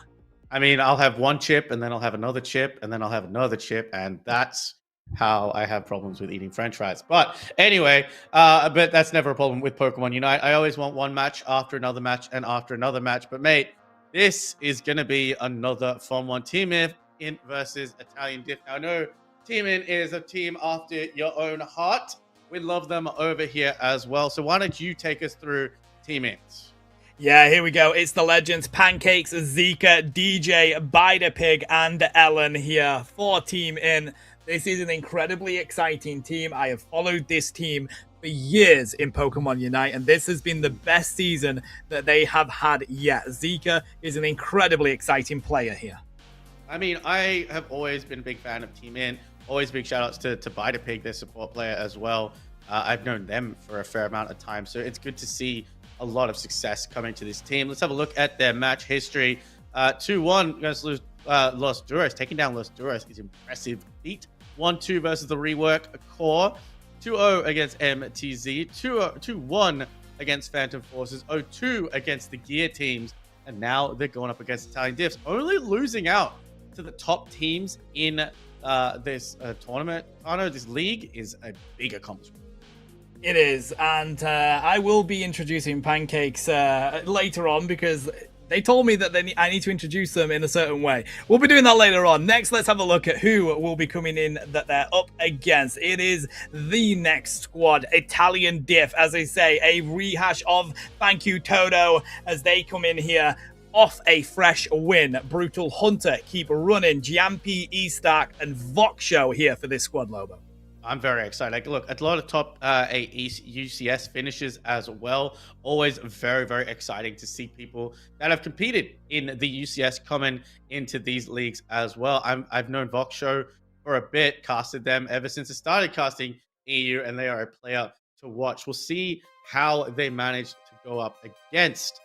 I mean, I'll have one chip and then I'll have another chip and then I'll have another chip, and that's how I have problems with eating French fries. But anyway, but that's never a problem with Pokemon Unite. I always want one match after another match and after another match. But mate, this is going to be another fun one. Team In versus Italian Diff. Now, I know Team In is a team after your own heart. We love them over here as well. So why don't you take us through Team In? Yeah, here we go. It's the Legends, Pancakes, Zika, DJ, Bida Pig, and Ellen here for Team In. This is an incredibly exciting team. I have followed this team for years in Pokemon Unite, and this has been the best season that they have had yet. Zika is an incredibly exciting player here. I mean, I have always been a big fan of Team In. Always big shout outs to Bida Pig, their support player as well. I've known them for a fair amount of time, so it's good to see a lot of success coming to this team. Let's have a look at their match history. 2-1 against Los Duros. Taking down Los Duros is impressive feat. 1-2 versus the Rework Core. 2-0 against MTZ. 2-1 against Phantom Forces. 0-2 against the Gear teams. And now they're going up against Italian Diffs. Only losing out to the top teams in this tournament. I know this league is a big accomplishment. It is, and I will be introducing Pancakes later on because they told me that I need to introduce them in a certain way. We'll be doing that later on. Next, let's have a look at who will be coming in that they're up against. It is the next squad, Italian Diff, as I say, a rehash of Thank You Toto as they come in here off a fresh win. Brutal Hunter, Keep Running, Giampi, E-Stack, and Voxshow here for this squad, Lobo. I'm very excited. Like, look, a lot of top 8 UCS finishes as well. Always very, very exciting to see people that have competed in the UCS coming into these leagues as well. I've known Voxshow for a bit, casted them ever since I started casting EU, and they are a player to watch. We'll see how they manage to go up against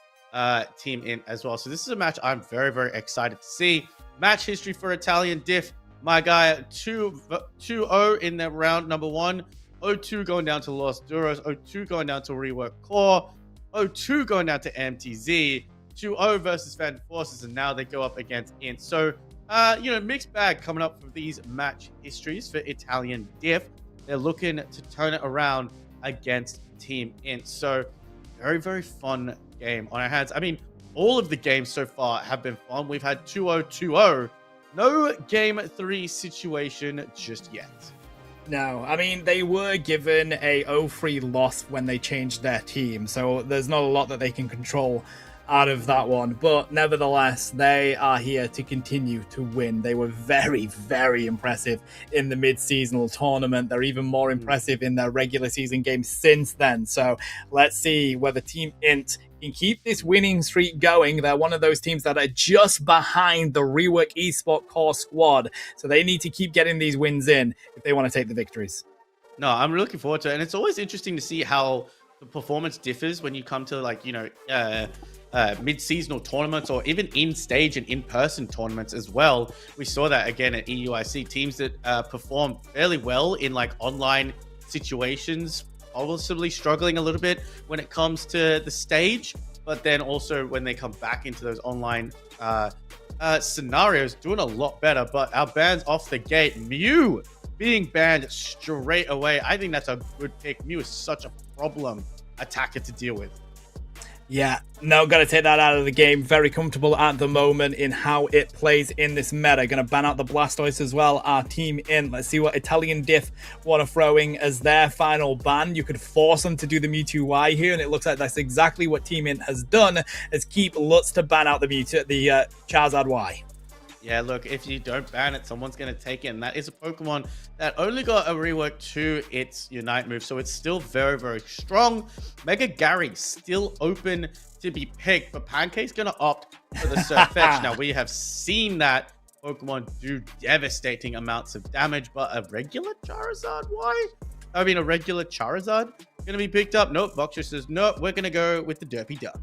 Team In as well. So this is a match I'm very, very excited to see. Match history for Italian Diff. My guy, 2-0 in their round number 1. 0-2 going down to Los Duros. 0-2 going down to Rework Core. 0-2 going down to MTZ. 2-0 versus Phantom Forces. And now they go up against Int. So, mixed bag coming up for these match histories for Italian Diff. They're looking to turn it around against Team Int. So, very, very fun game on our hands. I mean, all of the games so far have been fun. We've had 2-0, 2-0. No game 3 situation just yet. No, I mean, they were given a 0-3 loss when they changed their team, so there's not a lot that they can control out of that one. But nevertheless, they are here to continue to win. They were very, very impressive in the mid-seasonal tournament. They're even more impressive in their regular season games since then. So let's see whether Team Int can keep this winning streak going. They're one of those teams that are just behind the Rework Esport Core squad. So they need to keep getting these wins in if they want to take the victories. No, I'm looking forward to it. And it's always interesting to see how the performance differs when you come to mid-seasonal tournaments or even in-stage and in-person tournaments as well. We saw that again at EUIC. Teams that perform fairly well in online situations, possibly struggling a little bit when it comes to the stage, but then also when they come back into those online scenarios, doing a lot better. But our bans off the gate, Mew being banned straight away. I think that's a good pick. Mew is such a problem attacker to deal with. Yeah, no, got to take that out of the game. Very comfortable at the moment in how it plays in this meta. Going to ban out the Blastoise as well. Our Team In. Let's see what Italian Diff want to throw in as their final ban. You could force them to do the Mewtwo Y here, and it looks like that's exactly what Team In has done, as Keep Lutz to ban out the Charizard Y. Yeah, look, if you don't ban it, someone's going to take it. And that is a Pokemon that only got a rework to its Unite move. So it's still very, very strong. Mega Gary still open to be picked. But Pancake's going to opt for the Surfetch. Now, we have seen that Pokemon do devastating amounts of damage. But a regular Charizard? Why? I mean, a regular Charizard going to be picked up? Nope. Voxshow says, nope, we're going to go with the Derpy Duck.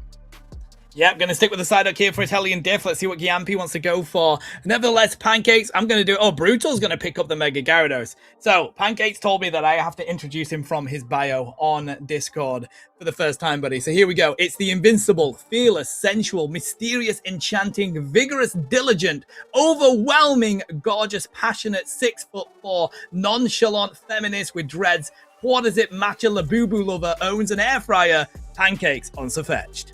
Yep, going to stick with the side up here for Italian Diff. Let's see what Gyampi wants to go for. Nevertheless, Pancakes, I'm going to do... Oh, Brutal's going to pick up the Mega Gyarados. So, Pancakes told me that I have to introduce him from his bio on Discord for the first time, buddy. So here we go. It's the invincible, fearless, sensual, mysterious, enchanting, vigorous, diligent, overwhelming, gorgeous, passionate, 6'4", nonchalant feminist with dreads. What does it matcha Labubu lover owns an air fryer? Pancakes on Safetched.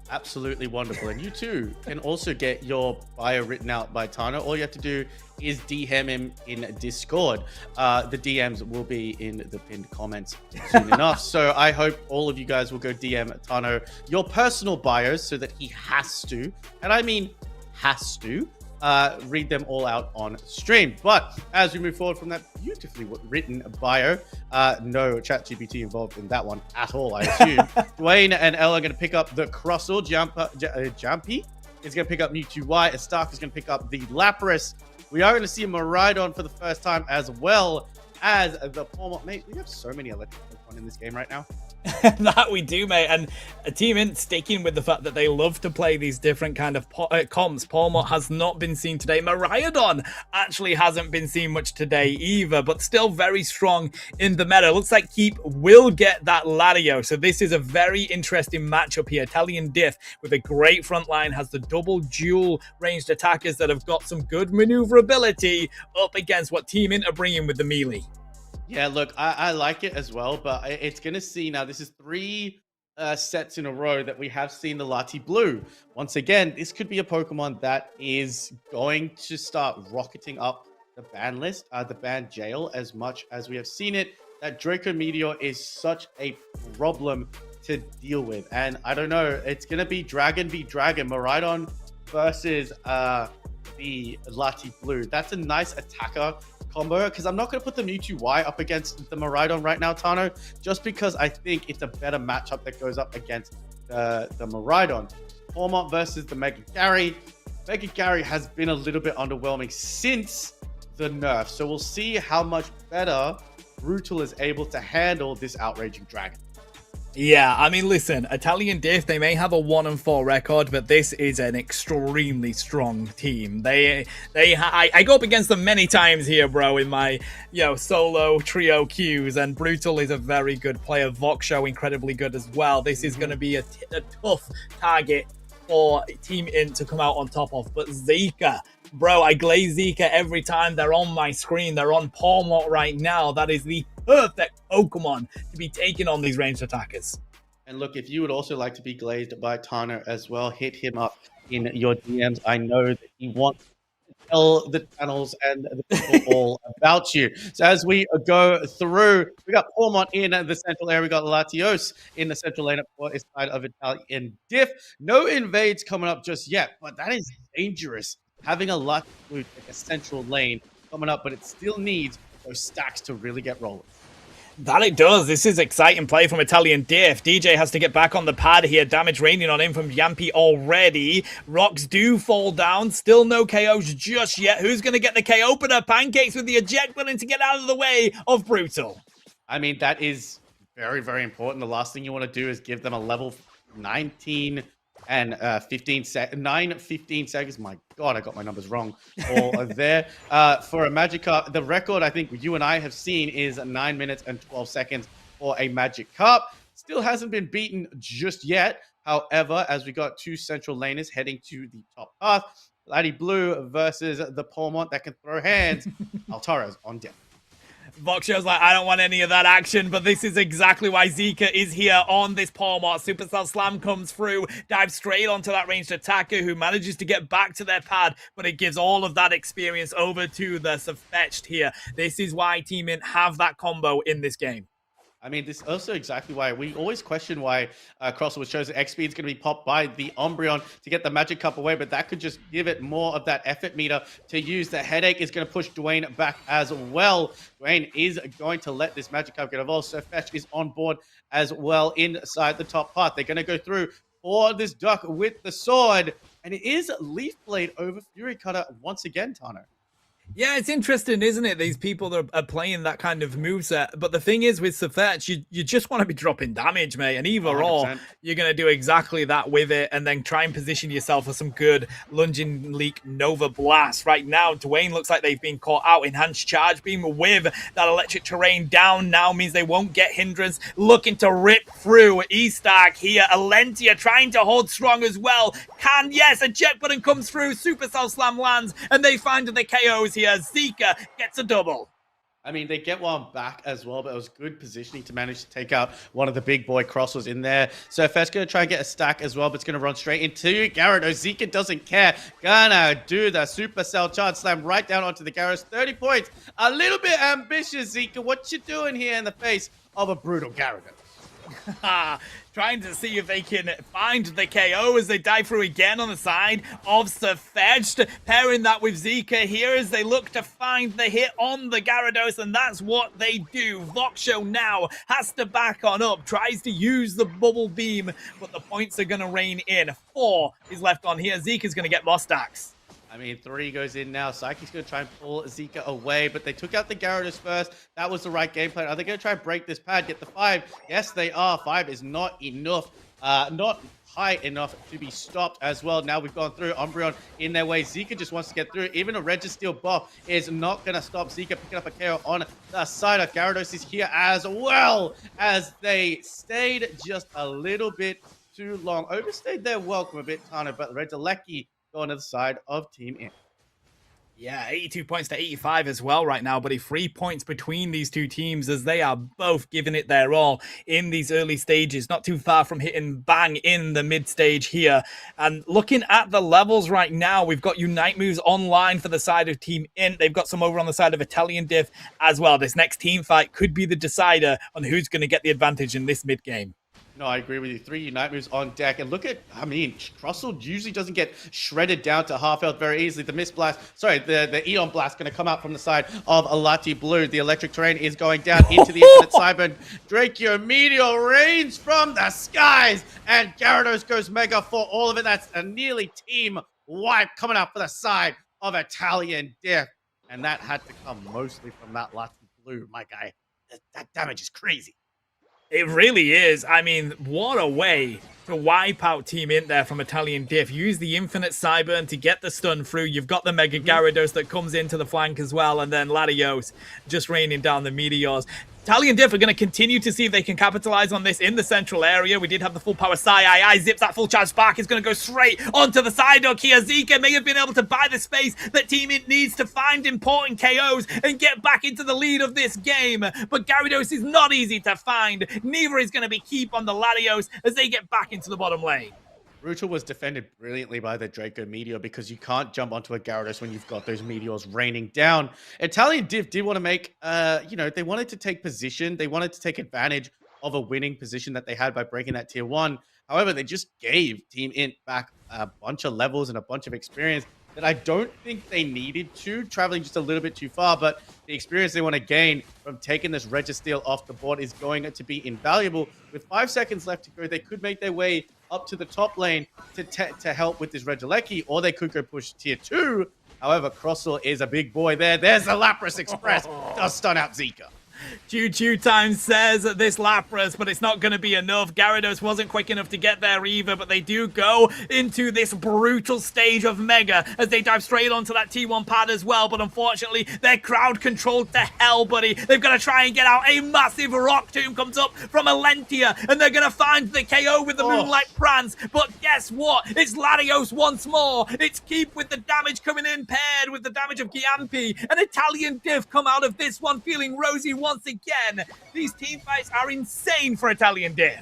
Absolutely wonderful. And you too can also get your bio written out by Tano. All you have to do is DM him in Discord. The DMs will be in the pinned comments soon enough. So I hope all of you guys will go DM Tano your personal bios so that he has to, and I mean has to, read them all out on stream. But as we move forward from that beautifully written bio, no ChatGPT involved in that one at all, I assume. Dwayne and Elle are going to pick up the Crossel. Jumpy is going to pick up Mewtwo Y. And Stark is going to pick up the Lapras. We are going to see a Miraidon for the first time, as well as the Pawmot. Mate, we have so many electric Pokemon in this game right now. That we do, mate. And Team Int sticking with the fact that they love to play these different kind of comps. Pawmot has not been seen today. Miraidon actually hasn't been seen much today either, but still very strong in the meta. Looks like Keep will get that Latios. So this is a very interesting matchup here. Italian Diff with a great front line has the double dual ranged attackers that have got some good maneuverability up against what Team Int are bringing with the melee. Yeah, look, I like it as well, but it's going to see now. This is 3 sets in a row that we have seen the Lati Blue. Once again, this could be a Pokemon that is going to start rocketing up the ban list, the ban jail, as much as we have seen it. That Draco Meteor is such a problem to deal with. And I don't know, it's going to be Dragon v Dragon, Miraidon versus the Lati Blue. That's a nice attacker combo, because I'm not going to put the Mewtwo Y up against the Miraidon right now, Tano, just because I think it's a better matchup that goes up against the Miraidon. Pawmot versus the Mega Gary. Mega Gary has been a little bit underwhelming since the nerf, so we'll see how much better Brutal is able to handle this outraging dragon. Yeah, I mean, listen, Italian Diff, they may have a 1-4 record, but this is an extremely strong team. I go up against them many times here, bro, in my, solo trio queues, and Brutal is a very good player. Voxo incredibly good as well. This is going to be a tough target for Team Int to come out on top of, but Zika, bro, I glaze Zika every time they're on my screen. They're on Pawmot right now. That is the perfect Pokemon to be taking on these ranged attackers. And look, if you would also like to be glazed by Tano as well, hit him up in your DMs. I know that he wants to tell the channels and the people all about you. So as we go through, we got Pawmot in the central area. We got Latios in the central lane for his side of Italian Diff. No invades coming up just yet, but that is dangerous. Having a Latios take a central lane coming up, but it still needs those stacks to really get rolling. That it does. This is exciting play from Italian Diff. DJ has to get back on the pad here. Damage raining on him from Gyampi already. Rocks do fall down. Still no KOs just yet. Who's going to get the K opener? Pancakes with the eject button to get out of the way of Brutal. I mean, that is very, very important. The last thing you want to do is give them a level 19 and 15 seconds. My God, I got my numbers wrong. All there for a Magikarp. The record I think you and I have seen is 9 minutes and 12 seconds for a Magikarp. Still hasn't been beaten just yet. However, as we got 2 central laners heading to the top path, Lady Blue versus the Pawmot that can throw hands. Altara's on deck. Voxio's like, I don't want any of that action, but this is exactly why Zika is here on this Pawmot. Supercell Slam comes through, dives straight onto that ranged attacker who manages to get back to their pad, but it gives all of that experience over to the Safetched here. This is why Team Int have that combo in this game. I mean, this is also exactly why we always question why Crossel was chosen. XP is going to be popped by the Umbreon to get the Magikarp away, but that could just give it more of that effort meter to use. The Headache is going to push Dwayne back as well. Dwayne is going to let this Magikarp get evolved, so Fetch is on board as well inside the top part. They're going to go through for this Duck with the sword, and it is Leaf Blade over Fury Cutter once again, Tano. Yeah, it's interesting, isn't it? These people that are playing that kind of moveset. But the thing is with Safetch, you just want to be dropping damage, mate. And either or, 100%. you're going to do exactly that with it and then try and position yourself for some good lunging leak Nova Blast. Right now, Dwayne looks like they've been caught out. Enhanced Charge Beam with that electric terrain down now means they won't get hindrance. Looking to rip through E-Stack here. Alentia trying to hold strong as well. Yes, a jet button comes through. Supercell Slam lands and they find the KOs here. Zika gets a double. I mean, they get one back as well, but it was good positioning to manage to take out one of the big boy crossers in there. So Fet's going to try and get a stack as well, but it's going to run straight into Gyarados. Zika doesn't care. Gonna do the Supercell charge slam right down onto the Gyarados. 30 points. A little bit ambitious, Zika. What you doing here in the face of a brutal Gyarados? Trying to see if they can find the KO as they dive through again on the side of Safetched. Pairing that with Zika here as they look to find the hit on the Gyarados, and that's what they do. Voxo now has to back on up, tries to use the bubble beam, but the points are going to rain in. 4 is left on here. Zika's going to get more stacks. I mean, 3 goes in now. Psyche's going to try and pull Zika away, but they took out the Gyarados first. That was the right game plan. Are they going to try and break this pad, get the 5? Yes, they are. 5 is not enough. Not high enough to be stopped as well. Now we've gone through. Umbreon in their way. Zika just wants to get through. Even a Registeel buff is not going to stop Zika picking up a KO on the side of Gyarados is here as well as they stayed just a little bit too long. Overstayed their welcome a bit, Tana, but Regieleki going to the side of Team In. Yeah, 82 points to 85 as well right now, buddy. 3 points between these two teams as they are both giving it their all in these early stages. Not too far from hitting bang in the mid stage here. And looking at the levels right now, we've got Unite moves online for the side of Team Int. They've got some over on the side of Italian Diff as well. This next team fight could be the decider on who's going to get the advantage in this mid game. No, I agree with you. 3 Unite moves on deck. And look at, I mean, Russell usually doesn't get shredded down to half health very easily. The Mist Blast, sorry, the Eon Blast going to come out from the side of Alati Blue. The electric terrain is going down into the Infinite Cyber. Draco Meteor rains from the skies. And Gyarados goes Mega for all of it. That's a nearly team wipe coming out for the side of Italian Diff. And that had to come mostly from that Lati Blue, my guy. That damage is crazy. It really is. I mean, what a way to wipe out Team Int there from Italian Diff. Use the Infinite Cyburn to get the stun through. You've got the Mega Gyarados that comes into the flank as well, and then Latios just raining down the meteors. Italian Diff are going to continue to see if they can capitalize on this in the central area. We did have the full power Sai zips that full charge spark. Is going to go straight onto the side of Zika may have been able to buy the space that Team Int needs to find important KOs and get back into the lead of this game. But Gyarados is not easy to find. Neither is going to be Keep on the Latios as they get back into the bottom lane. Brutal was defended brilliantly by the Draco Meteor because you can't jump onto a Gyarados when you've got those meteors raining down. Italian Div did want to make, they wanted to take position. They wanted to take advantage of a winning position that they had by breaking that tier 1. However, they just gave Team Int back a bunch of levels and a bunch of experience that I don't think they needed to, traveling just a little bit too far, but the experience they want to gain from taking this Registeel off the board is going to be invaluable. With 5 seconds left to go, they could make their way up to the top lane to help with this Regieleki, or they could go push tier 2. However, Crossel is a big boy there. There's the Lapras Express. Does stun out Zika. Choo-choo time says this Lapras, but it's not going to be enough. Gyarados wasn't quick enough to get there either, but they do go into this brutal stage of Mega as they dive straight onto that T1 pad as well, but unfortunately, they're crowd controlled to hell, buddy. They've got to try and get out. A massive Rock Tomb comes up from Alentia, and they're going to find the KO with the Moonlight Prance, but guess what? It's Latios once more. It's Keep with the damage coming in, paired with the damage of Giampi, and Italian Diff come out of this one feeling rosy once again. These team fights are insane for Italian Diff.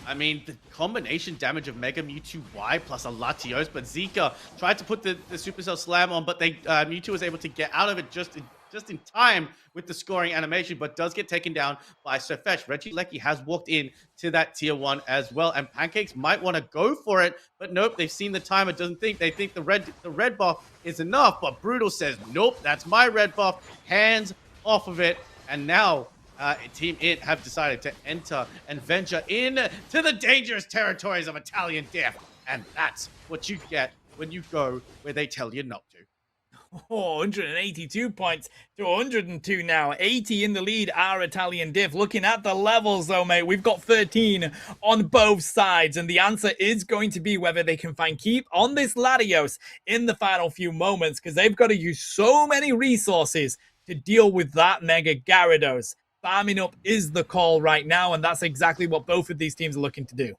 I mean, the combination damage of Mega Mewtwo Y plus a Latios, but Zika tried to put the Supercell Slam on, but Mewtwo was able to get out of it just in time with the scoring animation, but does get taken down by Safetch. Regieleki has walked in to that tier 1 as well, and Pancakes might want to go for it, but nope, they've seen the timer, they think the red buff is enough, but Brutal says, nope, that's my red buff, hands off of it, and now Team Int have decided to enter and venture into the dangerous territories of Italian Diff. And that's what you get when you go where they tell you not to. Oh, 182 points to 102 now. 80 in the lead are Italian Diff. Looking at the levels though, mate, we've got 13 on both sides. And the answer is going to be whether they can find keep on this Latios in the final few moments, because they've got to use so many resources to deal with that Mega Gyarados. Farming up is the call right now, and that's exactly what both of these teams are looking to do.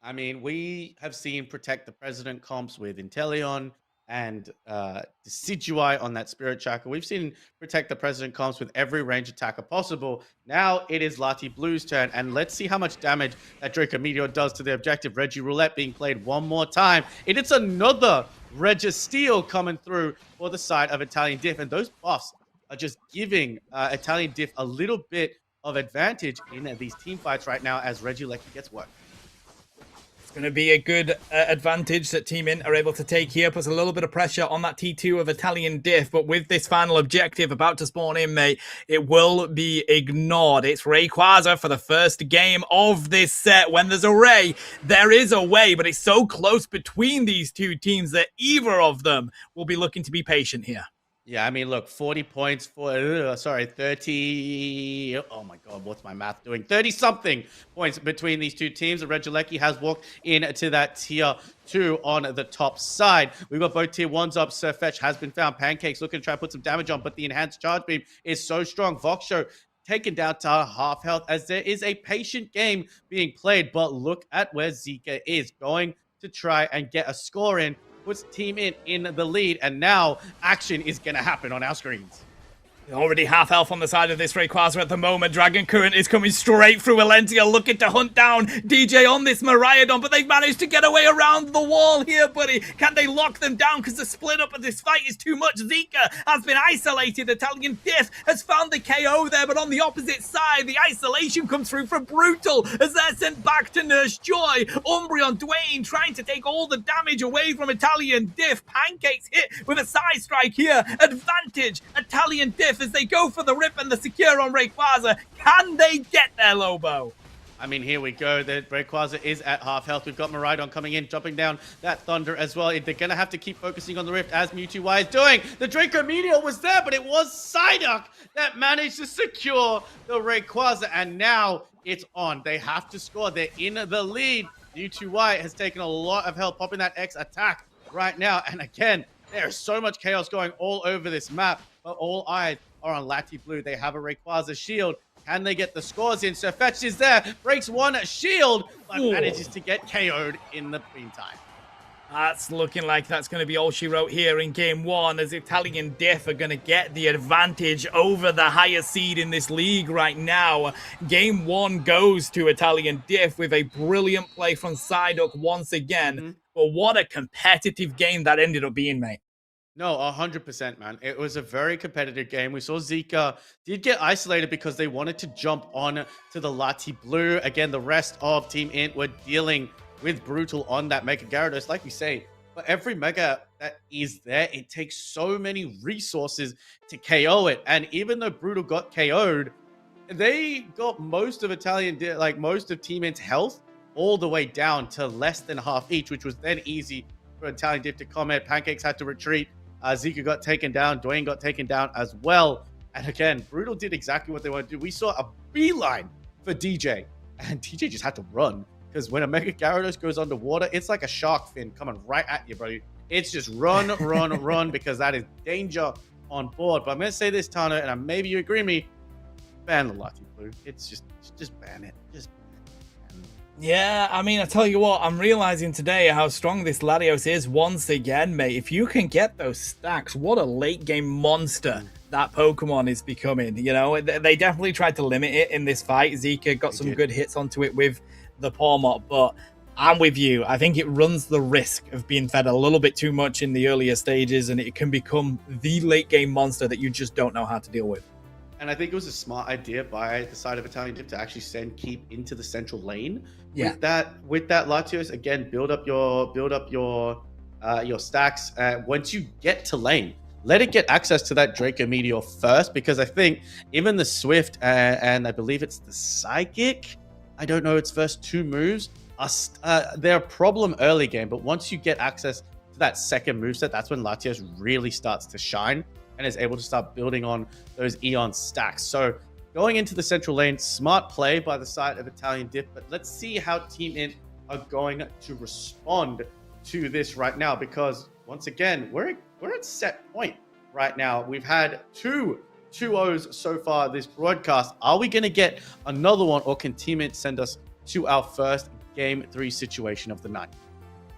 I mean, we have seen Protect the President comps with Inteleon and Decidueye on that Spirit Chakra. We've seen Protect the President comps with every range attacker possible. Now it is Lati Blue's turn, and let's see how much damage that Draco Meteor does to the objective. Reggie Roulette being played one more time. It's another Registeel coming through for the side of Italian Diff, and those buffs are just giving Italian Diff a little bit of advantage in these team fights right now as Regieleki gets worked. It's going to be a good advantage that Team Int are able to take here. Puts a little bit of pressure on that T2 of Italian Diff, but with this final objective about to spawn in, mate, it will be ignored. It's Rayquaza for the first game of this set. When there's a Ray, there is a way, but it's so close between these two teams that either of them will be looking to be patient here. Yeah, I mean, look, 40 points for, 30. Oh my God, what's my math doing? 30-something points between these two teams. Regieleki has walked into that tier 2 on the top side. We've got both tier 1s up. Surfetch has been found. Pancakes looking to try to put some damage on, but the enhanced charge beam is so strong. Voxshow taken down to half health as there is a patient game being played. But look at where Zika is going to try and get a score in. Puts Team Int in the lead, and now action is going to happen on our screens. Already half health on the side of this Rayquaza at the moment. Dragon Current is coming straight through Valentia, looking to hunt down DJ on this Miraidon, but they've managed to get away around the wall here, buddy. Can they lock them down? Because the split up of this fight is too much. Zika has been isolated. Italian Diff has found the KO there, but on the opposite side, the isolation comes through from Brutal as they're sent back to Nurse Joy. Umbreon, Dwayne trying to take all the damage away from Italian Diff. Pancakes hit with a side strike here. Advantage, Italian Diff as they go for the rip and the secure on Rayquaza. Can they get there, Lobo? I mean, here we go. The Rayquaza is at half health. We've got Miraidon coming in, dropping down that Thunder as well. They're going to have to keep focusing on the Rift as Mewtwo is doing. The Draco Meteor was there, but it was Psyduck that managed to secure the Rayquaza, and now it's on. They have to score. They're in the lead. Mewtwo has taken a lot of help popping that X attack right now, and again, there's so much chaos going all over this map, but all eyes are on Lati Blue. They have a Rayquaza shield. Can they get the scores in? Surfetch is there, breaks one shield, but manages to get KO'd in the meantime. That's looking like that's going to be all she wrote here in game 1, as Italian Diff are going to get the advantage over the higher seed in this league right now. Game 1 goes to Italian Diff with a brilliant play from Psyduck once again. But what a competitive game that ended up being, mate. No, 100%, man. It was a very competitive game. We saw Zika did get isolated because they wanted to jump on to the Lati Blue. Again, the rest of Team Int were dealing with Brutal on that Mega Gyarados. Like we say, for every Mega that is there, it takes so many resources to KO it. And even though Brutal got KO'd, they got most of most of Team Int's health all the way down to less than half each, which was then easy for Italian Diff to comment. Pancakes had to retreat. Zika got taken down. Dwayne got taken down as well. And again, Brutal did exactly what they wanted to do. We saw a beeline for DJ, and DJ just had to run, because when a Mega Gyarados goes underwater, it's like a shark fin coming right at you, buddy. It's just run, run, run, because that is danger on board. But I'm going to say this, Tano, and maybe you agree with me, ban the Lati Blue. It's just ban it. Just Yeah, I mean, I tell you what, I'm realizing today how strong this Latios is once again, mate. If you can get those stacks, what a late game monster that Pokemon is becoming. You know, they definitely tried to limit it in this fight. Zika got some good hits onto it with the Pawmot, but I'm with you. I think it runs the risk of being fed a little bit too much in the earlier stages, and it can become the late game monster that you just don't know how to deal with. And I think it was a smart idea by the side of Italian Diff to actually send Keep into the central lane. Yeah. With that Latios, again, build up your stacks. Once you get to lane, let it get access to that Draco Meteor first, because I think even the Swift and I believe it's the Psychic, I don't know its first 2 moves, they're a problem early game, but once you get access to that second moveset, that's when Latios really starts to shine and is able to start building on those Eon stacks. So going into the central lane, smart play by the side of Italian Diff, but let's see how Team Int are going to respond to this right now, because once again, we're at set point right now. We've had two 2-0s so far this broadcast. Are we going to get another one, or can Team Int send us to our first Game 3 situation of the night?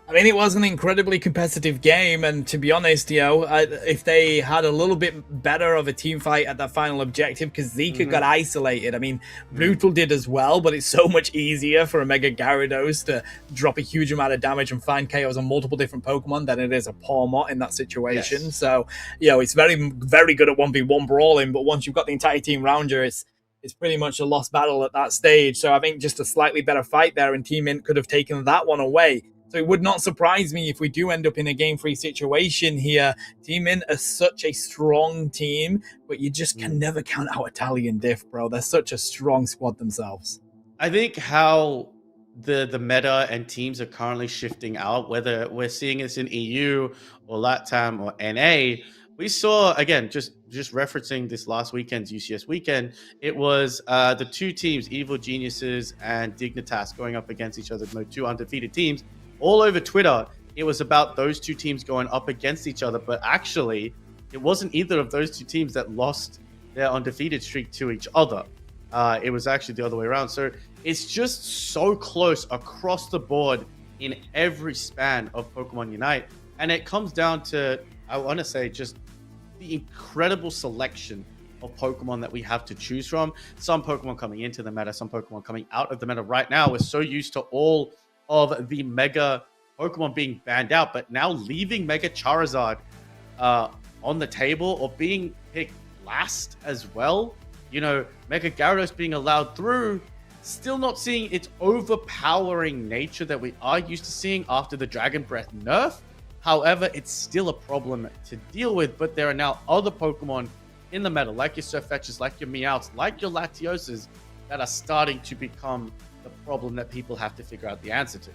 I mean, it was an incredibly competitive game, and to be honest, if they had a little bit better of a team fight at that final objective, because Zika got isolated. I mean, Brutal did as well, but it's so much easier for a Mega Gyarados to drop a huge amount of damage and find KOs on multiple different Pokemon than it is a Pawmot in that situation. Yes. So, it's very, very good at 1v1 brawling, but once you've got the entire team around you, it's pretty much a lost battle at that stage. So I think just a slightly better fight there, and Team Int could have taken that one away. So it would not surprise me if we do end up in a Game 3 situation here. Team Int are such a strong team, but you just can never count out Italian Diff, bro. They're such a strong squad themselves. I think how the meta and teams are currently shifting out, whether we're seeing this in EU or LATAM or NA, we saw, again, just referencing this last weekend's UCS weekend, it was the two teams, Evil Geniuses and Dignitas, going up against each other, two undefeated teams. All over Twitter, it was about those two teams going up against each other, but actually, it wasn't either of those two teams that lost their undefeated streak to each other. It was actually the other way around. So it's just so close across the board in every span of Pokemon Unite. And it comes down to, I want to say, just the incredible selection of Pokemon that we have to choose from. Some Pokemon coming into the meta, some Pokemon coming out of the meta. Right now, we're so used to all of the Mega Pokemon being banned out, but now leaving Mega Charizard on the table, or being picked last as well. Mega Gyarados being allowed through, still not seeing its overpowering nature that we are used to seeing after the Dragon Breath nerf. However, it's still a problem to deal with, but there are now other Pokemon in the meta, like your Surfetches, like your Meowths, like your Latioses, that are starting to become the problem that people have to figure out the answer to.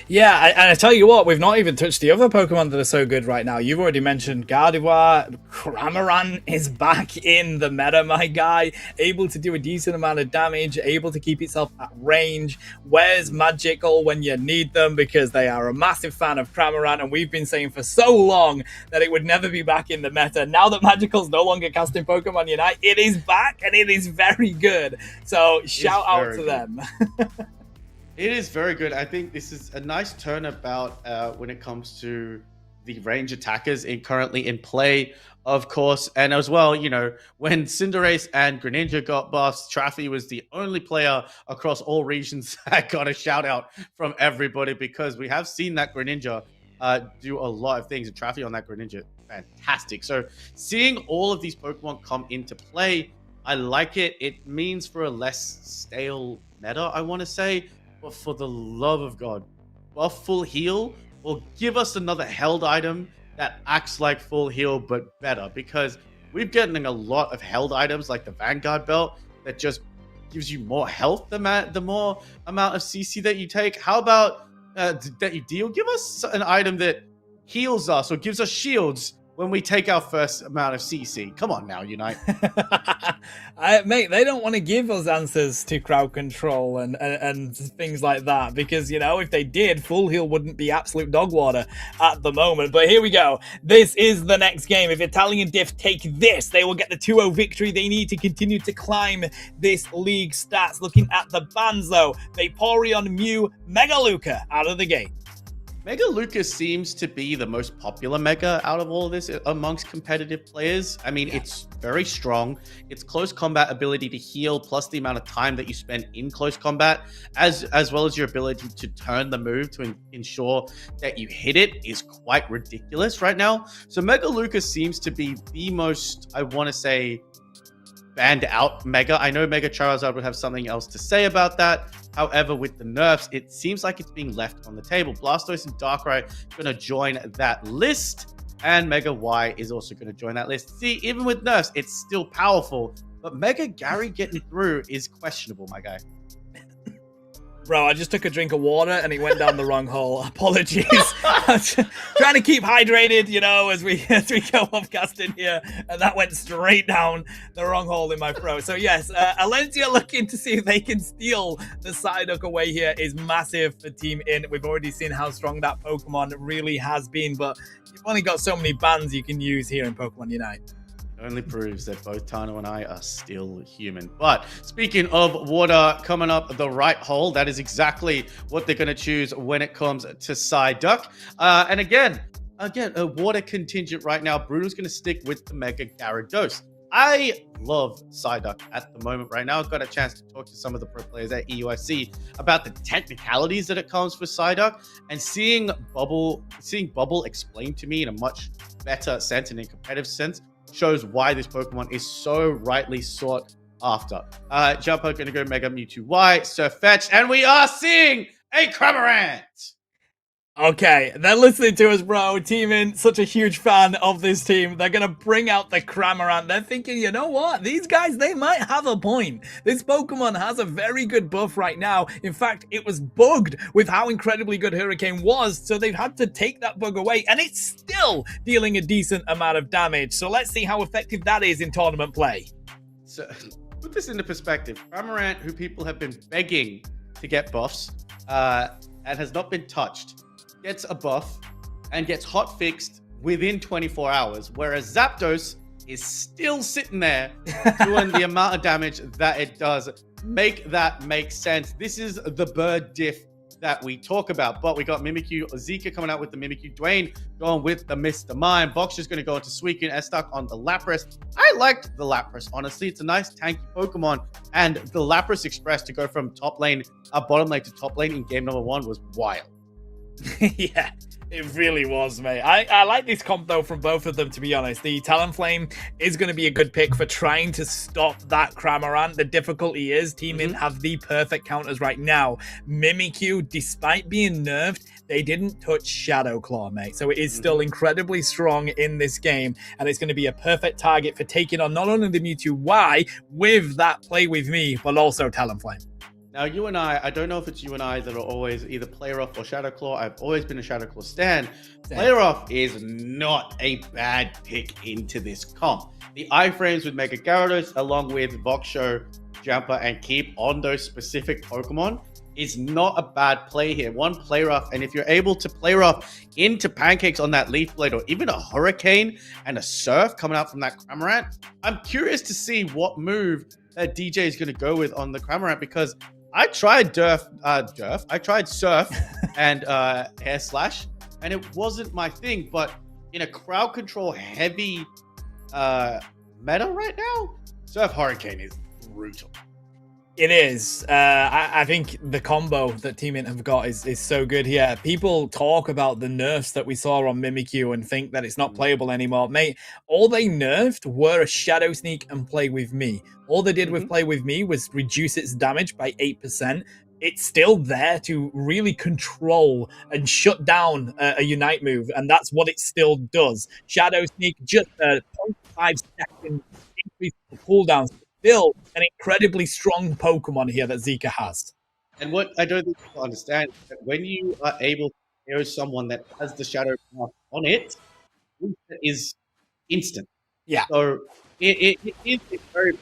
Yeah, and I tell you what, we've not even touched the other Pokemon that are so good right now. You've already mentioned Gardevoir. Cramorant is back in the meta, my guy. Able to do a decent amount of damage, able to keep itself at range. Where's Magical when you need them? Because they are a massive fan of Cramorant, and we've been saying for so long that it would never be back in the meta. Now that Magical's no longer casting Pokemon Unite, it is back, and it is very good. So shout out to them. It is very good. I think this is a nice turnabout when it comes to the range attackers currently in play, of course. And as well, when Cinderace and Greninja got buffs, Traffy was the only player across all regions that got a shout out from everybody, because we have seen that Greninja do a lot of things. And Traffy on that Greninja, fantastic. So seeing all of these Pokemon come into play, I like it. It means for a less stale meta, I want to say. But for the love of God, buff full heal, or give us another held item that acts like full heal but better, because we're getting a lot of held items like the Vanguard belt that just gives you more health the more amount of CC that you take. How about that you deal? Give us an item that heals us or gives us shields when we take our first amount of CC. Come on now, Unite. Mate, they don't want to give us answers to crowd control and things like that, because, if they did, full heal wouldn't be absolute dog water at the moment. But here we go. This is the next game. If Italian Diff take this, they will get the 2-0 victory. They need to continue to climb this league stats. Looking at the bans, though, Vaporeon, Mew, Mega Luca out of the gate. Mega Luca seems to be the most popular Mega out of all of this amongst competitive players. I mean, It's very strong. Its close combat ability to heal, plus the amount of time that you spend in close combat, as well as your ability to turn the move to ensure that you hit it, is quite ridiculous right now. So Mega Luca seems to be the most, I want to say, banned out Mega. I know Mega Charizard would have something else to say about that. However, with the nerfs, it seems like it's being left on the table. Blastoise and Darkrai going to join that list, and Mega Y is also going to join that list. See, even with nerfs, it's still powerful, but Mega Gary getting through is questionable, my guy. Bro, I just took a drink of water and it went down the wrong hole. Apologies. I'm trying to keep hydrated, you know, as we go off casting here, and that went straight down the wrong hole in my throat. So yes, Alencia looking to see if they can steal the Psyduck away here is massive for Team In. We've already seen how strong that Pokemon really has been, but you've only got so many bans you can use here in Pokemon Unite. Only proves that both Tano and I are still human. But speaking of water coming up the right hole, that is exactly what they're going to choose when it comes to Psyduck. And again, a water contingent right now. Bruno's going to stick with the Mega Gyarados. I love Psyduck at the moment right now. I've got a chance to talk to some of the pro players at EUIC about the technicalities that it comes for Psyduck, and seeing Bubble explained to me in a much better sense and in a competitive sense shows why this Pokemon is so rightly sought after. Jumper going to go Mega Mewtwo Y, Surf Fetch, and we are seeing a Cramorant! Okay, they're listening to us, bro. Team In, such a huge fan of this team. They're going to bring out the Cramorant. They're thinking, you know what? These guys, they might have a point. This Pokemon has a very good buff right now. In fact, it was bugged with how incredibly good Hurricane was, so they've had to take that bug away, and it's still dealing a decent amount of damage. So let's see how effective that is in tournament play. So, put this into perspective. Cramorant, who people have been begging to get buffs, and has not been touched, gets a buff and gets hot fixed within 24 hours, whereas Zapdos is still sitting there doing the amount of damage that it does. Make that make sense. This is the bird diff that we talk about, but we got Mimikyu, Zika coming out with the Mimikyu, Dwayne going with the Mr. Mime, Boxer's going to go into Suicune, S-Stuck on the Lapras. I liked the Lapras, honestly. It's a nice tanky Pokemon, and the Lapras Express to go from bottom lane to top lane in game number 1 was wild. Yeah, it really was, mate. I like this comp, though, from both of them, to be honest. The Talonflame is going to be a good pick for trying to stop that Cramorant. The difficulty is Team In have the perfect counters right now. Mimikyu, despite being nerfed, they didn't touch Shadow Claw, mate. So it is still incredibly strong in this game, and it's going to be a perfect target for taking on not only the Mewtwo Y with that Play With Me, but also Talonflame. Now, you and I don't know if it's you and I that are always either Player Off or Shadow Claw. I've always been a Shadow Claw stan. Player Off is not a bad pick into this comp. The iframes with Mega Gyarados, along with Voxshow, Jumper, and Keep on those specific Pokemon is not a bad play here. One Player Off, and if you're able to Player Off into Pancakes on that Leaf Blade, or even a Hurricane and a Surf coming out from that Cramorant, I'm curious to see what move that DJ is going to go with on the Cramorant, because I tried I tried Surf and Air Slash, and it wasn't my thing. But in a crowd control heavy meta right now, Surf Hurricane is brutal. It is. I think the combo that Team In have got is so good here. People talk about the nerfs that we saw on Mimikyu and think that it's not playable anymore. Mate, all they nerfed were a Shadow Sneak and Play With Me. All they did with Play With Me was reduce its damage by 8%. It's still there to really control and shut down a Unite move, and that's what it still does. Shadow Sneak, just a 0.5 second increase the cooldown. Still an incredibly strong Pokemon here that Zika has. And what I don't think people understand is that when you are able to KO someone that has the Shadow Claw on it, it is instant. Yeah. So it is a very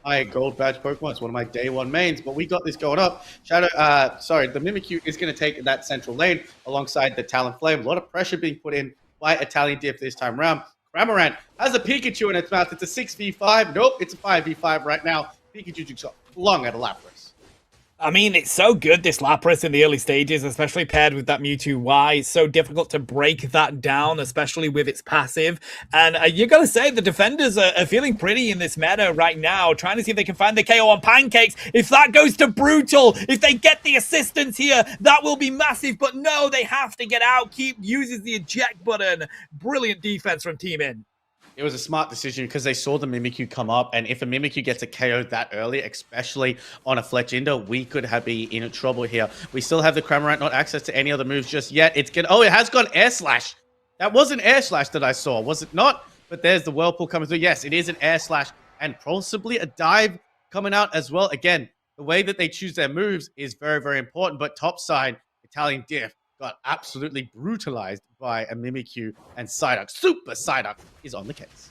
high gold badge Pokemon. It's one of my day one mains, but we got this going up. The Mimikyu is going to take that central lane alongside the Talonflame. A lot of pressure being put in by Italian Diff this time around. Cramorant has a Pikachu in its mouth. It's a 6v5. Nope, it's a 5v5 right now. Pikachu just got flung at a Lapras. I mean, it's so good, this Lapras in the early stages, especially paired with that Mewtwo Y. It's so difficult to break that down, especially with its passive. And you got to say, the defenders are feeling pretty in this meta right now, trying to see if they can find the KO on Pancakes. If that goes to Brutal, if they get the assistance here, that will be massive. But no, they have to get out. Keep uses the eject button. Brilliant defense from Team In. It was a smart decision because they saw the Mimikyu come up, and if a Mimikyu gets a KO that early, especially on a Fletchinder, we could be in trouble here. We still have the Cramorant, not access to any other moves just yet. It has gone Air Slash. That was an Air Slash that I saw, was it not? But there's the Whirlpool coming through. Yes, it is an Air Slash, and possibly a Dive coming out as well. Again, the way that they choose their moves is very, very important. But top side, Italian Diff got absolutely brutalized by a Mimikyu, and Psyduck, Super Psyduck, is on the case.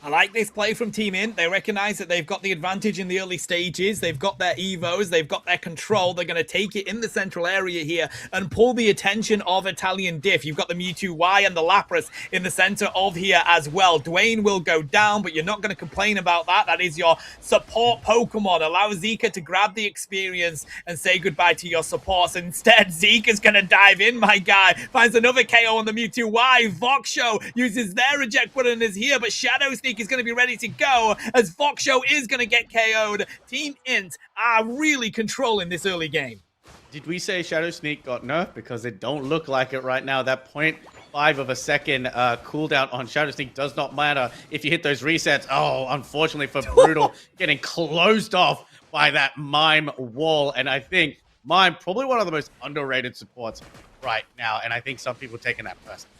I like this play from Team Int. They recognize that they've got the advantage in the early stages. They've got their Evos. They've got their control. They're going to take it in the central area here and pull the attention of Italian Diff. You've got the Mewtwo Y and the Lapras in the center of here as well. Dwayne will go down, but you're not going to complain about that. That is your support Pokemon. Allow Zika to grab the experience and say goodbye to your supports. Instead, Zika's going to dive in, my guy. Finds another KO on the Mewtwo Y. Voxshow uses their eject button and is here, but Shadow Sneak is going to be ready to go as Voxshow is going to get KO'd. Team Int are really controlling this early game. Did we say Shadow Sneak got nerfed? Because it don't look like it right now. That 0.5 of a second cooldown on Shadow Sneak does not matter if you hit those resets. Oh, unfortunately for Brutal, getting closed off by that Mime wall. And I think Mime, probably one of the most underrated supports right now. And I think some people are taking that personally.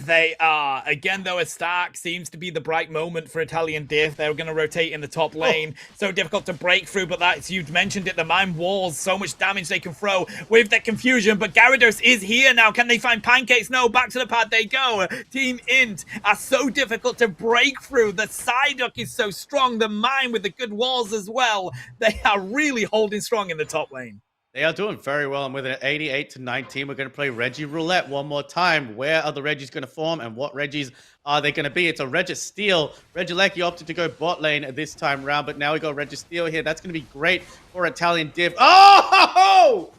They are. Again, though, a Stark seems to be the bright moment for Italian Diff. They're going to rotate in the top lane. So difficult to break through, but that's, you've mentioned it, the Mime walls, so much damage they can throw with that confusion. But Gyarados is here now. Can they find Pancakes? No, back to the pad they go. Team Int are so difficult to break through. The Psyduck is so strong. The Mime with the good walls as well. They are really holding strong in the top lane. They are doing very well, and with an 88-19, we're going to play Reggie Roulette one more time. Where are the Reggies going to form, and what Reggies are they going to be? It's a Registeel. Regieleki opted to go bot lane this time round, but now we got Registeel here. That's going to be great for Italian Diff. Oh!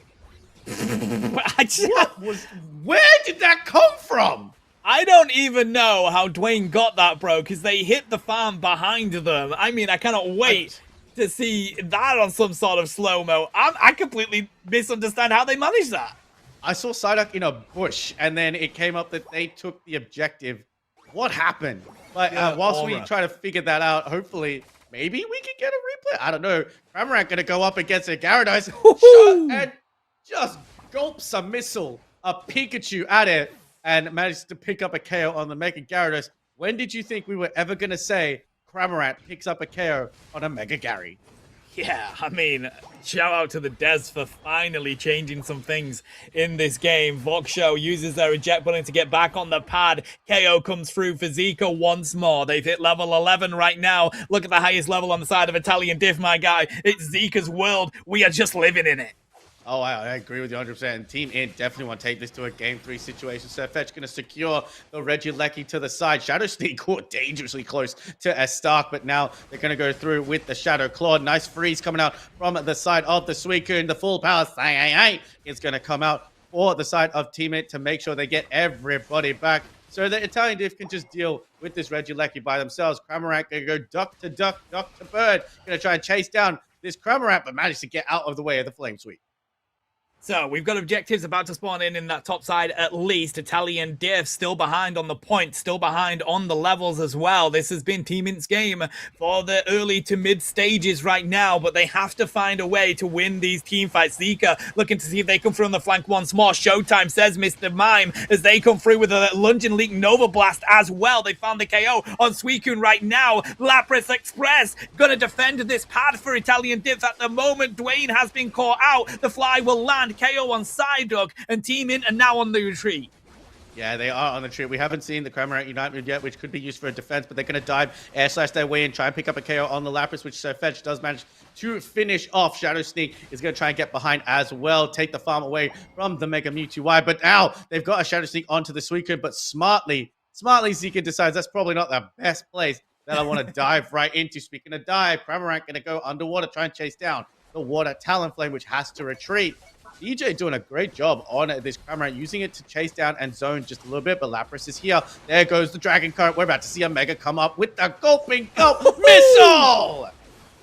Where did that come from? I don't even know how Dwayne got that, bro, because they hit the farm behind them. I mean, I cannot wait to see that on some sort of slow-mo. I completely misunderstand how they managed that. I saw Psyduck in a bush, and then it came up that they took the objective. What happened? But whilst we try to figure that out, hopefully, maybe we can get a replay. I don't know. Cramorant going to go up against a Gyarados and just gulps a missile, a Pikachu at it, and managed to pick up a KO on the Mega Gyarados. When did you think we were ever going to say Cramorant picks up a KO on a Mega Gary? Yeah, I mean, shout out to the Devs for finally changing some things in this game. Voxshow uses their eject button to get back on the pad. KO comes through for Zika once more. They've hit level 11 right now. Look at the highest level on the side of Italian Diff, my guy. It's Zika's world. We are just living in it. Oh, I agree with you 100%. Team Int definitely want to take this to a Game 3 situation. Surfetch going to secure the Regieleki to the side. Shadow Sneak caught dangerously close to a Stark, but now they're going to go through with the Shadow Claw. Nice freeze coming out from the side of the Suicune. The full power is going to come out for the side of Team Int to make sure they get everybody back. So the Italian Diff can just deal with this Regieleki by themselves. Cramorant going to go duck to duck, duck to bird. Going to try and chase down this Cramorant, but managed to get out of the way of the Flame Sweep. So we've got objectives about to spawn in that top side at least. Italian Diff still behind on the points, still behind on the levels as well. This has been Team Int's game for the early to mid stages right now, but they have to find a way to win these team fights. Zika looking to see if they come through on the flank once more. Showtime, says Mr. Mime, as they come through with a Lunge and Leak Nova Blast as well. They found the KO on Suicune right now. Lapras Express gonna defend this pad for Italian Diff at the moment. Dwayne has been caught out. The fly will land. KO on Psyduck, and Team Int are now on the retreat. Yeah, they are on the retreat. We haven't seen the Cramorant Unite move yet, which could be used for a defense, but they're going to dive, air slash their way in, try and pick up a KO on the Lapras, which Surfetch does manage to finish off. Shadow Sneak is going to try and get behind as well, take the farm away from the Mega Mewtwo Y, but now they've got a Shadow Sneak onto the Suicune, but smartly Zika decides that's probably not the best place that I want to dive right into. Speaking of dive, Cramorant going to go underwater, try and chase down the Water Talonflame, which has to retreat. DJ doing a great job on this Cramorant, using it to chase down and zone just a little bit, but Lapras is here. There goes the Dragon Current. We're about to see a Mega come up with the Gulping Gulp Missile!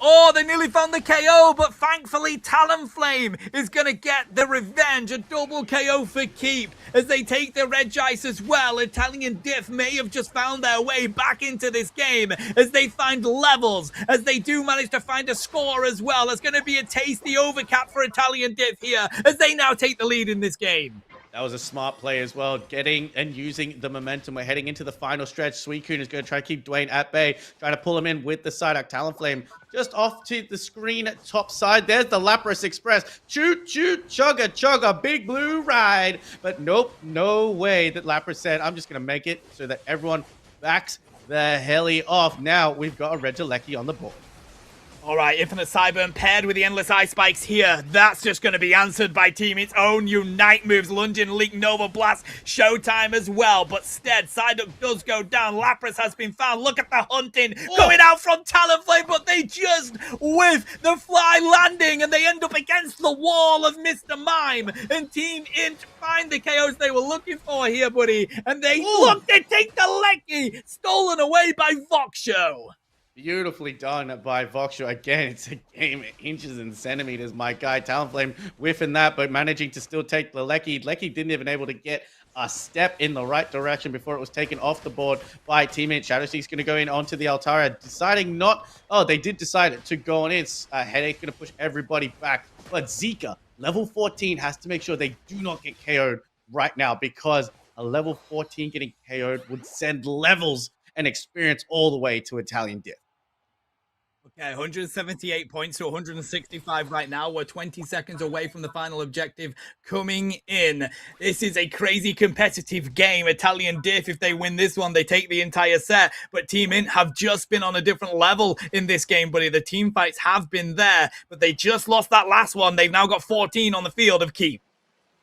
Oh, they nearly found the KO, but thankfully Talonflame is going to get the revenge, a double KO for keep, as they take the Regice as well. Italian Diff may have just found their way back into this game as they find levels, as they do manage to find a score as well. There's going to be a tasty overcap for Italian Diff here, as they now take the lead in this game. That was a smart play as well, getting and using the momentum. We're heading into the final stretch. Suicune is going to try to keep Dwayne at bay, trying to pull him in with the Psyduck Talonflame. Just off to the screen top side. There's the Lapras Express. Choo choo, chugga chugga, big blue ride. But nope, no way that Lapras said, I'm just going to make it so that everyone backs the heli off. Now we've got a Regieleki on the board. All right, Infinite Cyburn paired with the Endless Ice Spikes here. That's just going to be answered by Team its own Unite moves. Lunging Leak, Nova Blast, Showtime as well. But instead, Psyduck does go down. Lapras has been found. Look at the hunting going out from Talonflame, but they just whiff the fly landing, and they end up against the wall of Mr. Mime. And Team Int find the KOs they were looking for here, buddy. And they take the Lecky, stolen away by Voxshow. Beautifully done by Voxshow. Again, it's a game inches and centimeters. My guy, Talonflame, whiffing that, but managing to still take the Lecky. Lecky didn't even able to get a step in the right direction before it was taken off the board by teammate. Shadowseek's going to go in onto the Altara, deciding not... Oh, they did decide to go on in. Headache's going to push everybody back. But Zika, level 14, has to make sure they do not get KO'd right now, because a level 14 getting KO'd would send levels and experience all the way to Italian Diff. Okay, 178 points to 165 right now. We're 20 seconds away from the final objective coming in. This is a crazy competitive game. Italian Diff, if they win this one, they take the entire set. But Team Int have just been on a different level in this game, buddy. The team fights have been there, but they just lost that last one. They've now got 14 on the field of Keep.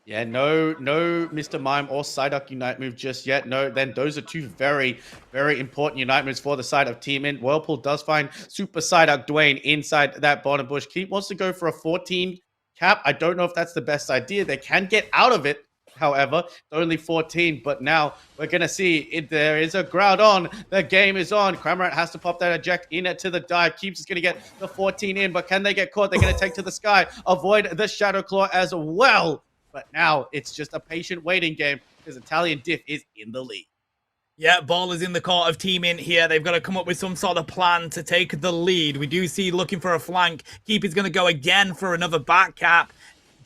Yeah, no Mr. Mime or Psyduck Unite move just yet. No, then those are two very, very important Unite moves for the side of Team Int. Whirlpool does find Super Psyduck Dwayne inside that bottom bush. Keep wants to go for a 14 cap. I don't know if that's the best idea. They can get out of it, however. Only 14, but now we're going to see if there is a crowd on. The game is on. Cramorant has to pop that eject in it to the dive. Keeps is going to get the 14 in, but can they get caught? They're going to take to the sky. Avoid the Shadow Claw as well. But now it's just a patient waiting game because Italian Diff is in the lead. Yeah, ball is in the court of Team Int here. They've got to come up with some sort of plan to take the lead. We do see looking for a flank. Keep is going to go again for another back cap.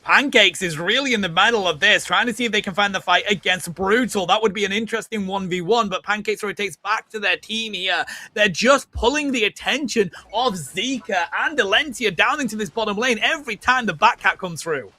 Pancakes is really in the middle of this, trying to see if they can find the fight against Brutal. That would be an interesting 1v1, but Pancakes rotates back to their team here. They're just pulling the attention of Zika and Alentia down into this bottom lane every time the back cap comes through.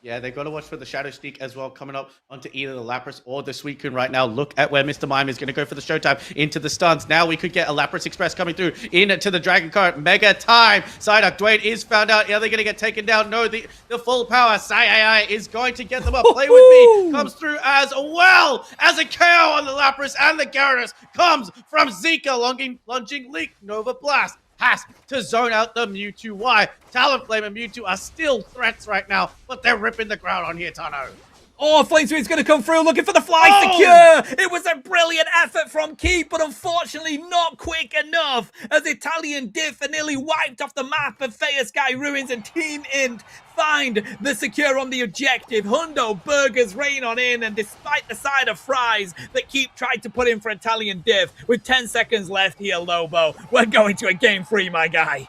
Yeah, they've got to watch for the Shadow Sneak as well, coming up onto either the Lapras or the Suicune right now. Look at where Mr. Mime is going to go for the Showtime into the stuns. Now we could get a Lapras Express coming through into the Dragon Current. Mega time. Psyduck Dwayne is found out. Are they going to get taken down? No, the full power. Sai is going to get them up. Play with me comes through as well as a KO on the Lapras, and the Gyarados comes from Zika. Lunging Leak. Nova Blast has to zone out the Mewtwo. Why? Talonflame and Mewtwo are still threats right now, but they're ripping the ground on here, Tano. Oh, Flamesweep's going to come through looking for the fly secure. It was a brilliant effort from Keep, but unfortunately not quick enough, as Italian Diff are nearly wiped off the map of Faya Sky Ruins, and Team Int find the secure on the objective. Hundo Burgers rain on in, and despite the side of fries that Keep tried to put in for Italian Diff, with 10 seconds left here, Lobo, we're going to a game 3, my guy.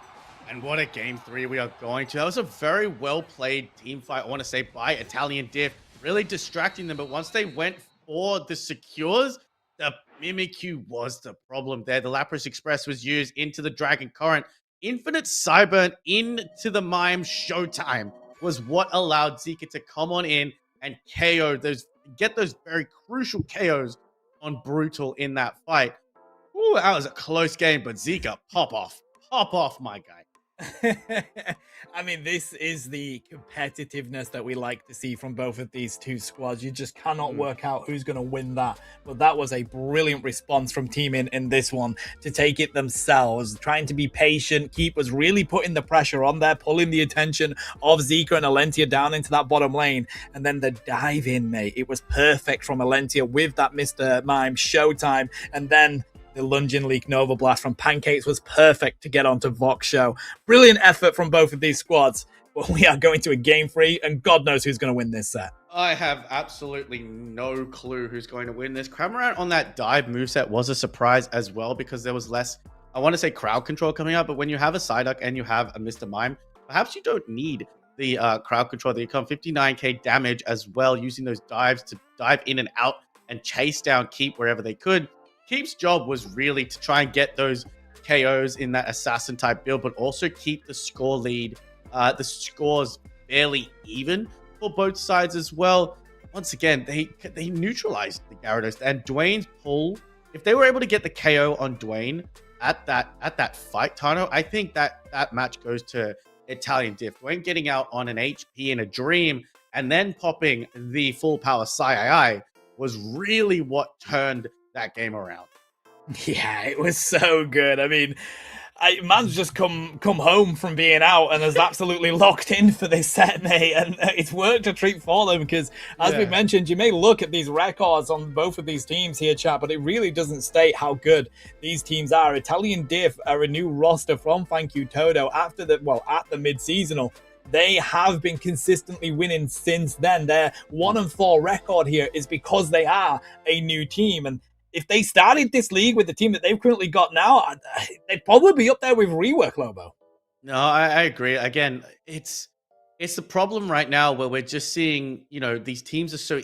And what a game 3 we are going to. That was a very well-played team fight, I want to say, by Italian Diff. Really distracting them, but once they went for the secures, the Mimikyu was the problem there. The Lapras Express was used into the Dragon Current. Infinite Cyburn into the Mime Showtime was what allowed Zika to come on in and KO get those very crucial KOs on Brutal in that fight. Ooh, that was a close game, but Zika, pop off, my guy. I mean, this is the competitiveness that we like to see from both of these two squads. You just cannot work out who's going to win that. But that was a brilliant response from Team Int in this one to take it themselves, trying to be patient. Keep was really putting the pressure on there, pulling the attention of Zika and Alentia down into that bottom lane. And then the dive in, mate. It was perfect from Alentia with that Mr. Mime Showtime. And then the Lunging Leak Nova Blast from Pancakes was perfect to get onto Voxshow. Brilliant effort from both of these squads. But we are going to a game 3, and God knows who's going to win this set. I have absolutely no clue who's going to win this. Cramorant on that dive moveset was a surprise as well, because there was less, I want to say, crowd control coming up. But when you have a Psyduck and you have a Mr. Mime, perhaps you don't need the crowd control. They become 59k damage as well, using those dives to dive in and out and chase down Keep wherever they could. Keep's job was really to try and get those KOs in that assassin type build, but also keep the score lead. The scores barely even for both sides as well. Once again, they neutralized the Gyarados, and Dwayne's pull. If they were able to get the KO on Dwayne at that fight, Tano, I think that match goes to Italian Diff. Dwayne getting out on an HP in a dream and then popping the full power Sai was really what turned that game around. Yeah, it was so good. I mean, man's just come home from being out and is absolutely locked in for this set, mate. And it's worked a treat for them because, as we mentioned, you may look at these records on both of these teams here, chat, but it really doesn't state how good these teams are. Italian Diff are a new roster from Thank You Todo at the mid-seasonal. They have been consistently winning since then. Their 1-4 record here is because they are a new team. And if they started this league with the team that they've currently got now, they'd probably be up there with Rework, Lobo. No, I agree. Again, it's the problem right now where we're just seeing, these teams are so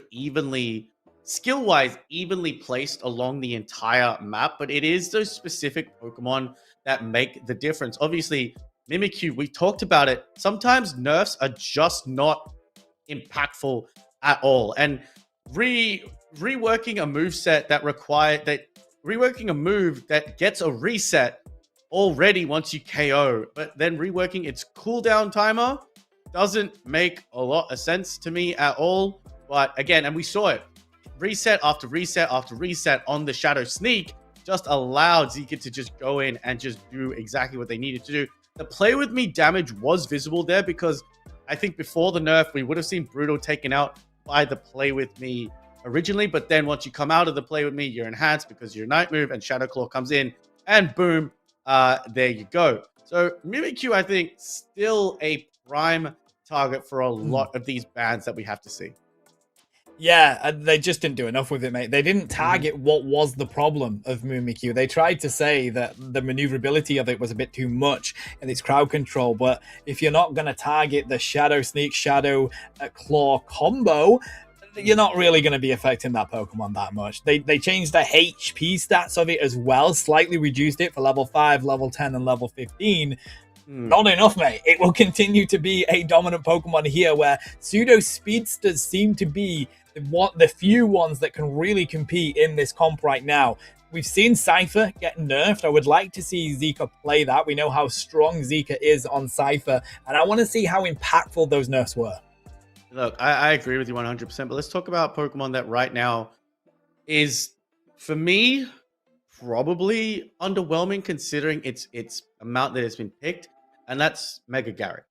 skill-wise, evenly placed along the entire map, but it is those specific Pokemon that make the difference. Obviously, Mimikyu, we talked about it. Sometimes nerfs are just not impactful at all. And reworking a moveset reworking a move that gets a reset already once you KO, but then reworking its cooldown timer doesn't make a lot of sense to me at all. But again, and we saw it, reset after reset after reset on the Shadow Sneak just allowed Zika to just go in and just do exactly what they needed to do. The Play With Me damage was visible there because I think before the nerf, we would have seen Brutal taken out by the Play With Me originally, but then once you come out of the Play With Me, you're enhanced because your Night Move and Shadow Claw comes in, and boom, there you go. So Mimikyu, I think, still a prime target for a lot of these bans that we have to see. Yeah, they just didn't do enough with it, mate. They didn't target what was the problem of Mimikyu. They tried to say that the maneuverability of it was a bit too much in its crowd control, but if you're not going to target the Shadow Sneak, Shadow Claw combo, you're not really going to be affecting that Pokemon that much. They changed the HP stats of it as well, slightly reduced it for level 5, level 10, and level 15. Not enough, mate. It will continue to be a dominant Pokemon here where Pseudo Speedsters seem to be the few ones that can really compete in this comp right now. We've seen Cypher get nerfed. I would like to see Zika play that. We know how strong Zika is on Cypher, and I want to see how impactful those nerfs were. Look, I agree with you 100%, but let's talk about Pokemon that right now is, for me, probably underwhelming considering its amount that has been picked, and that's Mega Gary.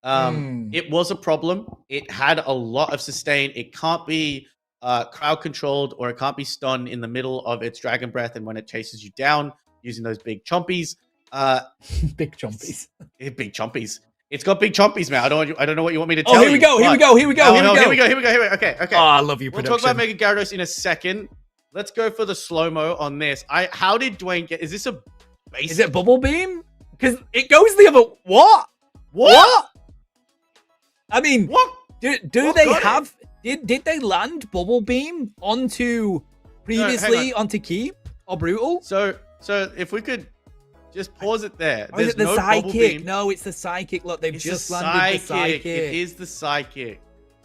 It was a problem. It had a lot of sustain. It can't be crowd controlled, or it can't be stunned in the middle of its Dragon Breath and when it chases you down using those big chompies. Big chompies. Big chompies. It's got big chompies, man. I don't know what you want me to tell you. Here we go. Okay. Oh, I love you, We'll production. talk about Mega Gyarados in a second. Let's go for the slow-mo on this. How did Dwayne get... Is this a basic... Is it Bubble Beam? Because it goes the other... What? I mean, what? Do they have... Did they land Bubble Beam onto Keep or Brutal? So if we could just pause it there. Or is it the Psychic? No, it's the Psychic. Look, they've just landed the Psychic. It is the Psychic.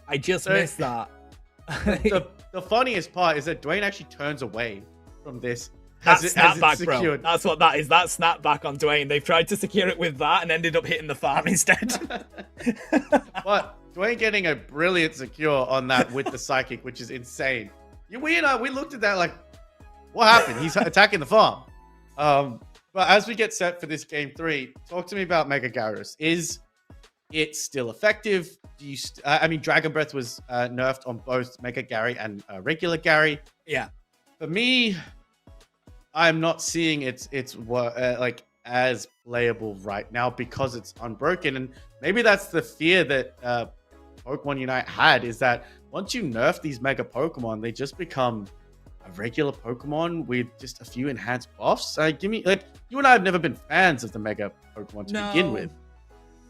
I just missed that. The funniest part is that Dwayne actually turns away from this. That's snapback, bro. That's what that is. That's snapback on Dwayne. They've tried to secure it with that and ended up hitting the farm instead. But Dwayne getting a brilliant secure on that with the Psychic, which is insane. We looked at that like, what happened? He's attacking the farm. But as we get set for this game 3, talk to me about Mega Gyarados. Is it still effective? Dragon Breath was nerfed on both Mega Gary and regular Gary. Yeah. For me, I'm not seeing it's as playable right now because it's unbroken. And maybe that's the fear that Pokemon Unite had, is that once you nerf these Mega Pokemon, they just become a regular Pokemon with just a few enhanced buffs. You and I have never been fans of the Mega Pokemon to begin with.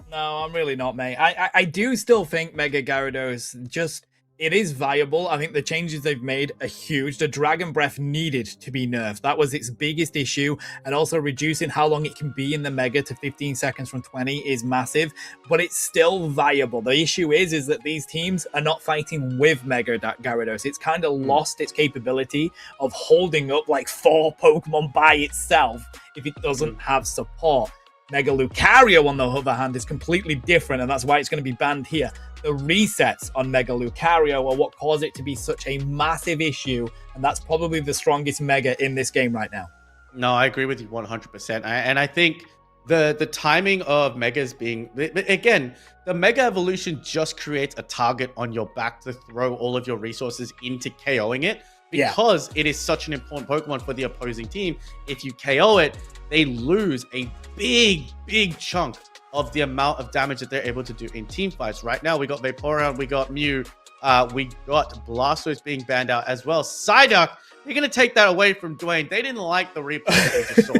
No, I'm really not, mate. I do still think Mega Gyarados just it is viable. I think the changes they've made are huge. The Dragon Breath needed to be nerfed. That was its biggest issue, and also reducing how long it can be in the Mega to 15 seconds from 20 is massive. But it's still viable. The issue is that these teams are not fighting with Mega Gyarados. It's kind of lost its capability of holding up like 4 Pokemon by itself if it doesn't have support. Mega Lucario, on the other hand, is completely different, and that's why it's going to be banned here. The resets on Mega Lucario are what cause it to be such a massive issue, and that's probably the strongest Mega in this game right now. No, I agree with you 100%. And I think the timing of Megas being... Again, the Mega Evolution just creates a target on your back to throw all of your resources into KOing it, because it is such an important Pokemon for the opposing team. If you KO it, they lose a big chunk of the amount of damage that they're able to do in team fights. Right now, we got Vaporeon, we got Mew, we got Blastoise being banned out as well. Psyduck, you're going to take that away from Dwayne. They didn't like the replay that we just saw.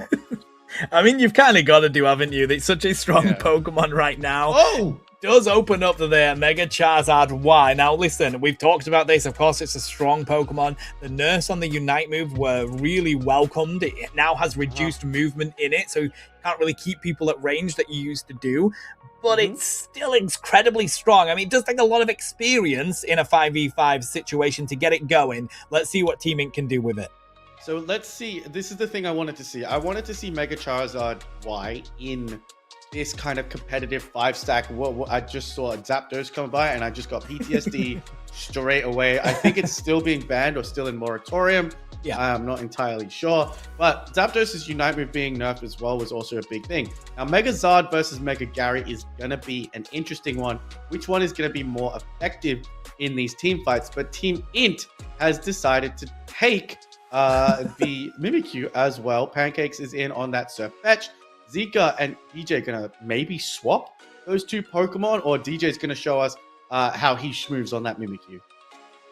I mean, you've kind of got to do, haven't you? It's such a strong Pokemon right now. Oh! Does open up to their Mega Charizard Y. Now, listen, we've talked about this. Of course, it's a strong Pokemon. The nerfs on the Unite move were really welcomed. It now has reduced movement in it, so you can't really keep people at range that you used to do. But it's still incredibly strong. I mean, it does take a lot of experience in a 5v5 situation to get it going. Let's see what Team Ink can do with it. So let's see. This is the thing I wanted to see. I wanted to see Mega Charizard Y in this kind of competitive 5-stack. I just saw Zapdos come by and I just got PTSD straight away. I think it's still being banned or still in moratorium. I'm not entirely sure. But Zapdos' Unite move being nerfed as well was also a big thing. Now, Mega Zard versus Mega Gary is going to be an interesting one. Which one is going to be more effective in these team fights? But Team Int has decided to take the Mimikyu as well. Pancakes is in on that Surf Fetch. Zika and DJ gonna maybe swap those two Pokemon, or DJ's gonna show us how he moves on that Mimikyu.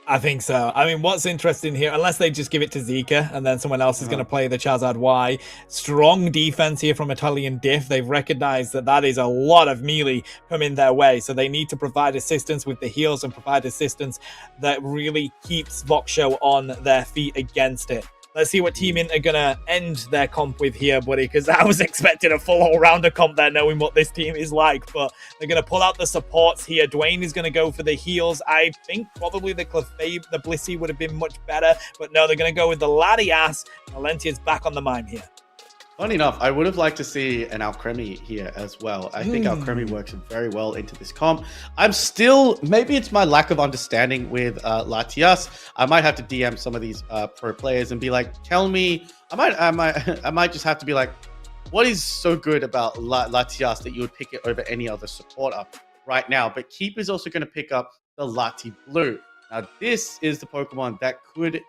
I think so. I mean, what's interesting here, unless they just give it to Zika and then someone else is going to play the Charizard Y, strong defense here from Italian Diff. They've recognized that that is a lot of melee coming their way, so they need to provide assistance with the heals and provide assistance that really keeps Voxshow on their feet against it. Let's see what Team Int are going to end their comp with here, buddy, because I was expecting a full all-rounder comp there, knowing what this team is like, but they're going to pull out the supports here. Dwayne is going to go for the heals. I think probably the Clefairy, the Blissey would have been much better, but no, they're going to go with the Latias. Valentia's back on the mime here. Funny enough, I would have liked to see an Alcremie here as well. I think Alcremie works very well into this comp. I'm still, maybe it's my lack of understanding with Latias. I might have to DM some of these pro players and be like, tell me, I might just have to be like, what is so good about Latias that you would pick it over any other supporter right now? But Keep is also going to pick up the Lati Blue. Now, this is the Pokemon that could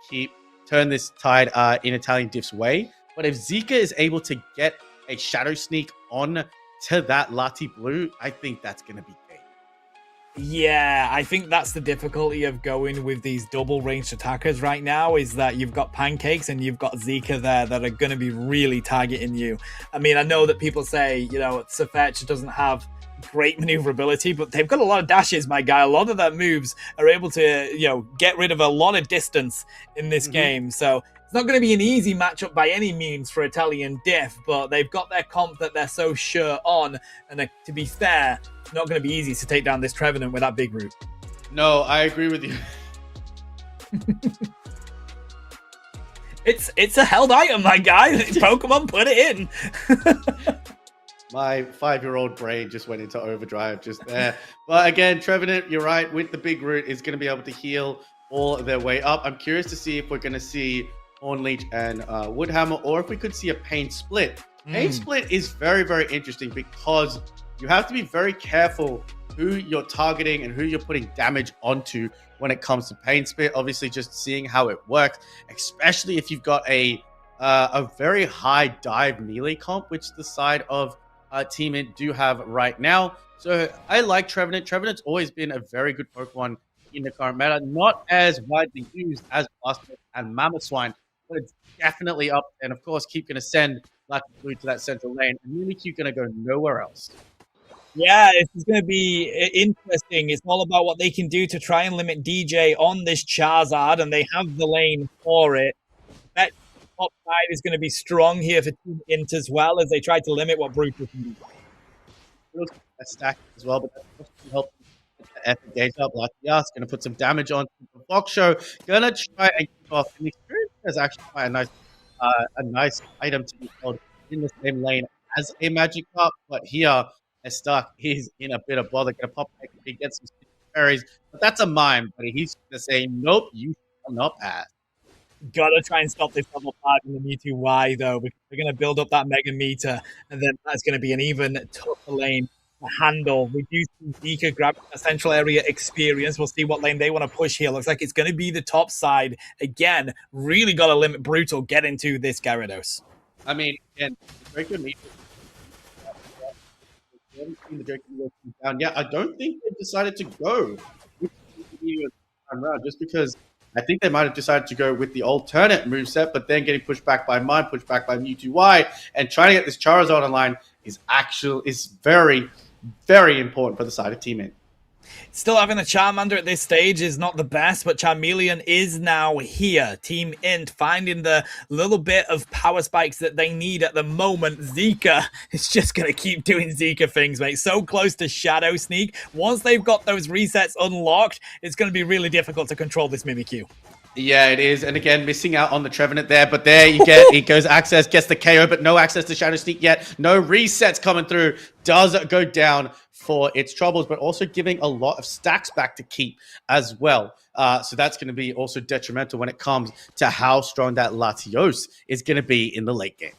turn this tide in Italian Diff's way. But if Zika is able to get a Shadow Sneak on to that Lati Blue, I think that's going to be big. Yeah, I think that's the difficulty of going with these double ranged attackers right now, is that you've got Pancakes and you've got Zika there that are going to be really targeting you. I mean, I know that people say, you know, Safetch doesn't have great maneuverability, but they've got a lot of dashes, my guy. A lot of their moves are able to, you know, get rid of a lot of distance in this game. So it's not going to be an easy matchup by any means for Italian Diff, but they've got their comp that they're so sure on, and to be fair, it's not going to be easy to take down this Trevenant with that big root. No, I agree with you. It's a held item, my guy. Pokemon put it in. My 5-year-old brain just went into overdrive just there. But again, Trevenant, you're right, with the big root is going to be able to heal all their way up. I'm curious to see if we're going to see Hornleech and Woodhammer, or if we could see a Pain Split. Pain Split is very, very interesting because you have to be very careful who you're targeting and who you're putting damage onto when it comes to Pain Split. Obviously, just seeing how it works, especially if you've got a very high dive melee comp, which the side of Team Int do have right now. So I like Trevenant. Trevenant's always been a very good Pokemon in the current meta, not as widely used as Blastoise and Mamoswine, but it's definitely up. And of course, keep going to send Lati Blue to that central lane, and Mimikyu going to go nowhere else. Yeah, this is going to be interesting. It's all about what they can do to try and limit DJ on this Charizard, and they have the lane for it. That top side is going to be strong here for Team Int as well as they try to limit what Brutal can do. A stack as well, but that's also going to help the epic gauge up. Like, yeah, it's going to put some damage on the Fox Show. Gonna try and keep off. And the experience is actually quite a nice item to be held in the same lane as a Magic Cup, but here is stuck. He's in a bit of bother. Gonna pop back if he gets some berries, but that's a mime. But he's gonna say, nope, you shall not pass. Gotta try and stop this level 5 in the Mewtwo Y, though, because they're going to build up that Mega Meter, and then that's going to be an even tougher lane to handle. We do see Zika grab a central area experience. We'll see what lane they want to push here. Looks like it's going to be the top side. Again, really got to limit Brutal, get into this Gyarados. I mean, again, Draco Meter. Down. Yeah, I don't think they decided to go with the time round just because I think they might have decided to go with the alternate moveset, but then getting pushed back by mine, pushed back by Mewtwo Y, and trying to get this Charizard online is very, very important for the side of Team Int. Still having a Charmander at this stage is not the best, but Charmeleon is now here. Team Int finding the little bit of power spikes that they need at the moment. Zika is just going to keep doing Zika things, mate. So close to Shadow Sneak. Once they've got those resets unlocked, it's going to be really difficult to control this Mimikyu. Yeah, it is. And again, missing out on the Trevenant there. But there you get, he goes access, gets the KO, but no access to Shadow Sneak yet. No resets coming through. Does go down for its troubles, but also giving a lot of stacks back to keep as well. So that's going to be also detrimental when it comes to how strong that Latios is going to be in the late game.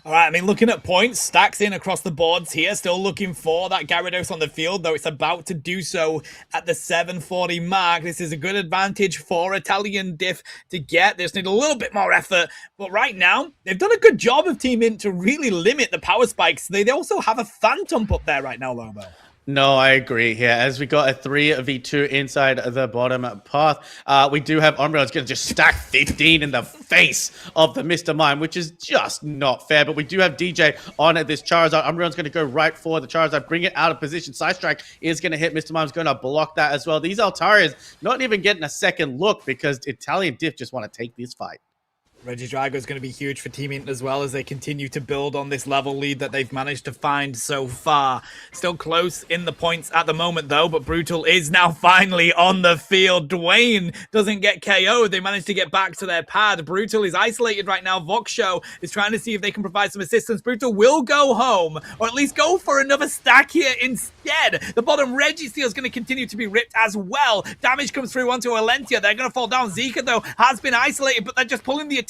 All right, I mean, looking at points, stacks in across the boards here. Still looking for that Gyarados on the field, though it's about to do so at the 740 mark. This is a good advantage for Italian Diff to get. They just need a little bit more effort. But right now, they've done a good job of Team Int to really limit the power spikes. They also have a Phantom up there right now, Lobo. No, I agree here. As we got a 3v2 inside the bottom path, we do have Umbreon's going to just stack 15 in the face of the Mr. Mime, which is just not fair. But we do have DJ on this Charizard. Umbreon's going to go right for the Charizard, bring it out of position. Side Strike is going to hit. Mr. Mime's going to block that as well. These Altarias not even getting a second look because Italian Diff just want to take this fight. Regidrago is going to be huge for Team Int as well as they continue to build on this level lead that they've managed to find so far. Still close in the points at the moment though, but Brutal is now finally on the field. Dwayne doesn't get KO'd. They managed to get back to their pad. Brutal is isolated right now. Voxshow is trying to see if they can provide some assistance. Brutal will go home, or at least go for another stack here instead. The bottom Registeel is going to continue to be ripped as well. Damage comes through onto Alentia. They're going to fall down. Zika though has been isolated, but they're just pulling the attention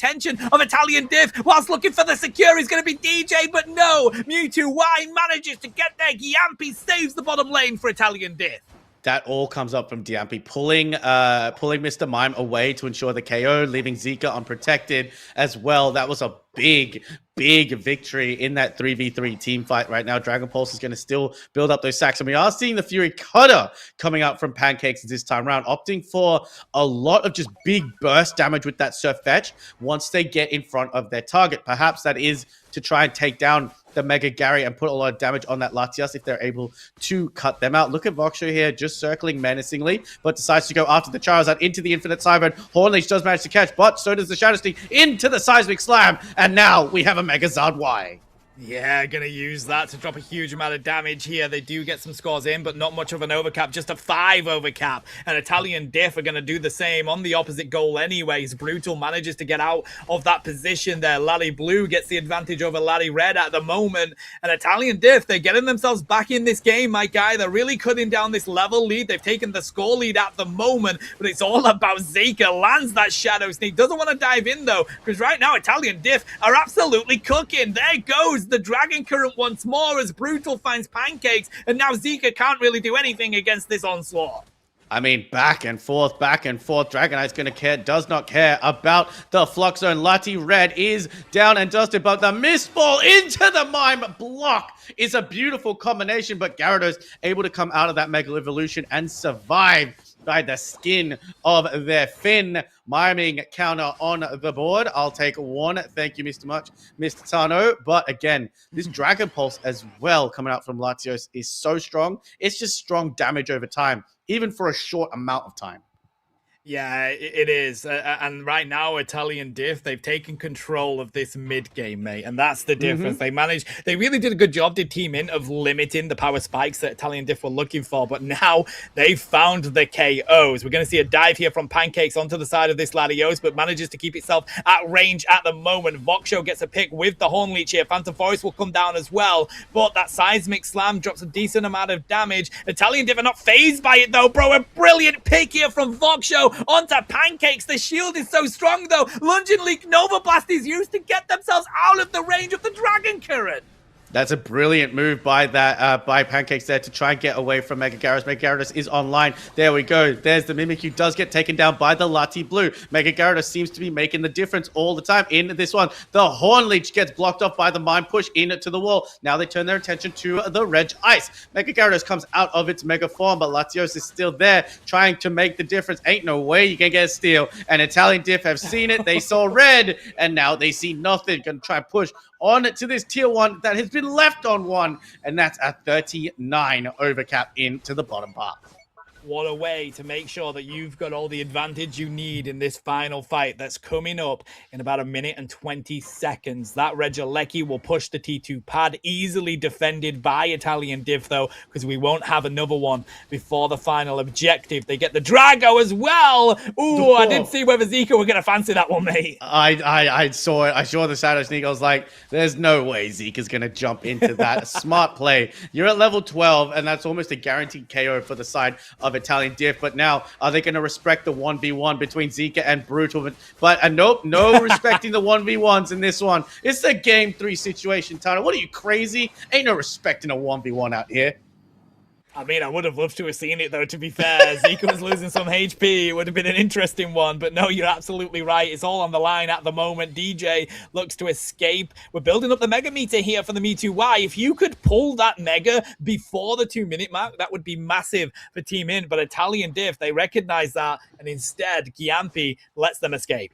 of Italian Diff whilst looking for the secure. Is going to be DJ, but no. Mewtwo Y manages to get there. Gyampi saves the bottom lane for Italian Diff. That all comes up from Gyampi pulling Mr. Mime away to ensure the KO, leaving Zika unprotected as well. That was a big victory in that 3v3 team fight right now. Dragon Pulse is going to still build up those sacks. And we are seeing the Fury Cutter coming out from Pancakes this time around, opting for a lot of just big burst damage with that Surf Fetch once they get in front of their target. Perhaps that is to try and take down the Mega Gary and put a lot of damage on that Latias if they're able to cut them out. Look at Voxshow here, just circling menacingly, but decides to go after the Charizard into the Infinite Siren. Hornleech does manage to catch, but so does the Shadow Sneak into the Seismic Slam, and now we have a Megazard Y. Yeah, gonna use that to drop a huge amount of damage here. They do get some scores in, but not much of an overcap, just a 5 overcap. And Italian Diff are gonna do the same on the opposite goal anyways. Brutal manages to get out of that position there. Larry Blue gets the advantage over Larry Red at the moment. And Italian Diff, they're getting themselves back in this game, my guy. They're really cutting down this level lead. They've taken the score lead at the moment, but it's all about Zika. Lands that Shadow Sneak. Doesn't want to dive in though, because right now Italian Diff are absolutely cooking. There goes the Dragon Current once more as Brutal finds Pancakes, and now Zika can't really do anything against this onslaught. I mean, back and forth. Dragonite's going to care, does not care about the Flux Zone. Lati Red is down and dusted, but the Mist Ball into the Mime block is a beautiful combination, but Gyarados able to come out of that Mega Evolution and survive by the skin of their fin. Miming counter on the board. I'll take one. Thank you, Mr. Mr. Tano. But again, this Dragon Pulse as well coming out from Latios is so strong. It's just strong damage over time, even for a short amount of time. Yeah, it is. And right now, Italian Diff, they've taken control of this mid game, mate. And that's the difference. They really did a good job, did Team Int, of limiting the power spikes that Italian Diff were looking for. But now they've found the KOs. We're going to see a dive here from Pancakes onto the side of this Latios, but manages to keep itself at range at the moment. Voxo gets a pick with the Horn Leech here. Phantom Forest will come down as well. But that Seismic Slam drops a decent amount of damage. Italian Diff are not phased by it, though, bro. A brilliant pick here from Voxo onto Pancakes. The shield is so strong, though. Lunging Leak Nova Blast is used to get themselves out of the range of the Dragon Current. That's a brilliant move by by Pancakes there to try and get away from Mega Gyarados. Mega Gyarados is online. There we go. There's the Mimikyu. Does get taken down by the Lati Blue. Mega Gyarados seems to be making the difference all the time in this one. The Horn Leech gets blocked off by the Mind Push into the wall. Now they turn their attention to the Reg Ice. Mega Gyarados comes out of its Mega form, but Latios is still there trying to make the difference. Ain't no way you can get a steal. And Italian Diff have seen it. They saw red, and now they see nothing. Gonna try and push on to this tier 1 that has been left on 1, and that's a 39 overcap into the bottom part. What a way to make sure that you've got all the advantage you need in this final fight that's coming up in about 1 minute and 20 seconds. That Regieleki will push the T2 pad, easily defended by Italian Div, though, because we won't have another one before the final objective. They get the Drago as well. Ooh, I didn't see whether Zika were going to fancy that one, mate. I saw it. I saw the Shadow Sneak. I was like, there's no way Zika's going to jump into that. Smart play. You're at level 12, and that's almost a guaranteed KO for the side of Italian Diff. But now, are they going to respect the 1v1 between Zika and Brutal? But nope, no respecting the 1v1s in this one. It's a game 3 situation, Tana. What are you, crazy? Ain't no respecting a 1v1 out here. I mean, I would have loved to have seen it, though, to be fair. Zika was losing some HP. It would have been an interesting one. But no, you're absolutely right. It's all on the line at the moment. DJ looks to escape. We're building up the Mega Meter here for the Me2Y. If you could pull that Mega before the 2-minute mark, that would be massive for Team Int. But Italian Diff, they recognize that. And instead, Gyampi lets them escape.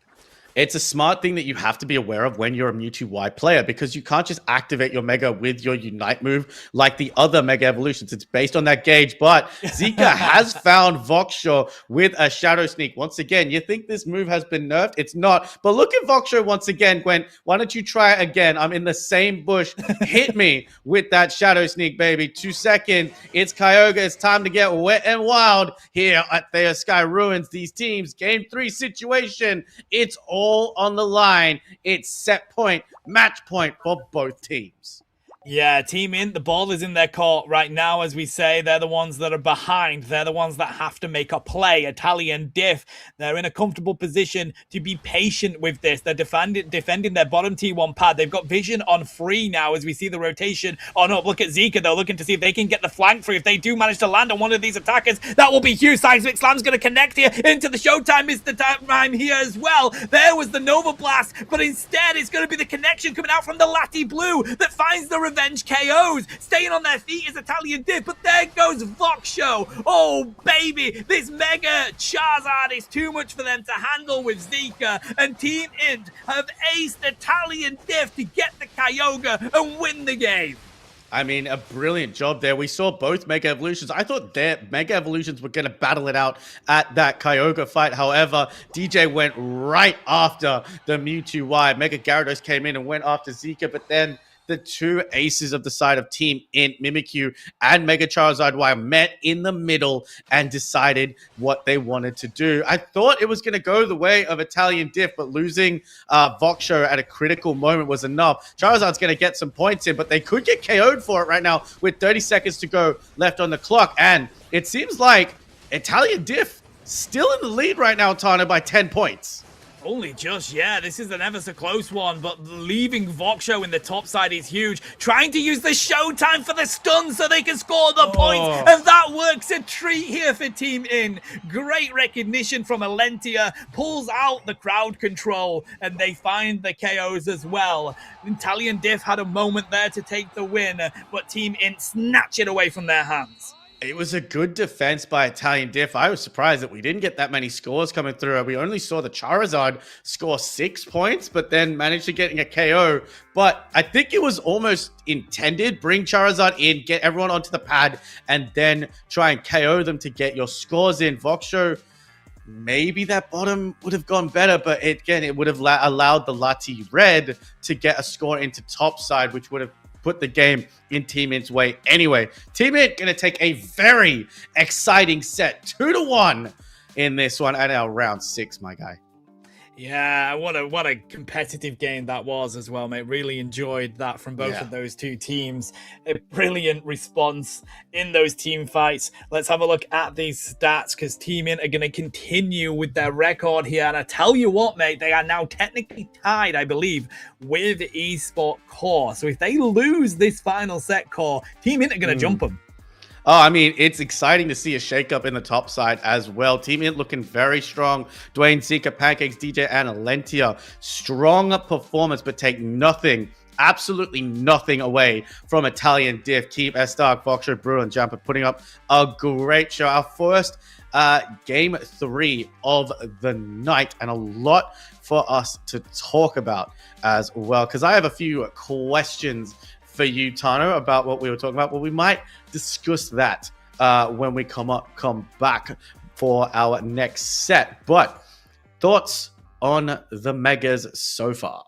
It's a smart thing that you have to be aware of when you're a Mewtwo-Y player, because you can't just activate your Mega with your Unite move like the other Mega Evolutions. It's based on that gauge, but Zika has found Voxshaw with a Shadow Sneak. Once again, you think this move has been nerfed? It's not. But look at Voxshaw once again, Gwen. Why don't you try it again? I'm in the same bush. Hit me with that Shadow Sneak, baby. 2 seconds. It's Kyogre. It's time to get wet and wild here at Thea Sky Ruins. These teams, game 3 situation. It's all on the line. It's set point, match point for both teams. Yeah, Team Int, the ball is in their court right now, as we say. They're the ones that are behind. They're the ones that have to make a play. Italian Diff, they're in a comfortable position to be patient with this. They're defending their bottom T1 pad. They've got vision on 3 now as we see the rotation on up. Look at Zika, though, looking to see if they can get the flank free. If they do manage to land on one of these attackers, that will be huge. Seismic Slam's going to connect here into the Showtime Mr. Time here as well. There was the Nova Blast, but instead it's going to be the connection coming out from the Lati Blue that finds the revenge KOs. Staying on their feet is Italian Diff, but there goes Voxshaw. Oh, baby, this Mega Charizard is too much for them to handle with Zika, and Team Int have aced Italian Diff to get the Kyogre and win the game. I mean, a brilliant job there. We saw both Mega Evolutions. I thought their Mega Evolutions were going to battle it out at that Kyogre fight. However, DJ went right after the Mewtwo-Y. Mega Gyarados came in and went after Zika, but then the 2 aces of the side of Team Int, Mimikyu and Mega Charizard Y, met in the middle and decided what they wanted to do. I thought it was going to go the way of Italian Diff, but losing Voxshaw at a critical moment was enough. Charizard's going to get some points in, but they could get KO'd for it right now with 30 seconds to go left on the clock. And it seems like Italian Diff still in the lead right now, Tana, by 10 points. Only just, yeah, this is an ever so close one, but leaving Voxshaw in the top side is huge. Trying to use the Showtime for the stun so they can score the points, and that works a treat here for Team Int. Great recognition from Alentia, pulls out the crowd control, and they find the KOs as well. Italian Diff had a moment there to take the win, but Team Int snatch it away from their hands. It was a good defense by Italian Diff. I was surprised that we didn't get that many scores coming through. We only saw the Charizard score 6 points, but then managed to get a KO. But I think it was almost intended. Bring Charizard in, get everyone onto the pad, and then try and KO them to get your scores in. Voxshow, maybe that bottom would have gone better, but it would have allowed the Lati Red to get a score into top side, which would have put the game in Team Int's way anyway. Team Int going to take a very exciting set, 2-1 in this one at our round 6, my guy. Yeah, what a competitive game that was as well, mate. Really enjoyed that from both of those two teams. A brilliant response in those team fights. Let's have a look at these stats, because Team Int are going to continue with their record here. And I tell you what, mate, they are now technically tied, I believe, with Esport Core. So if they lose this final set, Core, Team Int are going to jump them. Oh, I mean, it's exciting to see a shakeup in the top side as well. Team Int looking very strong. Dwayne, Zika, Pancakes, DJ, and Alentia. Strong performance, but take nothing, absolutely nothing away from Italian Diff. Keep S-Dark, Voxshow, Brew, and Jumper putting up a great show. Our first game 3 of the night, and a lot for us to talk about as well, because I have a few questions for you, Tano, about what we were talking about. Well, we might discuss that when we come back for our next set. But thoughts on the Megas so far?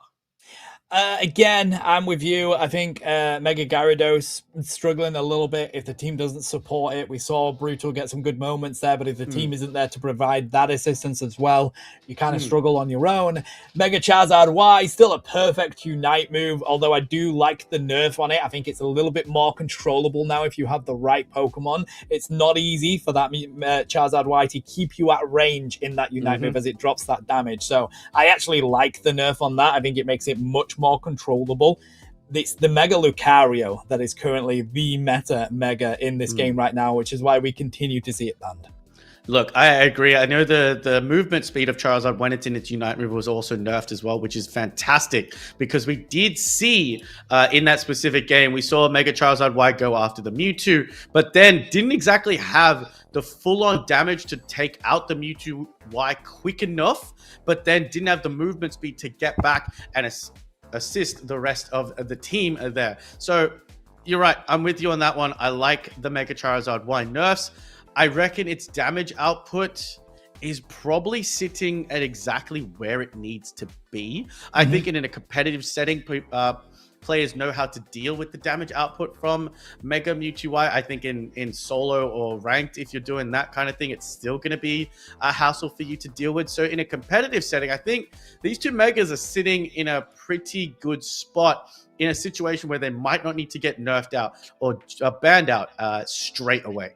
Again, I'm with you. I think Mega Gyarados struggling a little bit if the team doesn't support it. We saw Brutal get some good moments there, but if the team isn't there to provide that assistance as well, you kind of struggle on your own. Mega Charizard Y, still a perfect Unite move, although I do like the nerf on it. I think it's a little bit more controllable now if you have the right Pokemon. It's not easy for that Charizard Y to keep you at range in that Unite move as it drops that damage. So I actually like the nerf on that. I think it makes it much more controllable. It's the Mega Lucario that is currently the meta Mega in this game right now, which is why we continue to see it banned. Look, I agree. I know the movement speed of Charizard when it's in its Unite move was also nerfed as well, which is fantastic, because we did see in that specific game, we saw Mega Charizard Y go after the Mewtwo, but then didn't exactly have the full-on damage to take out the Mewtwo Y quick enough, but then didn't have the movement speed to get back and assist the rest of the team there. So you're right. I'm with you on that one. I like the Mega Charizard Y nerfs. I reckon its damage output is probably sitting at exactly where it needs to be. I think in a competitive setting, players know how to deal with the damage output from Mega Mewtwo Y. I think in solo or ranked, if you're doing that kind of thing, it's still going to be a hassle for you to deal with. So in a competitive setting, I think these two Megas are sitting in a pretty good spot in a situation where they might not need to get nerfed out or banned out straight away.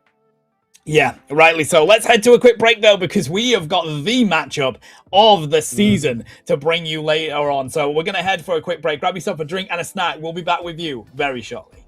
Yeah, rightly so. Let's head to a quick break, though, because we have got the matchup of the season to bring you later on. So we're going to head for a quick break. Grab yourself a drink and a snack. We'll be back with you very shortly.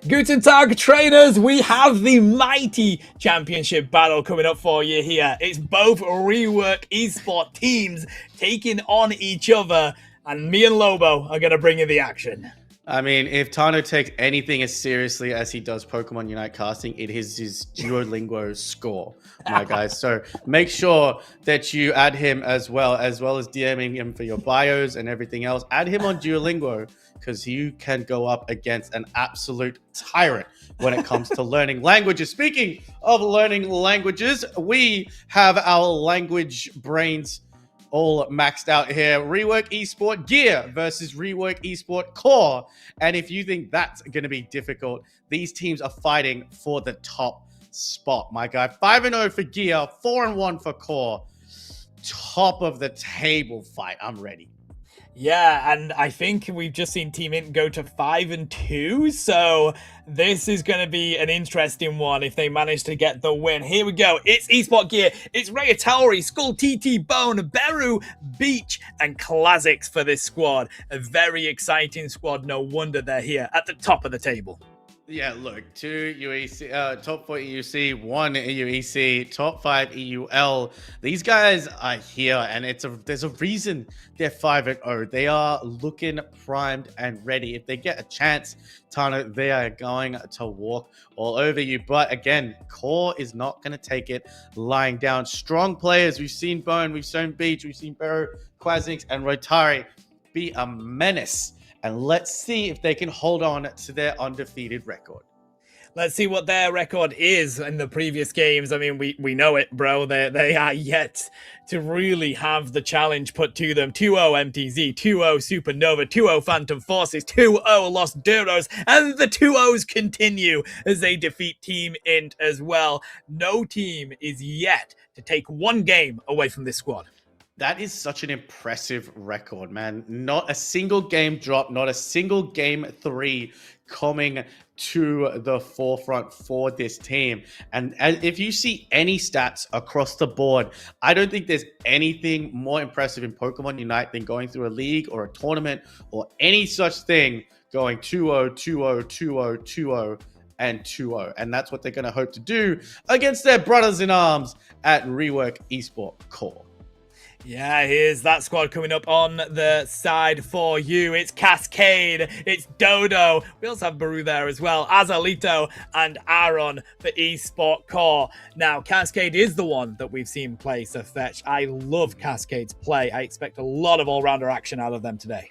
Guten Tag, trainers! We have the mighty championship battle coming up for you here. It's both Rework Esport teams taking on each other, and me and Lobo are going to bring you the action. I mean, if Tano takes anything as seriously as he does Pokemon Unite casting, it is his Duolingo score, my guys. So make sure that you add him as well as DMing him for your bios and everything else. Add him on Duolingo because you can go up against an absolute tyrant when it comes to learning languages. Speaking of learning languages, we have our language brains all maxed out here. Rework Esport Gear versus Rework Esport Core. And if you think that's going to be difficult, these teams are fighting for the top spot, my guy. 5-0 for Gear, 4-1 for Core. Top of the table fight. I'm ready. Yeah, and I think we've just seen Team Int go to 5-2, so this is going to be an interesting one if they manage to get the win. Here we go. It's Esport Gear. It's Rayatauri, Skull TT, Bone, Beru, Beach, and Classics for this squad. A very exciting squad. No wonder they're here at the top of the table. Yeah, look, 2 UEC, top 4 EUC, 1 EUEC, top 5 EUL. These guys are here, and there's a reason they're 5-0. They are looking primed and ready. If they get a chance, Tano, they are going to walk all over you. But again, Core is not going to take it lying down. Strong players. We've seen Bone, we've seen Beach, we've seen Beru, Quazix, and Rotari be a menace. And let's see if they can hold on to their undefeated record. Let's see what their record is in the previous games. I mean, we know it, bro. They are yet to really have the challenge put to them. 2-0 MTZ, 2-0 Supernova, 2-0 Phantom Forces, 2-0 Lost Duros, and the 2-0s continue as they defeat Team Int as well. No team is yet to take one game away from this squad. That is such an impressive record, man. Not a single game drop, not a single game 3 coming to the forefront for this team. And if you see any stats across the board, I don't think there's anything more impressive in Pokemon Unite than going through a league or a tournament or any such thing going 2-0, 2-0, 2-0, 2-0. And 2-0. And that's what they're going to hope to do against their brothers in arms at Rework Esport Core. Yeah, here's that squad coming up on the side for you. It's Cascade, it's Dodo. We also have Baru there as well, Azalito and Aaron for Esport Core. Now, Cascade is the one that we've seen play Surfetch. I love Cascade's play. I expect a lot of all-rounder action out of them today.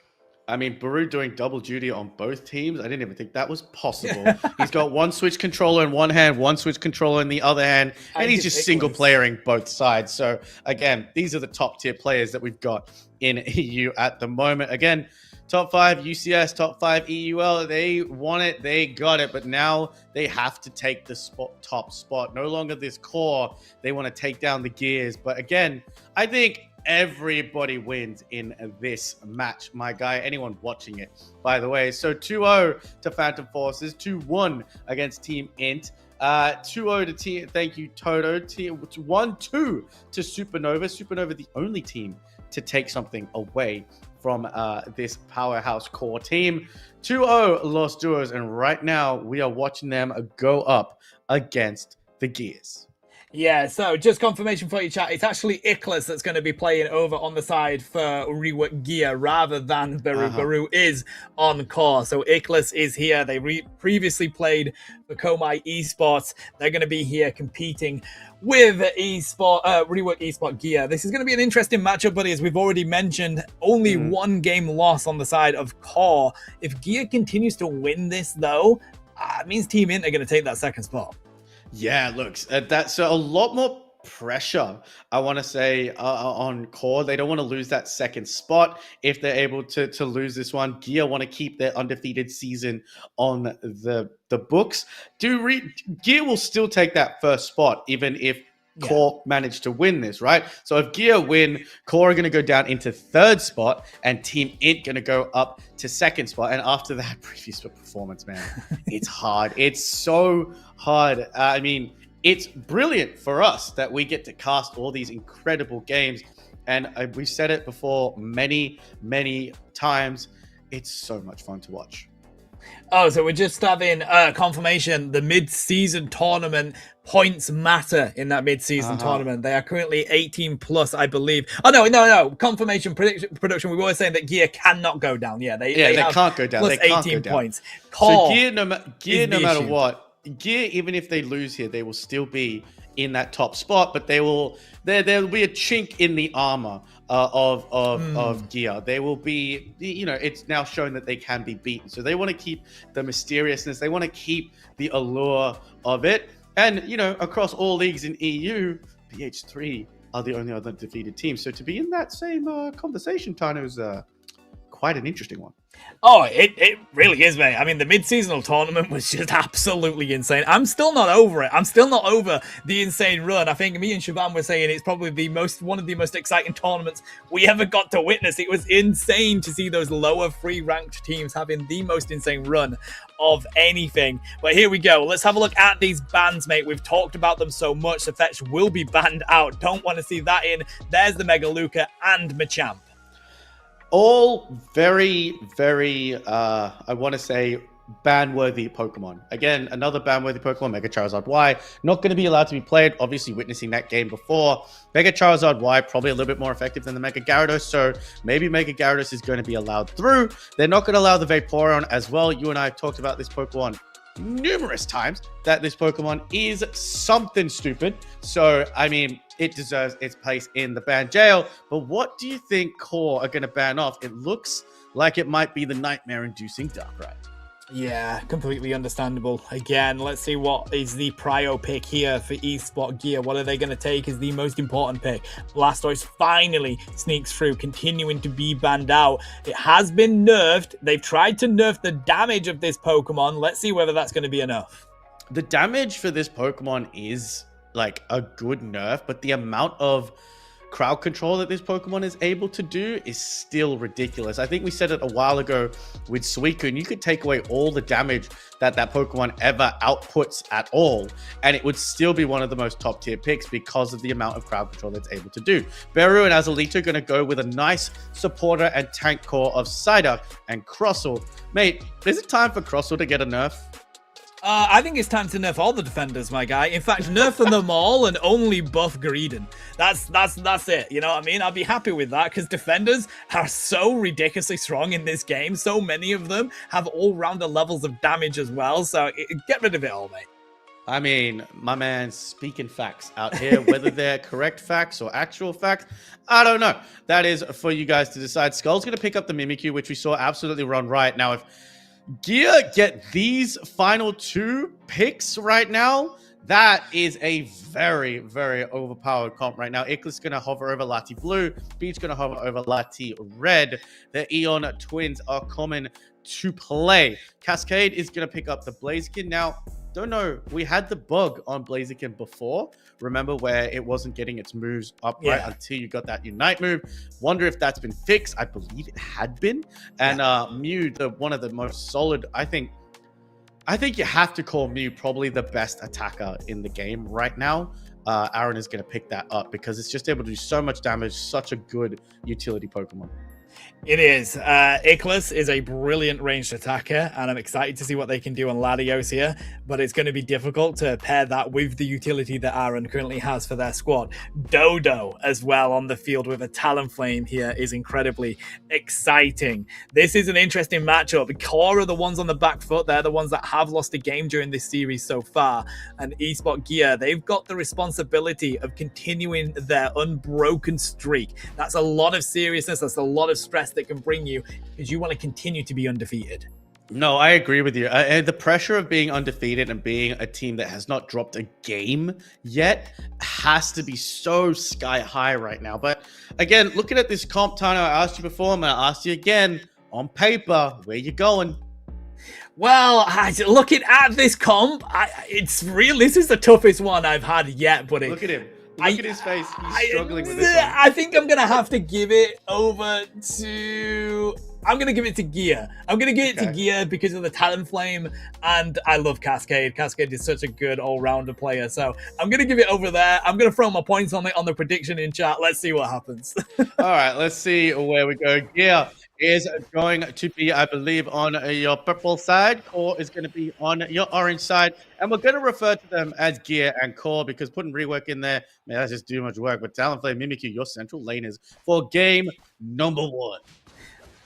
I mean, Baru doing double duty on both teams. I didn't even think that was possible. He's got one Switch controller in one hand, one Switch controller in the other hand, and he's just single playering both sides. So again, these are the top tier players that we've got in EU at the moment. Again, top 5 UCS, top 5 EUL. They want it, they got it, but now they have to take the top spot. No longer this Core. They want to take down the Gears. But again, I think everybody wins in this match, my guy. Anyone watching it, by the way. So 2-0 to Phantom Forces, 2-1 against Team Int, 2-0 to Team. Thank you, Toto. 1-2 to Supernova. Supernova, the only team to take something away from this powerhouse Core team. 2-0 Lost Duos, and right now we are watching them go up against the Gears. Yeah, so just confirmation for you, chat. It's actually Iklas that's going to be playing over on the side for Rework Gear rather than Baru. Baru is on Core. So Iklas is here. They previously played for Komai Esports. They're going to be here competing with Rework Esport Gear. This is going to be an interesting matchup, buddy. As we've already mentioned, only one game loss on the side of Core. If Gear continues to win this, though, it means Team Int are going to take that second spot. Yeah, look, that's a lot more pressure, I want to say, on Core. They don't want to lose that second spot if they're able to lose this one. Gear want to keep their undefeated season on the books. Gear will still take that first spot, even if Core managed to win this, right? So if Gear win, Core are going to go down into third spot, and Team Int going to go up to second spot. And after that previous performance, man, it's hard. It's so hard. I mean, it's brilliant for us that we get to cast all these incredible games. And we've said it before many, many times. It's so much fun to watch. Oh, so we're just having confirmation. The mid-season tournament points matter in that mid-season tournament. They are currently 18 plus, I believe. Oh, no. Confirmation production. We were saying that Gear cannot go down. Yeah, they can't go down. Plus They can't 18 go down. points. So Gear, no matter issue. what, Gear, even if they lose here, they will still be in that top spot, but there'll be a chink in the armor of Gear. They will be, it's now shown that they can be beaten. So they want to keep the mysteriousness. They want to keep the allure of it. And, across all leagues in EU, BH3 are the only other defeated team. So to be in that same conversation, Tano, is quite an interesting one. Oh, it really is, mate. I mean, the mid-seasonal tournament was just absolutely insane. I'm still not over it. I'm still not over the insane run. I think me and Shaban were saying it's probably one of the most exciting tournaments we ever got to witness. It was insane to see those lower free-ranked teams having the most insane run of anything. But here we go. Let's have a look at these bans, mate. We've talked about them so much. The Fetch will be banned out. Don't want to see that in. There's the Mega Luca and Machamp. All very, very, I want to say, ban-worthy Pokemon. Again, another ban-worthy Pokemon, Mega Charizard Y. Not going to be allowed to be played. Obviously, witnessing that game before. Mega Charizard Y, probably a little bit more effective than the Mega Gyarados, so maybe Mega Gyarados is going to be allowed through. They're not going to allow the Vaporeon as well. You and I have talked about this Pokemon numerous times, that this Pokemon is something stupid. So, I mean, it deserves its place in the ban jail. But what do you think Core are going to ban off? It looks like it might be the nightmare-inducing Darkrai. Yeah, completely understandable. Again, let's see what is the prio pick here for eSport Gear. What are they going to take as the most important pick? Blastoise finally sneaks through, continuing to be banned out. It has been nerfed. They've tried to nerf the damage of this Pokemon. Let's see whether that's going to be enough. The damage for this Pokemon is like a good nerf, but the amount of crowd control that this Pokemon is able to do is still ridiculous. I think we said it a while ago with Suicune. You could take away all the damage that Pokemon ever outputs at all, and it would still be one of the most top tier picks because of the amount of crowd control that's able to do. Beru and Azalito are going to go with a nice supporter and tank core of Psyduck and Crostle. Mate, is it time for Crostle to get a nerf? I think it's time to nerf all the defenders, my guy. In fact, nerf them all and only buff Greedon. That's it. You know what I mean? I'll be happy with that because defenders are so ridiculously strong in this game. So many of them have all-rounder levels of damage as well. So get rid of it all, mate. I mean, my man's speaking facts out here, whether they're correct facts or actual facts, I don't know. That is for you guys to decide. Skull's going to pick up the Mimikyu, which we saw absolutely run right. Now, if Gear get these final two picks right now, that is a very, very overpowered comp right now. Ickless going to hover over Lati Blue. Beach going to hover over Lati Red. The Eon twins are coming to play. Cascade is going to pick up the Blaziken. Now, don't know, we had the bug on Blaziken before. Remember where it wasn't getting its moves upright until you got that Unite move. Wonder if that's been fixed. I believe it had been. And Mew, one of the most solid, I think you have to call Mew probably the best attacker in the game right now. Aaron is going to pick that up because it's just able to do so much damage. Such a good utility Pokemon. It is. Ickless is a brilliant ranged attacker, and I'm excited to see what they can do on Latios here, but it's going to be difficult to pair that with the utility that Aaron currently has for their squad. Dodo as well on the field with a Talonflame here is incredibly exciting. This is an interesting matchup. Core are the ones on the back foot. They're the ones that have lost a game during this series so far, and eSport Gear, they've got the responsibility of continuing their unbroken streak. That's a lot of seriousness. That's a lot of stress that can bring you because you want to continue to be undefeated. No, I agree with you. The pressure of being undefeated and being a team that has not dropped a game yet has to be so sky high right now. But again, looking at this comp, Tano, I asked you before, I'm going to ask you again. On paper, where you going? Well, looking at this comp, it's real. This is the toughest one I've had yet. But look at him. Look at his face. He's struggling with this one. I think I'm going to have to give it over to... I'm going to give it to Gear. I'm going to give it to Gear because of the Talonflame, and I love Cascade. Cascade is such a good all-rounder player, so I'm going to give it over there. I'm going to throw my points on it on the prediction in chat. Let's see what happens. All right, let's see where we go. Gear is going to be, I believe, on your purple side. Core is going to be on your orange side. And we're going to refer to them as Gear and Core because putting rework in there, man, that's just too much work. But Talonflame, Mimikyu, your central laners for game number 1.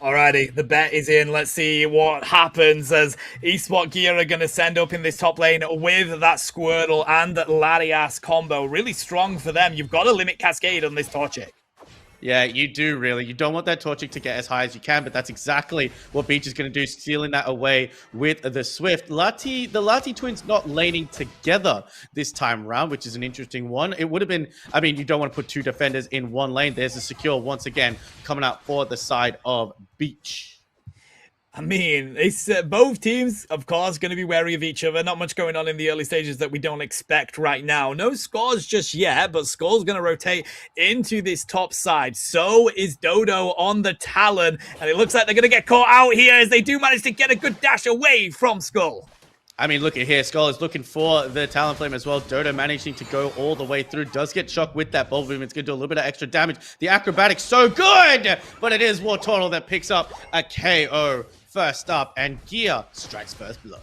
Alrighty, the bet is in. Let's see what happens as eSport Gear are going to send up in this top lane with that Squirtle and Larias combo. Really strong for them. You've got to limit Cascade on this Torchic. Yeah, you do really. You don't want that Torchic to get as high as you can, but that's exactly what Beach is going to do, stealing that away with the Swift. The Lati twins not laning together this time around, which is an interesting one. It would have been, I mean, you don't want to put 2 defenders in one lane. There's a secure once again coming out for the side of Beach. I mean, it's both teams, of course, going to be wary of each other. Not much going on in the early stages that we don't expect right now. No scores just yet, but Skull's going to rotate into this top side. So is Dodo on the Talon, and it looks like they're going to get caught out here as they do manage to get a good dash away from Skull. I mean, look at here. Skull is looking for the Talonflame as well. Dodo managing to go all the way through. Does get shocked with that Bulb Boom. It's going to do a little bit of extra damage. The acrobatics so good, but it is War Turtle that picks up a KO first up, and Gear strikes first blow.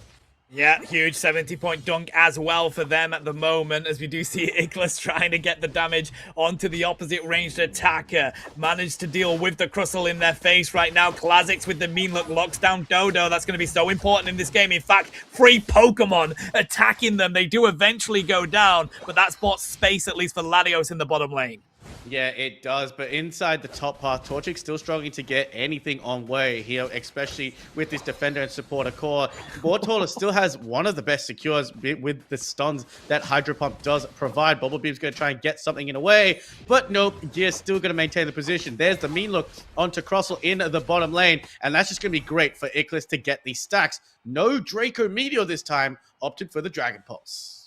Yeah, huge 70-point dunk as well for them at the moment, as we do see Iglis trying to get the damage onto the opposite ranged attacker. Managed to deal with the Crustle in their face right now. Classics with the mean look locks down Dodo. That's going to be so important in this game. In fact, 3 Pokemon attacking them. They do eventually go down, but that's bought space at least for Latios in the bottom lane. Yeah, it does. But inside the top path, Torchic still struggling to get anything on way here, especially with this defender and supporter core. Wartortle still has one of the best secures with the stuns that Hydro Pump does provide. Bubble Beam's going to try and get something in a way, but nope, Gear's still going to maintain the position. There's the mean look onto Crossel in the bottom lane, and that's just going to be great for Iglis to get these stacks. No Draco Meteor this time, opted for the Dragon Pulse.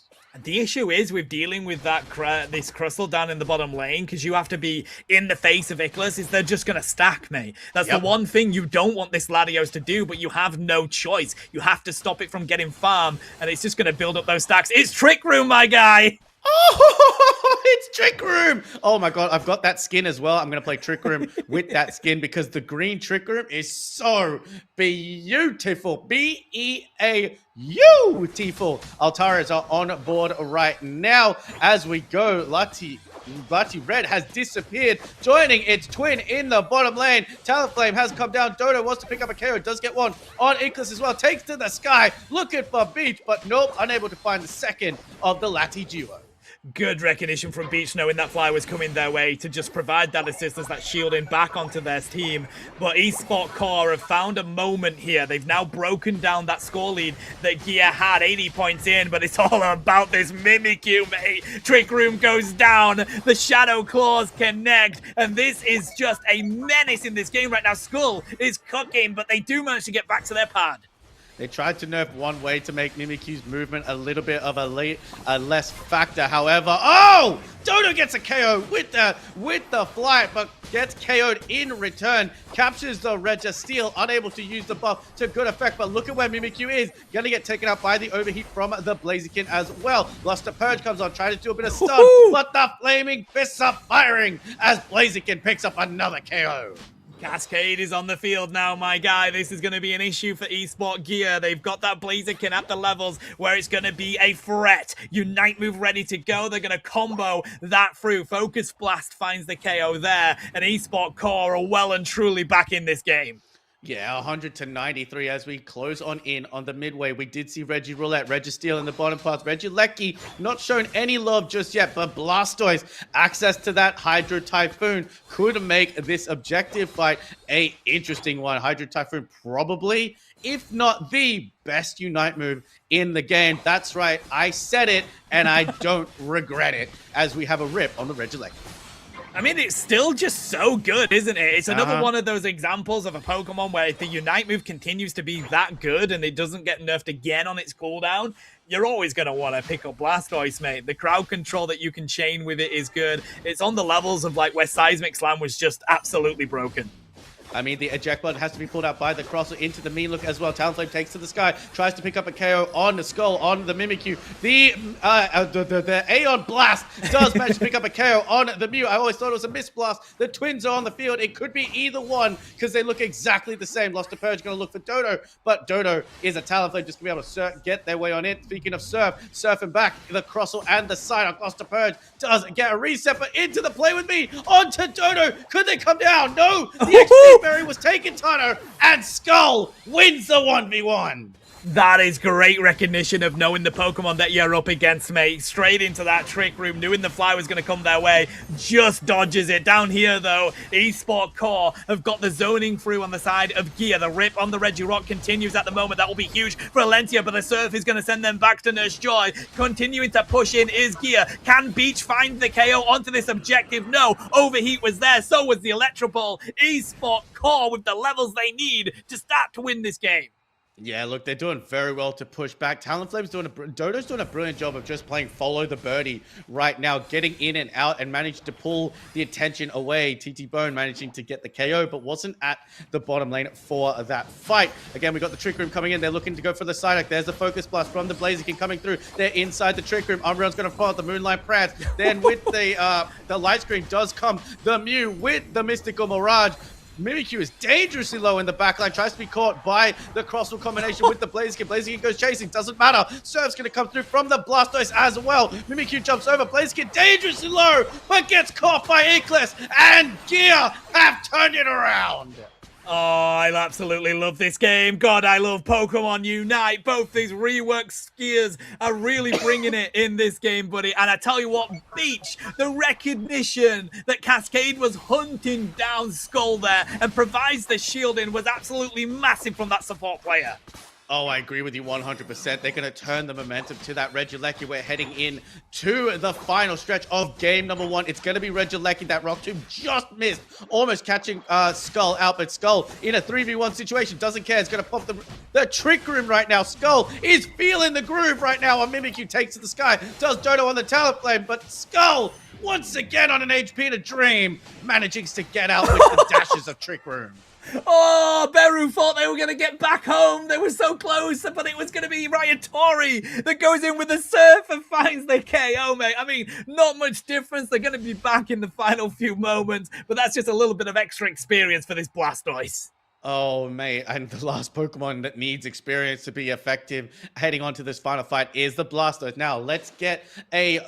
The issue is with dealing with that this Crustle down in the bottom lane, because you have to be in the face of Iglis, is they're just going to stack, mate. That's the one thing you don't want this Latios to do, but you have no choice. You have to stop it from getting farm, and it's just going to build up those stacks. It's Trick Room, my guy! Oh, it's Trick Room! Oh my god, I've got that skin as well. I'm going to play Trick Room with that skin because the green Trick Room is so beautiful. B-E-A-U-tiful. Altaras are on board right now as we go. Lati Red has disappeared, joining its twin in the bottom lane. Talonflame has come down. Dodo wants to pick up a KO, does get one on Iglis as well. Takes to the sky, looking for Beach, but nope, unable to find the second of the Lati duo. Good recognition from Beach, knowing that Fly was coming their way to just provide that assistance, that shielding back onto their team. But eSport Core have found a moment here. They've now broken down that score lead that Gear had, 80 points in, but it's all about this Mimikyu, mate. Trick Room goes down, the Shadow Claws connect, and this is just a menace in this game right now. Skull is cooking, but they do manage to get back to their pad. They tried to nerf one way to make Mimikyu's movement a little bit of a less factor. However, oh! Dodo gets a KO with the flight, but gets KO'd in return. Captures the Regia Steel, unable to use the buff to good effect. But look at where Mimikyu is. Gonna get taken out by the overheat from the Blaziken as well. Luster Purge comes on, trying to do a bit of stun, but the flaming fists are firing as Blaziken picks up another KO. Cascade is on the field now, my guy. This is going to be an issue for eSport Gear. They've got that Blaziken at the levels where it's going to be a threat. Unite move ready to go. They're going to combo that through. Focus Blast finds the KO there, and eSport Core are well and truly back in this game. Yeah, 100-93 as we close on in on the midway. We did see Reggie Roulette, Registeel in the bottom path. Regieleki not shown any love just yet, but Blastoise, access to that Hydro Typhoon could make this objective fight a interesting one. Hydro Typhoon probably, if not the best Unite move in the game. That's right, I said it, and I don't regret it, as we have a rip on the Regieleki. I mean, it's still just so good, isn't it? It's another one of those examples of a Pokemon where if the Unite move continues to be that good and it doesn't get nerfed again on its cooldown, you're always going to want to pick up Blastoise, mate. The crowd control that you can chain with it is good. It's on the levels of like where Seismic Slam was just absolutely broken. I mean, the eject button has to be pulled out by the crosser into the mean look as well. Talonflame takes to the sky, tries to pick up a KO on the Skull, on the Mimikyu. The Aeon Blast does manage to pick up a KO on the Mew. I always thought it was a Mist Blast. The twins are on the field. It could be either one because they look exactly the same. Lost to Purge going to look for Dodo, but Dodo is a Talonflame just to be able to get their way on it. Speaking of surfing back, the Crossel and the side on Lost to Purge does get a reset, but into the play with me, onto Dodo. Could they come down? No, the XP berry was taken, Tano, and Skull wins the 1v1. That is great recognition of knowing the Pokemon that you're up against, mate. Straight into that Trick Room, knowing the fly was going to come their way. Just dodges it. Down here, though, Esport Core have got the zoning through on the side of Gear. The rip on the Regirock continues at the moment. That will be huge for Alentia, but the Surf is going to send them back to Nurse Joy. Continuing to push in is Gear. Can Beach find the KO onto this objective? No. Overheat was there. So was the Electro Ball. Esport Core with the levels they need to start to win this game. Yeah, look, they're doing very well to push back. Talonflame's Dodo's doing a brilliant job of just playing follow the birdie right now, getting in and out and managed to pull the attention away. TT Bone managing to get the KO, but wasn't at the bottom lane for that fight. Again, we got the Trick Room coming in. They're looking to go for the Psyduck. There's the Focus Blast from the Blaziken coming through. They're inside the Trick Room. Umbreon's going to follow the Moonlight Prance. Then with the Light Screen does come the Mew with the Mystical Mirage. Mimikyu is dangerously low in the backline, tries to be caught by the Crosswell combination with the Blaziken. Blaziken goes chasing, doesn't matter. Surf's going to come through from the Blastoise as well. Mimikyu jumps over, Blaziken dangerously low, but gets caught by Eclipse, and Gear have turned it around. Oh, I absolutely love this game. God, I love Pokemon Unite. Both these reworked skiers are really bringing it in this game, buddy. And I tell you what, Beach, the recognition that Cascade was hunting down Skull there and provides the shielding was absolutely massive from that support player. Oh, I agree with you 100%. They're going to turn the momentum to that Regieleki. We're heading in to the final stretch of game number 1. It's going to be Regieleki. That Rock Tomb just missed, almost catching Skull out, but Skull in a 3v1 situation doesn't care. It's going to pop the Trick Room right now. Skull is feeling the groove right now. A Mimikyu takes to the sky, does Dodo on the Talonflame, but Skull once again on an HP to Dream, managing to get out with the dashes of Trick Room. Oh, Beru thought they were going to get back home. They were so close, but it was going to be Ryatori that goes in with the Surf and finds the KO, mate. I mean, not much difference. They're going to be back in the final few moments, but that's just a little bit of extra experience for this Blastoise. Oh, mate, and the last Pokemon that needs experience to be effective heading on to this final fight is the Blastoise. Now, let's get a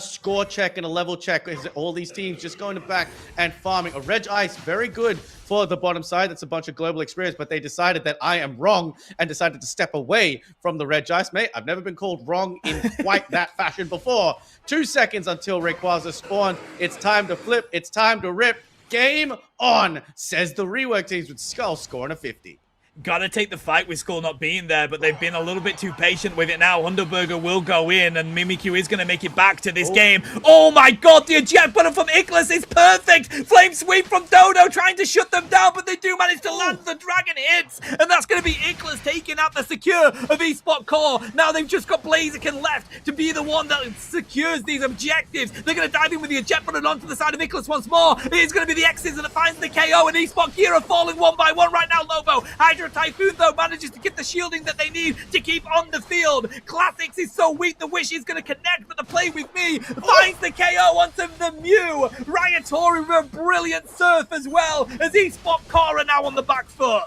score check and a level check. Is all these teams just going back and farming? A Reg Ice, very good for the bottom side. That's a bunch of global experience, but they decided that I am wrong and decided to step away from the Reg Ice. Mate, I've never been called wrong in quite that fashion before. 2 seconds until Rayquaza spawns. It's time to flip. It's time to rip. Game on, says the rework teams with Skull scoring a 50. Gotta take the fight with Skull not being there, but they've been a little bit too patient with it now. Hunderburger will go in, and Mimikyu is going to make it back to this game. Oh my god, the eject button from Ickless is perfect! Flame sweep from Dodo trying to shut them down, but they do manage to land the dragon hits, and that's going to be Ickless taking out the secure of Esport Core. Now they've just got Blaziken left to be the one that secures these objectives. They're going to dive in with the eject button onto the side of Ickless once more. It is going to be the X's that finds the KO, and Esport Gear are falling one by one right now. Lobo, Hydra Typhoon, though, manages to get the shielding that they need to keep on the field. Classics is so weak, the Wish is going to connect, but the play with me finds the KO onto the Mew. Ryatori with a brilliant Surf as well, as Esport Core are now on the back foot.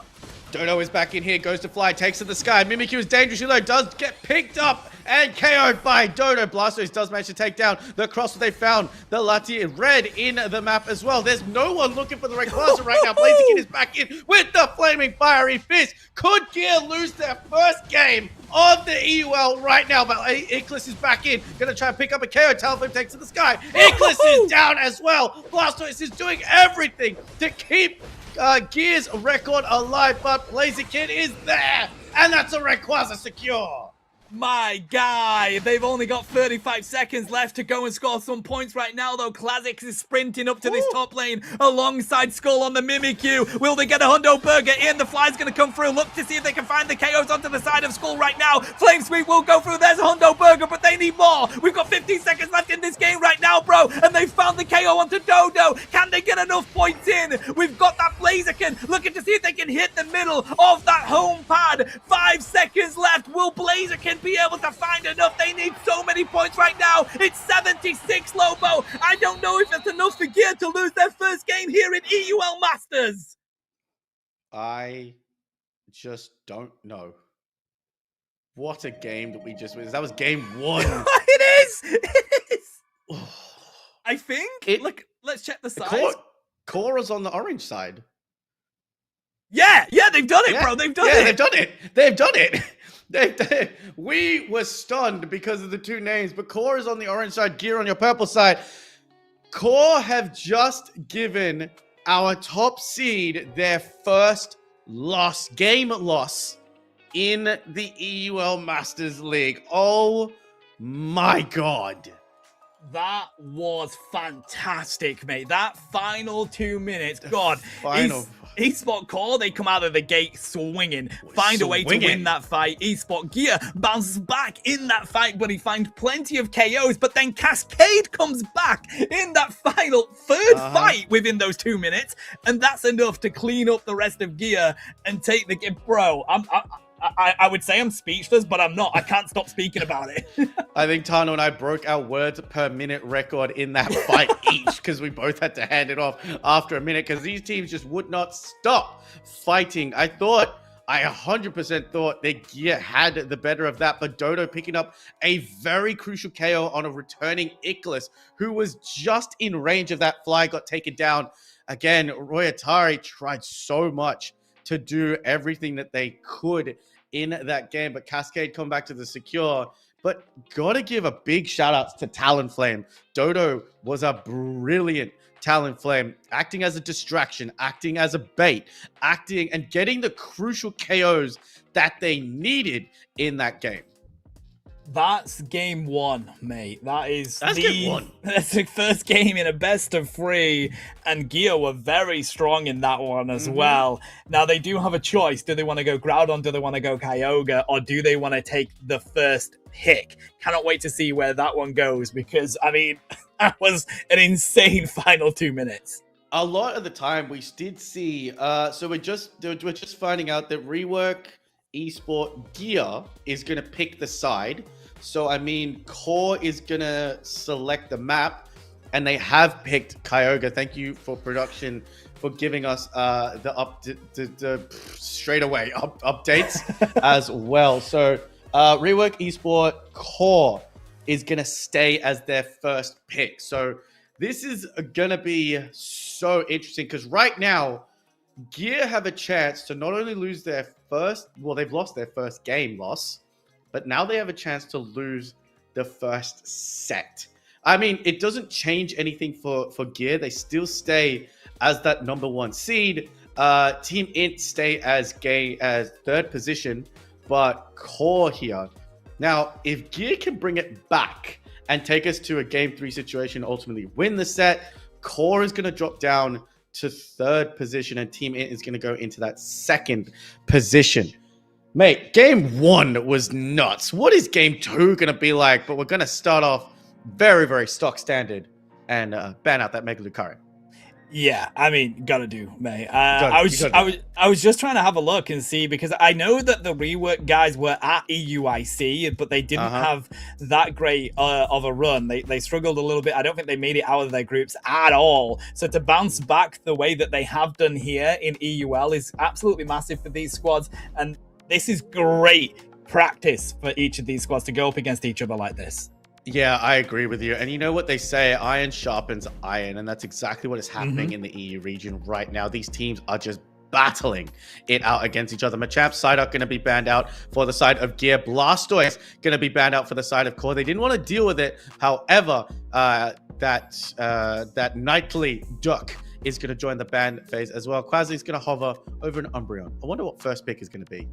Dodo is back in here, goes to fly, takes to the sky. Mimikyu is dangerously low, does get picked up and KO'd by Dodo. Blastoise does manage to take down the cross. They found the Lati red in the map as well. There's no one looking for the Rayquaza right now. Blaziken is back in with the flaming fiery fist. Could Gear lose their first game of the EUL right now? But Eclipse is back in, gonna try and pick up a KO. Talonflame takes to the sky. Eclipse is down as well. Blastoise is doing everything to keep Gear's record alive, but Blaziken is there, and that's a Rayquaza secure. My guy, they've only got 35 seconds left to go and score some points right now, though. Classics is sprinting up to this top lane alongside Skull on the Mimikyu. Will they get a Hundo Burger in? The fly's going to come through. Look to see if they can find the KOs onto the side of Skull right now. Flame Sweep will go through. There's a Hundo Burger, but they need more. We've got 15 seconds left in this game right now, bro, and they found the KO onto Dodo. Can they get enough points in? We've got that Blaziken looking to see if they can hit the middle of that home pad. 5 seconds left. Will Blaziken be able to find enough? They need so many points right now. It's 76, Lobo. I don't know if it's enough for Gear to lose their first game here in EUL Masters. I just don't know. What a game that we just won. That was game 1. It is. I think. Look, let's check the size. Cora's on the orange side. Yeah, they've done it, bro. They've done it. Yeah, they've done it. We were stunned because of the two names, but Core is on the orange side, Gear on your purple side. Core have just given our top seed their first game loss in the EUL Masters League. Oh my God. That was fantastic, mate. That final 2 minutes. God, eSport Core, they come out of the gate swinging. Find a way to win that fight. eSport Gear bounces back in that fight, but he finds plenty of KOs. But then Cascade comes back in that final third fight within those 2 minutes. And that's enough to clean up the rest of Gear and take the game. Bro, I would say I'm speechless, but I'm not. I can't stop speaking about it. I think Tano and I broke our words per minute record in that fight each because we both had to hand it off after a minute because these teams just would not stop fighting. I 100% thought that Gear had the better of that, but Dodo picking up a very crucial KO on a returning Icarus who was just in range of that fly, got taken down. Again, Royatari tried so much to do everything that they could in that game, but Cascade come back to the secure. But gotta give a big shout out to Talonflame. Dodo was a brilliant Talonflame, acting as a distraction, acting as a bait, acting and getting the crucial KOs that they needed in that game. That's game 1, mate. That's game 1. That's the first game in a best of 3, and Gear were very strong in that one as well. Now, they do have a choice. Do they want to go Groudon? Do they want to go Kyogre? Or do they want to take the first pick? Cannot wait to see where that one goes because, I mean, that was an insane final 2 minutes. A lot of the time, we did see... so we're just finding out that Rework eSport Gear is going to pick the side. So, I mean, Core is going to select the map, and they have picked Kyogre. Thank you for production for giving us the straight away updates as well. So, Rework eSport Core is going to stay as their first pick. So, this is going to be so interesting because right now, Gear have a chance to not only lose their they've lost their first game loss, but now they have a chance to lose the first set. I mean, it doesn't change anything for Gear. They still stay as that number 1 seed. Team Int stay as third position, but Core here. Now, if Gear can bring it back and take us to a game 3 situation, ultimately win the set, Core is going to drop down to third position and Team Int is going to go into that second position. Mate, game 1 was nuts. What is game 2 going to be like? But we're going to start off very, very stock standard and ban out that Mega Lucario. Yeah, I mean, gotta do, mate. I was just trying to have a look and see because I know that the Rework guys were at EUIC, but they didn't have that great of a run. They struggled a little bit. I don't think they made it out of their groups at all. So to bounce back the way that they have done here in EUL is absolutely massive for these squads, and this is great practice for each of these squads to go up against each other like this. Yeah, I agree with you. And you know what they say, iron sharpens iron. And that's exactly what is happening in the EU region right now. These teams are just battling it out against each other. Machamp's side are going to be banned out for the side of Gear. Blastoise going to be banned out for the side of Core. They didn't want to deal with it. However, that nightly duck is going to join the ban phase as well. Quasi is going to hover over an Umbreon. I wonder what first pick is going to be.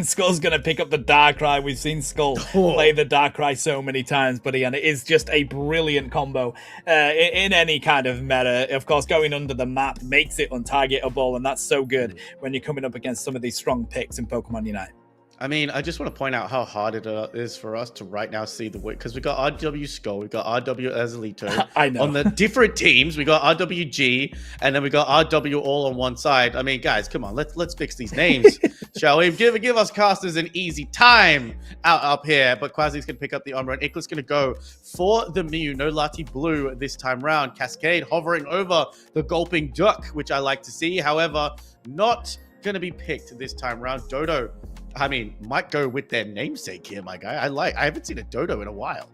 Skull's going to pick up the Darkrai. We've seen Skull play the Darkrai so many times, buddy, and it is just a brilliant combo in any kind of meta. Of course, going under the map makes it untargetable, and that's so good when you're coming up against some of these strong picks in Pokemon Unite. I mean, I just want to point out how hard it is for us to right now see the way, because we got RW Skull, we got RW Azalito. I know. On the different teams, we got RWG, and then we got RW all on one side. I mean, guys, come on, let's fix these names, shall we? Give us casters an easy time out up here. But Quasi's gonna pick up the Umbreon. Ikla's gonna go for the Mew. No Lati Blue this time round. Cascade hovering over the Gulping Duck, which I like to see. However, not gonna be picked this time round. Dodo, I mean, might go with their namesake here, my guy. I haven't seen a Dodo in a while.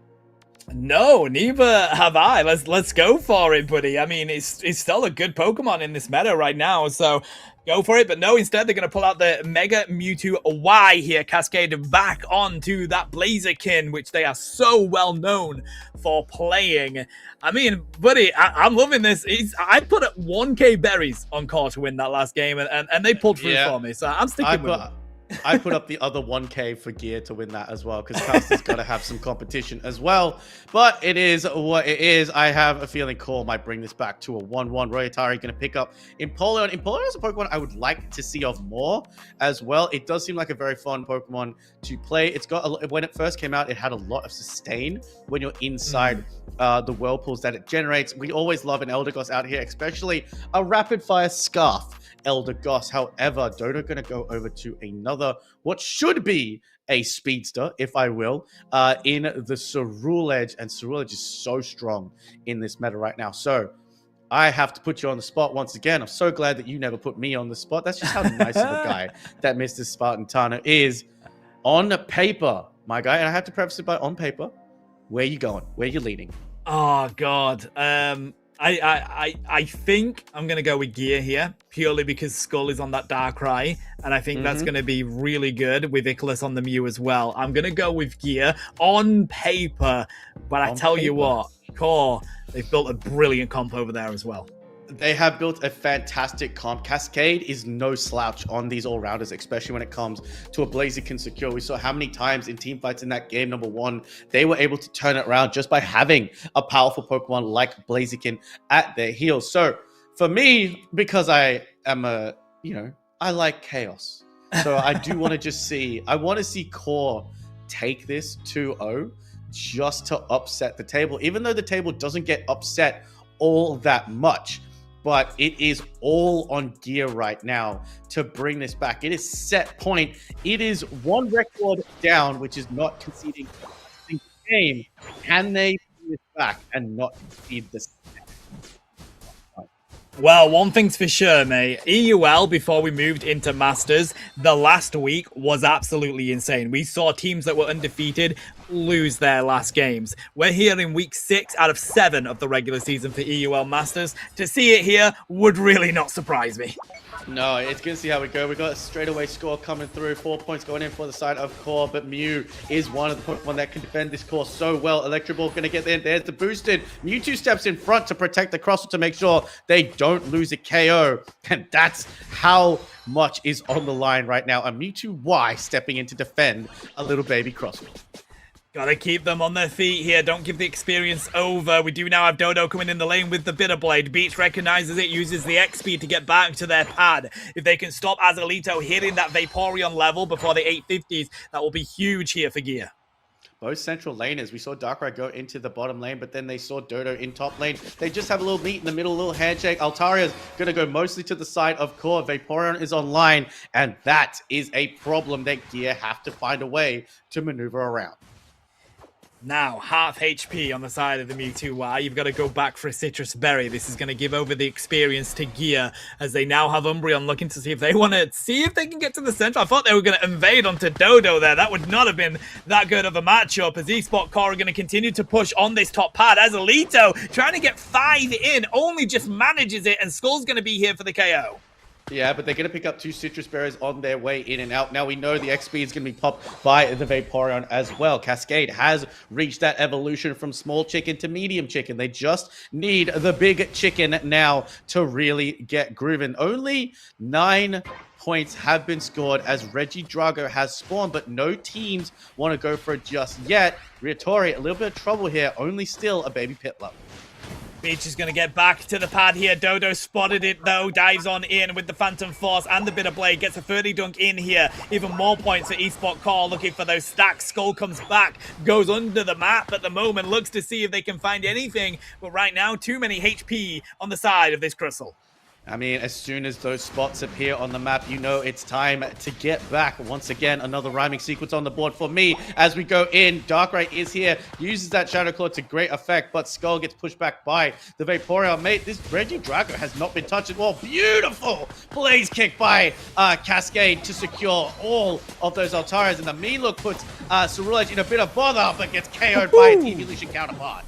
No, neither have I. Let's go for it, buddy. I mean, it's still a good Pokemon in this meta right now, so go for it. But no, instead they're going to pull out the Mega Mewtwo Y here, Cascade back onto that Blaziken, which they are so well known for playing. I mean, buddy, I'm loving this. I put up 1k berries on Core to win that last game, and they pulled through for me, so I'm sticking with them. I put up the other 1k for Gear to win that as well, because Caster's got to have some competition as well. But it is what it is. I have a feeling Core might bring this back to a 1-1. Royatari going to pick up Empoleon. Empoleon is a Pokemon I would like to see of more as well. It does seem like a very fun Pokemon to play. It's got when it first came out, it had a lot of sustain when you're inside the whirlpools that it generates. We always love an Eldegoss out here, especially a rapid fire Scarf Eldegoss. However, Dodo going to go over to another, what should be a speedster, if I will, in the Ceruledge. And Ceruledge is so strong in this meta right now. So I have to put you on the spot once again. I'm so glad that you never put me on the spot. That's just how nice of a guy that Mr. Spartan Tano is. On paper, my guy, and I have to preface it by on paper, where you going? Where you leading? Oh, God. I think I'm going to go with Gear here, purely because Skull is on that Darkrai, and I think that's going to be really good with Icarus on the Mew as well. I'm going to go with Gear on paper, but I tell you what, Core, they've built a brilliant comp over there as well. They have built a fantastic comp. Cascade is no slouch on these all-rounders, especially when it comes to a Blaziken secure. We saw how many times in team fights in that game number 1, they were able to turn it around just by having a powerful Pokemon like Blaziken at their heels. So for me, because I am I like chaos. So I do want to just see, I want to see Core take this 2-0 just to upset the table, even though the table doesn't get upset all that much. But it is all on Gear right now to bring this back. It is set point. It is one record down, which is not conceding a single game. Can they bring this back and not concede this? Well, one thing's for sure, mate. EUL, before we moved into Masters, the last week was absolutely insane. We saw teams that were undefeated lose their last games. We're here in week 6 out of 7 of the regular season for EUL Masters. To see it here would really not surprise me. No, it's good to see how we go. We got a straightaway score coming through. 4 points going in for the side of Core, but Mew is one of the Pokemon that can defend this Core so well. Electro Ball going to get there. There's the boosted. Mewtwo steps in front to protect the Crossle to make sure they don't lose a KO. And that's how much is on the line right now. A Mewtwo Y stepping in to defend a little baby Crossle. Gotta keep them on their feet here. Don't give the experience over. We do now have Dodo coming in the lane with the Bitter Blade. Beach recognizes it, uses the X-Speed to get back to their pad. If they can stop Azalito hitting that Vaporeon level before the 850s, that will be huge here for Gear. Both central laners, we saw Darkrai go into the bottom lane, but then they saw Dodo in top lane. They just have a little meet in the middle, a little handshake. Altaria's going to go mostly to the side of Core. Vaporeon is online, and that is a problem that Gear have to find a way to maneuver around. Now, half HP on the side of the Mewtwo Y. You've got to go back for a Citrus Berry. This is going to give over the experience to Gear, as they now have Umbreon looking to see if they want to see if they can get to the center. I thought they were going to invade onto Dodo there. That would not have been that good of a matchup, as eSport Core are going to continue to push on this top pad. As Alito trying to get 5 in, only just manages it, and Skull's going to be here for the KO. Yeah, but they're going to pick up 2 citrus berries on their way in and out. Now we know the XP is going to be popped by the Vaporeon as well. Cascade has reached that evolution from small chicken to medium chicken. They just need the big chicken now to really get grooving. Only 9 points have been scored as Regidrago has spawned, but no teams want to go for it just yet. Riatori, a little bit of trouble here, only still a baby Pitlow. Beach is going to get back to the pad here. Dodo spotted it though, dives on in with the Phantom Force and the Bitter Blade, gets a 30 dunk in here. Even more points for eSport Core, looking for those stacks. Skull comes back, goes under the map at the moment, looks to see if they can find anything. But right now, too many HP on the side of this Crystal. I mean, as soon as those spots appear on the map, you know it's time to get back. Once again, another rhyming sequence on the board for me as we go in. Darkrai is here, uses that Shadow Claw to great effect, but Skull gets pushed back by the Vaporeon. Mate, this Regidrago has not been touched at all. Beautiful Blaze Kick by Cascade to secure all of those Altaras, and the mean look puts Cerulege in a bit of bother, but gets KO'd by a Team Evolution counterpart.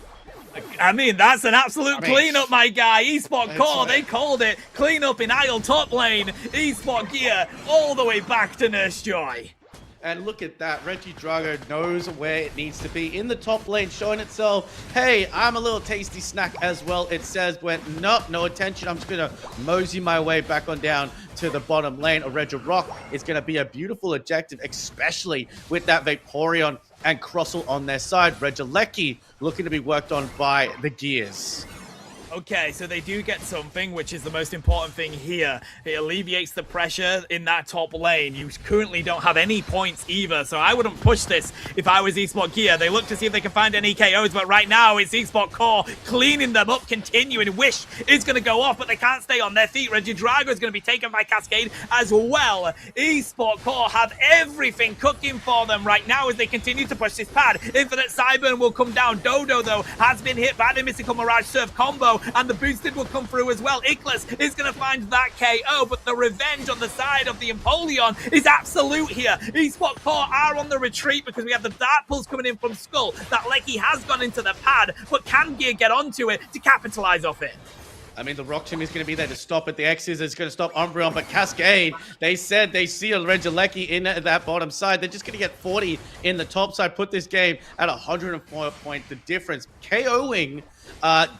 I mean, that's an absolute cleanup, my guy. eSport Core, they called it. Cleanup in Isle top lane. eSport Gear all the way back to Nurse Joy. And look at that, Regidrago knows where it needs to be in the top lane, showing itself, hey, I'm a little tasty snack as well, it says, but nope, no attention, I'm just gonna mosey my way back on down to the bottom lane. A Regirock is gonna be a beautiful objective, especially with that Vaporeon and Crossel on their side. Regieleki looking to be worked on by the Gears. Okay, so they do get something, which is the most important thing here. It alleviates the pressure in that top lane. You currently don't have any points either, so I wouldn't push this if I was eSport Gear. They look to see if they can find any KOs, but right now it's eSport Core cleaning them up, continuing. Wish is going to go off, but they can't stay on their feet. Regidrago is going to be taken by Cascade as well. eSport Core have everything cooking for them right now as they continue to push this pad. Infinite Cyburn will come down. Dodo, though, has been hit by the Mystical Mirage Surf combo, and the boosted will come through as well. Ickles is going to find that KO, but the revenge on the side of the Empoleon is absolute here. eSport Core are on the retreat because we have the Dark Pulse coming in from Skull. That Lecky has gone into the pad, but can Gear get onto it to capitalize off it? I mean, the Rock Tomb is going to be there to stop it. The X's is going to stop Umbreon, but Cascade, they said they see a Regieleki in that bottom side. They're just going to get 40 in the top side, put this game at 104 point. The difference, KOing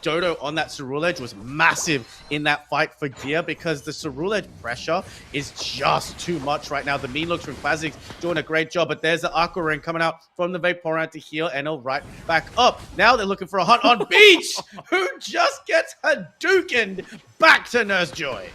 Dodo on that Cerulege was massive in that fight for Gear because the Cerulege pressure is just too much right now. The mean looks from Classics doing a great job, but there's the Aqua Ring coming out from the Vaporeon to heal Enel right back up. Now they're looking for a hunt on Beach, who just gets Hadoukened back to Nurse Joy.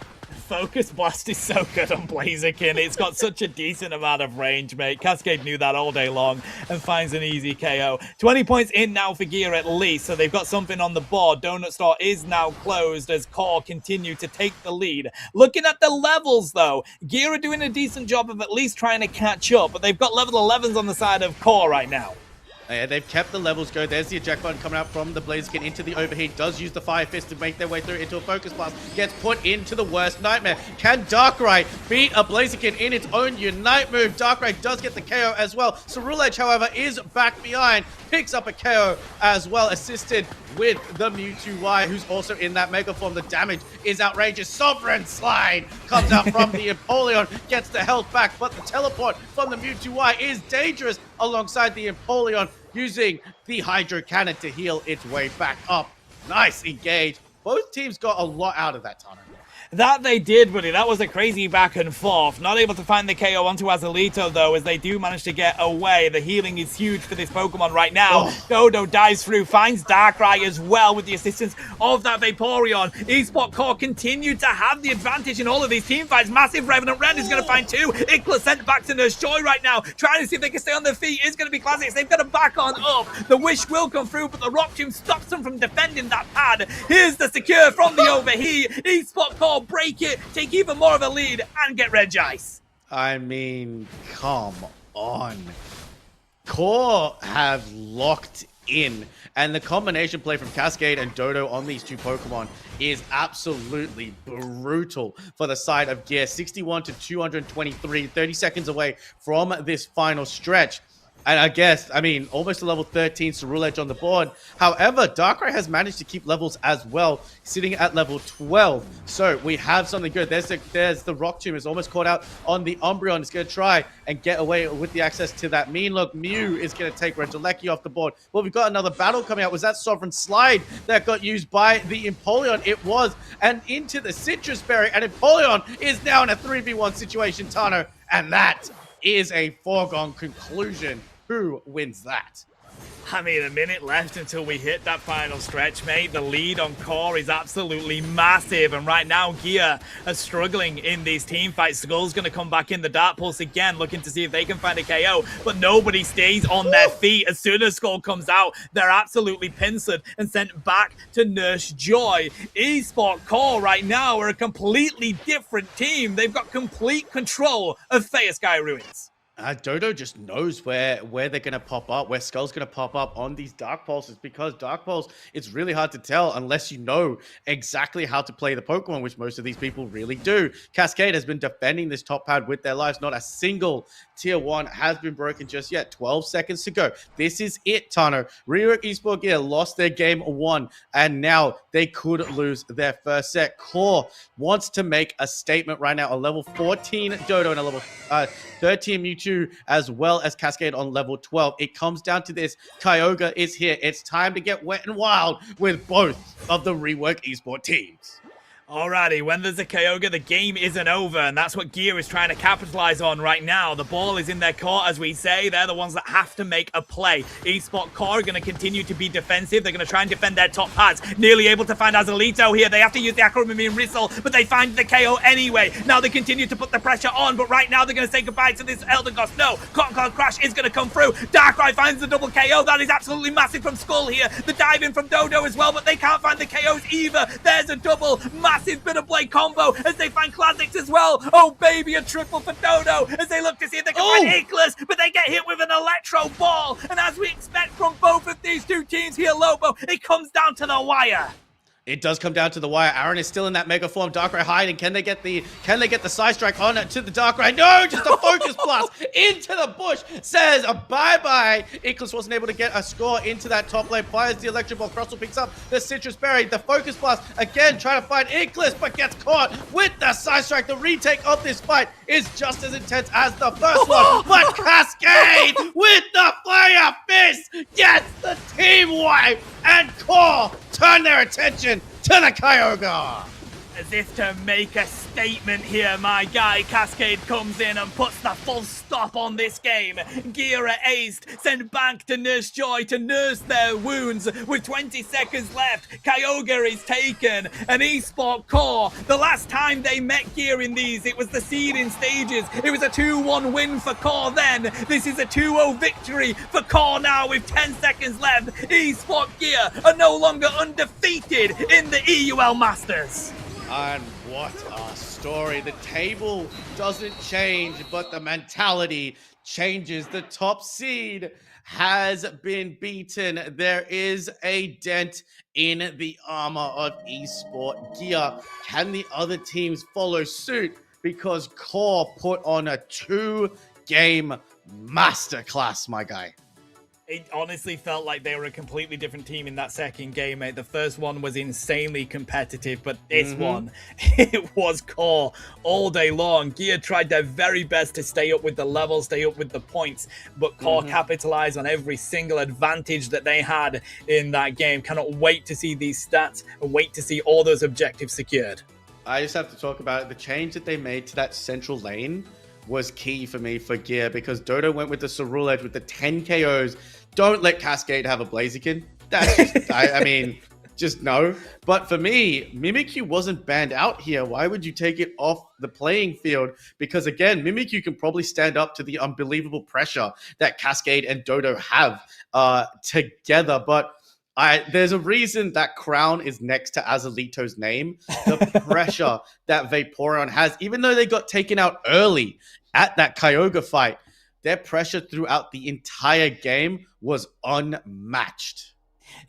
Focus Blast is so good on Blaziken. It's got such a decent amount of range, mate. Cascade knew that all day long and finds an easy KO. 20 points in now for Gear at least, so they've got something on the board. Donut Store is now closed as Core continue to take the lead. Looking at the levels, though, Gear are doing a decent job of at least trying to catch up, but they've got level 11s on the side of Core right now. Yeah, they've kept the levels go. There's the eject button coming out from the Blaziken into the overheat. Does use the Fire Fist to make their way through into a Focus Blast. Gets put into the worst nightmare. Can Darkrai beat a Blaziken in its own Unite move? Darkrai does get the KO as well. Cerulege, however, is back behind. Picks up a KO as well, assisted with the Mewtwo Y, who's also in that Mega Form. The damage is outrageous. Sovereign Slide comes out from the Empoleon, gets the health back, but the teleport from the Mewtwo Y is dangerous alongside the Empoleon, using the Hydro Cannon to heal its way back up. Nice engage. Both teams got a lot out of that tunnel. That they did, buddy. That was a crazy back and forth. Not able to find the KO onto Azalito, though, as they do manage to get away. The healing is huge for this Pokemon right now. Dodo dives through, finds Darkrai as well with the assistance of that Vaporeon. eSport Core continue to have the advantage in all of these team fights. Massive Revenant Red is going to find 2. Ickler sent back to Nurse Joy right now, trying to see if they can stay on their feet. It's going to be Classics. They've got to back on up. The Wish will come through, but the Rock Tomb stops them from defending that pad. Here's the secure from the overheat. eSport Core break it, take even more of a lead, and get Regice. I mean, come on. Core have locked in, and the combination play from Cascade and Dodo on these two Pokemon is absolutely brutal for the side of Gear. 61 to 223, 30 seconds away from this final stretch. And I guess, I mean, almost a level 13 Cerule Edge on the board. However, Darkrai has managed to keep levels as well, sitting at level 12. So we have something good. There's the Rock Tomb is almost caught out on the Umbreon. It's going to try and get away with the access to that mean look. Mew is going to take Regieleki off the board. Well, we've got another battle coming out. Was that Sovereign Slide that got used by the Empoleon? It was. And into the Citrus Berry. And Empoleon is now in a 3v1 situation, Tano. And that is a foregone conclusion. Who wins that? I mean, a minute left until we hit that final stretch, mate. The lead on Core is absolutely massive. And right now, Gear are struggling in these team fights. Skull's going to come back in the Dark Pulse again, looking to see if they can find a KO. But nobody stays on their feet. As soon as Skull comes out, they're absolutely pincered and sent back to Nurse Joy. Esport Core right now are a completely different team. They've got complete control of Thea Sky Ruins. Dodo just knows where they're going to pop up, where Skull's going to pop up on these Dark Pulses, because Dark Pulse, it's really hard to tell unless you know exactly how to play the Pokemon, which most of these people really do. Cascade has been defending this top pad with their lives. Not a single Tier 1 has been broken just yet. 12 seconds to go. This is it, Tano. Rework Esport Gear lost their game 1, and now they could lose their first set. Core wants to make a statement right now. A level 14 Dodo and a level 13 Mewtwo, as well as Cascade on level 12. It comes down to this. Kyogre is here. It's time to get wet and wild with both of the Rework Esport teams. Alrighty, when there's a Kyogre, the game isn't over, and that's what Gear is trying to capitalize on right now. The ball is in their court, as we say. They're the ones that have to make a play. Esport Core are going to continue to be defensive. They're going to try and defend their top pads. Nearly able to find Azalito here. They have to use the Acromarine Ristle, but they find the KO anyway. Now they continue to put the pressure on, but right now they're going to say goodbye to this Elder Ghost. No, Cotton Cloud Crash is going to come through. Darkrai finds the double KO. That is absolutely massive from Skull here. The dive in from Dodo as well, but they can't find the KOs either. There's a double massive bit of play combo as they find classics as well. Oh baby, a triple for Dodo as they look to see if they can find Iglis, but they get hit with an electro ball. And as we expect from both of these two teams here, Lobo, it comes down to the wire. It does come down to the wire. Aaron is still in that mega form. Darkrai hiding. Can they get the side strike on it to the Darkrai? No, just a focus blast into the bush. Says a bye-bye. Iglis wasn't able to get a score into that top lane. Fires the electric ball. Crustle picks up the Citrus Berry. The focus blast again trying to find Iglis, but gets caught with the side strike. The retake of this fight is just as intense as the first one. But Cascade with the Fire Fist gets the team wipe, and Core turn their attention to the Kyogre. As if to make a statement here, my guy Cascade comes in and puts the full stop on this game. Gear are aced, sent back to Nurse Joy to nurse their wounds. With 20 seconds left, Kyogre is taken. And Esport Core, the last time they met Gear in these, it was the seeding stages. It was a 2-1 win for Core then. This is a 2-0 victory for Core now with 10 seconds left. Esport Gear are no longer undefeated in the EUL Masters. And what a story. The table doesn't change, but the mentality changes. The top seed has been beaten. There is a dent in the armor of Esport Gear. Can the other teams follow suit? Because Core put on a 2-game masterclass, my guy. It honestly felt like they were a completely different team in that second game, mate. The first one was insanely competitive, but this one, it was Core all day long. Gear tried their very best to stay up with the level, stay up with the points, but Core capitalized on every single advantage that they had in that game. Cannot wait to see these stats and wait to see all those objectives secured. I just have to talk about it. The change that they made to that central lane was key for me for Gear, because Dodo went with the Cerule Edge with the 10 KOs. Don't let Cascade have a Blaziken. That's just, I mean, just no. But for me, Mimikyu wasn't banned out here. Why would you take it off the playing field? Because again, Mimikyu can probably stand up to the unbelievable pressure that Cascade and Dodo have together. But there's a reason that crown is next to Azalito's name. The pressure that Vaporeon has, even though they got taken out early at that Kyogre fight, their pressure throughout the entire game was unmatched.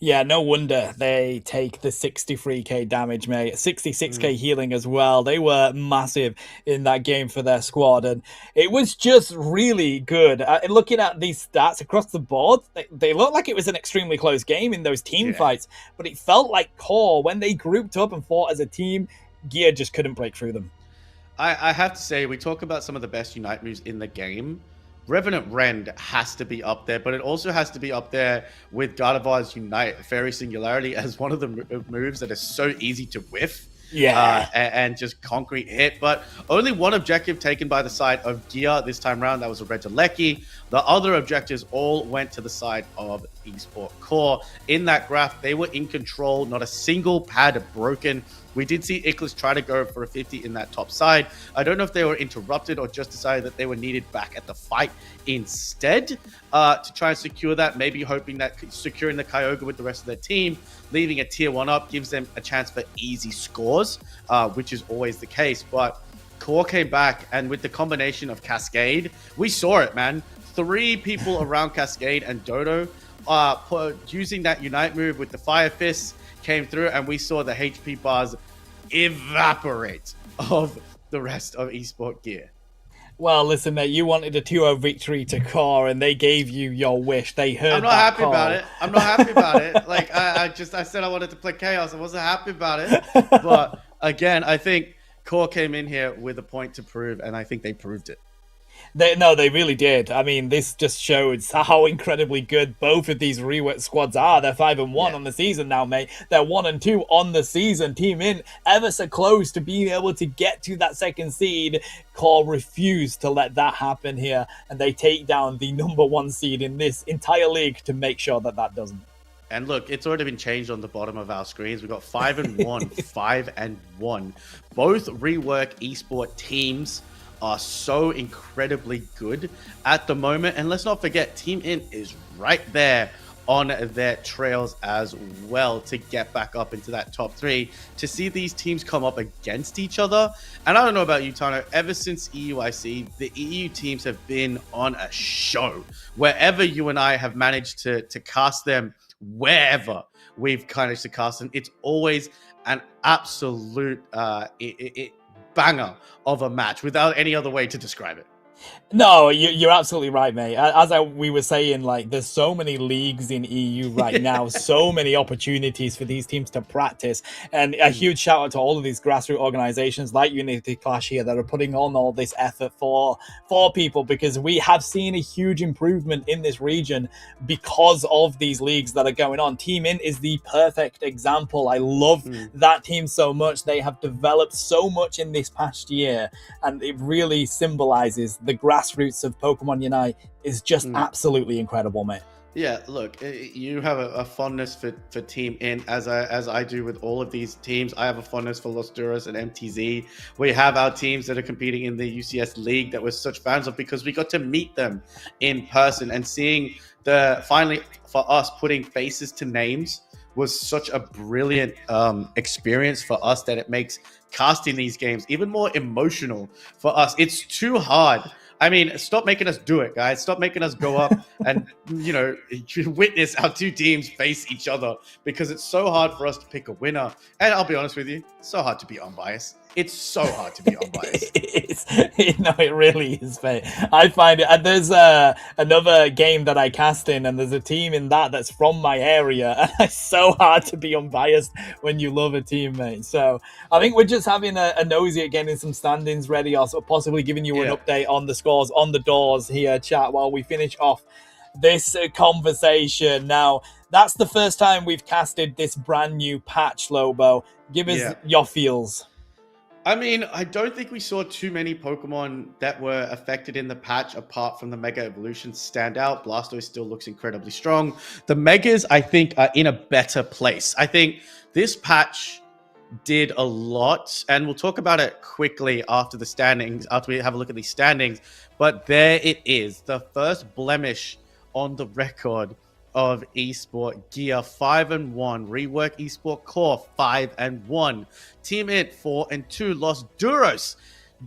Yeah, no wonder they take the 63k damage, mate. 66k Mm. healing as well. They were massive in that game for their squad, and it was just really good. Looking at these stats across the board, they look like it was an extremely close game in those team Yeah. fights, but it felt like Core, when they grouped up and fought as a team, Gear just couldn't break through them. I have to say, we talk about some of the best Unite moves in the game. Revenant Rend has to be up there, but it also has to be up there with Gardevoir's Unite, Fairy Singularity, as one of the moves that is so easy to whiff. Yeah. And just concrete hit. But only one objective taken by the side of Gear this time around. That was a Regilecki. The other objectives all went to the side of Esport Core. In that graph, they were in control. Not a single pad broken. We did see Ickless try to go for a 50 in that top side. I don't know if they were interrupted or just decided that they were needed back at the fight instead to try and secure that. Maybe hoping that securing the Kyogre with the rest of their team, leaving a tier 1 up, gives them a chance for easy scores, which is always the case. But Core came back, and with the combination of Cascade, we saw it, man. 3 people around Cascade and Dodo using that Unite move with the Fire Fists came through, and we saw the HP bars evaporate of the rest of Esport Gear. Well, listen, mate, you wanted a 2-0 victory to Core, and they gave you your wish. They heard I'm not that happy call. about it. I'm not happy about it. Like, I said I wanted to play Chaos. I wasn't happy about it. But again, I think Core came in here with a point to prove, and I think they proved it. They really did. I mean, this just shows how incredibly good both of these rework squads are. They're 5-1 on the season now, mate. They're 1-2 on the season. Team In ever so close to being able to get to that second seed. Core refused to let that happen here, and they take down the #1 seed in this entire league to make sure that that doesn't. And look, it's already been changed on the bottom of our screens. We've got 5-1, 5-1. Both rework esport teams are so incredibly good at the moment. And let's not forget, Team In is right there on their trails as well to get back up into that top 3. To see these teams come up against each other, and I don't know about you, Tano, ever since EUIC, the EU teams have been on a show. Wherever you and I have managed to cast them, wherever we've managed to cast them, it's always an absolute banger of a match without any other way to describe it. No, you're absolutely right, mate. As we were saying, like, there's so many leagues in EU right now, so many opportunities for these teams to practice, and a huge shout out to all of these grassroots organizations like Unity Clash here that are putting on all this effort for people, because we have seen a huge improvement in this region because of these leagues that are going on. Team In is the perfect example. I love that team so much. They have developed so much in this past year, and it really symbolizes the grassroots of Pokemon Unite is just absolutely incredible, mate. Yeah, look, you have a fondness for Team In, as I do with all of these teams. I have a fondness for Los Duros and MTZ. We have our teams that are competing in the UCS League that we're such fans of because we got to meet them in person, and seeing finally for us putting faces to names was such a brilliant experience for us that it makes casting these games even more emotional for us. It's too hard. I mean, stop making us do it, guys. Stop making us go up and, witness our 2 teams face each other, because it's so hard for us to pick a winner. And I'll be honest with you, it's so hard to be unbiased. It's so hard to be unbiased. It really is, mate. I find it. And there's another game that I cast in, and there's a team in that's from my area, and it's so hard to be unbiased when you love a team, mate. So I think we're just having a nosy at getting some standings ready, or possibly giving you an update on the scores on the doors here, chat, while we finish off this conversation. Now, that's the first time we've casted this brand new patch, Lobo. Give us your feels. I mean, I don't think we saw too many Pokemon that were affected in the patch apart from the Mega Evolutions stand out. Blastoise still looks incredibly strong. The Megas, I think, are in a better place. I think this patch did a lot, and we'll talk about it quickly after the standings, after we have a look at these standings. But there it is, the first blemish on the record of Esport Gear. 5-1. Rework Esport Core 5-1. Team It 4-2. Los Duros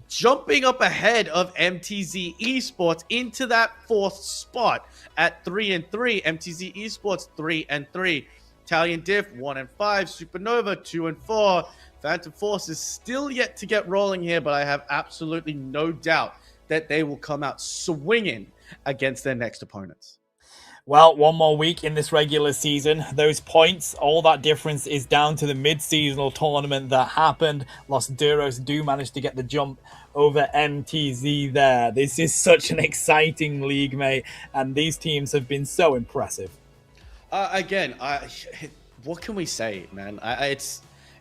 jumping up ahead of MTZ Esports into that 4th spot at 3-3. MTZ Esports 3-3. Italian Diff 1-5, Supernova 2-4. Phantom Force is still yet to get rolling here, but I have absolutely no doubt that they will come out swinging against their next opponents. Well, one more week in this regular season. Those points, all that difference is down to the mid-seasonal tournament that happened. Los Duros do manage to get the jump over MTZ there. This is such an exciting league, mate, and these teams have been so impressive. What can we say, man?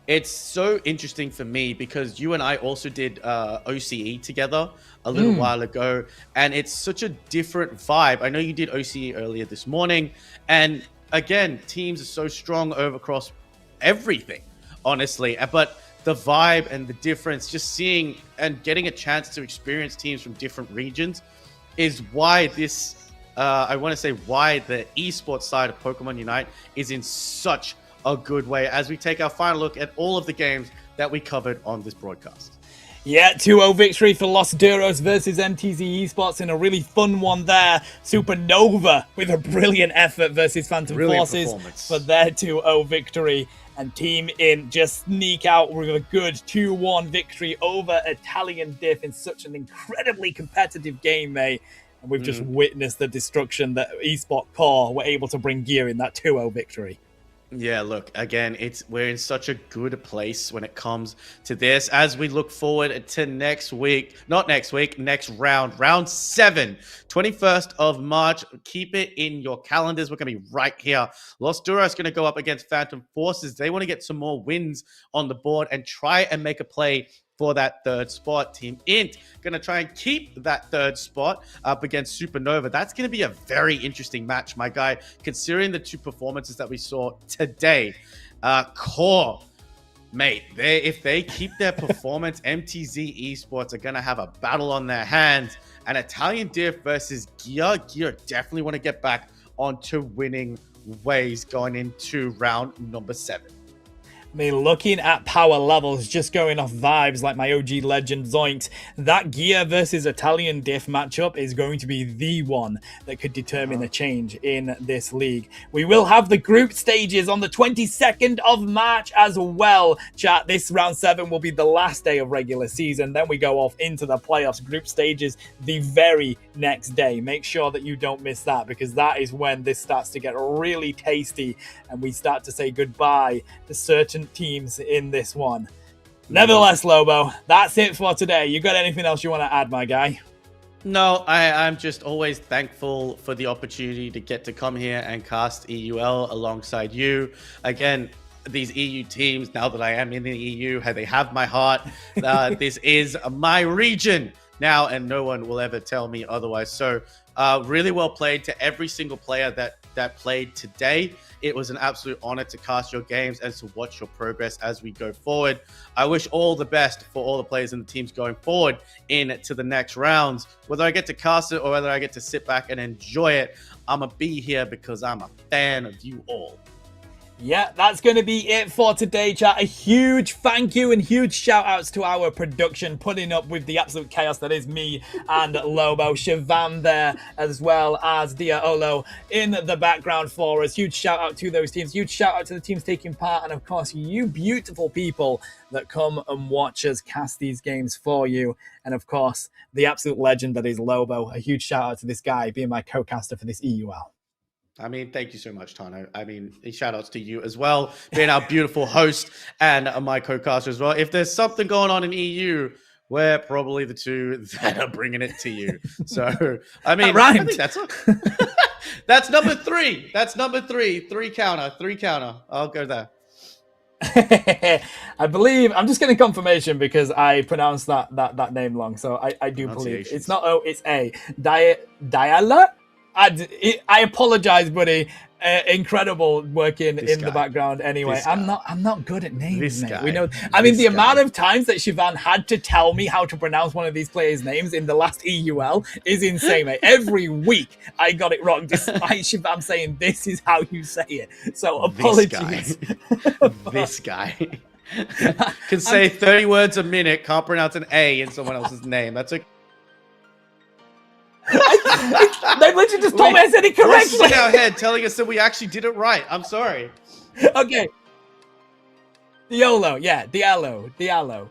It's so interesting for me because you and I also did OCE together a little while ago, and it's such a different vibe. I know you did OCE earlier this morning, and again, teams are so strong across everything, honestly. But the vibe and the difference, just seeing and getting a chance to experience teams from different regions is why this, I want to say why the esports side of Pokemon Unite is in such a good way as we take our final look at all of the games that we covered on this broadcast. Yeah, 2-0 victory for Los Duros versus MTZ Esports in a really fun one there. Supernova with a brilliant effort versus Phantom Forces for their 2-0 victory. And Team In just sneak out with a good 2-1 victory over Italian Diff in such an incredibly competitive game, mate. And we've just witnessed the destruction that Esport Core were able to bring gear in that 2-0 victory. Yeah, look, again, we're in such a good place when it comes to this as we look forward to next round, round 7, 21st of March. Keep it in your calendars. We're going to be right here. Los Duros going to go up against Phantom Forces. They want to get some more wins on the board and try and make a play for that third spot. Team Int going to try and keep that third spot up against Supernova. That's going to be a very interesting match, my guy, considering the two performances that we saw today. Core, mate, if they keep their performance, MTZ Esports are going to have a battle on their hands. And Italian Diff versus Gear. Gear definitely want to get back onto winning ways going into round number 7. I mean, looking at power levels, just going off vibes like my OG legend Zoinks, that Gear versus Italian Diff matchup is going to be the one that could determine a change in this league. We will have the group stages on the 22nd of March as well, chat. This round 7 will be the last day of regular season. Then we go off into the playoffs group stages the very next day. Make sure that you don't miss that, because that is when this starts to get really tasty and we start to say goodbye to certain teams in this one. Nevertheless, Lobo, that's it for today. You got anything else you want to add, my guy? No, I'm just always thankful for the opportunity to get to come here and cast EUL alongside you. Again, these EU teams, now that I am in the EU, they have my heart. This is my region now, and no one will ever tell me otherwise. So really well played to every single player that played today. It was an absolute honor to cast your games and to watch your progress as we go forward. I wish all the best for all the players and the teams going forward into the next rounds. Whether I get to cast it or whether I get to sit back and enjoy it, I'm going to be here because I'm a fan of you all. Yeah, that's going to be it for today, chat. A huge thank you and huge shout outs to our production, putting up with the absolute chaos that is me and Lobo. Shivam there, as well as Dia Olo in the background for us. Huge shout out to those teams. Huge shout out to the teams taking part. And of course, you beautiful people that come and watch us cast these games for you. And of course, the absolute legend that is Lobo. A huge shout out to this guy being my co-caster for this EUL. I mean, thank you so much, Tano. I mean, shout outs to you as well, being our beautiful host and my co-caster as well. If there's something going on in EU, we're probably the two that are bringing it to you. So, I mean, I think that's number 3. That's number 3. 3 counter. I'll go there. I believe I'm just getting confirmation because I pronounced that name wrong. So I do believe it's not O, it's A. Diala. I apologize, buddy. Incredible working in the background. Anyway, I'm not good at names, mate. We know. I mean, the amount of times that Shivan had to tell me how to pronounce one of these players' names in the last EUL is insane, mate. Every week I got it wrong, despite Shivan saying this is how you say it. So apologies. This guy. Can say 30 words a minute, can't pronounce an A in someone else's name. That's a. They literally just told me I said it correctly. In our head telling us that we actually did it right. I'm sorry. Okay. Diolo, yeah, Diallo.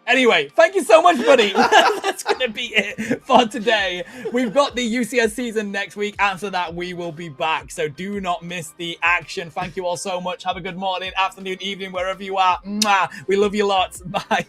Anyway, thank you so much, buddy. That's going to be it for today. We've got the UCS season next week. After that, we will be back. So do not miss the action. Thank you all so much. Have a good morning, afternoon, evening, wherever you are. Mwah. We love you lots. Bye.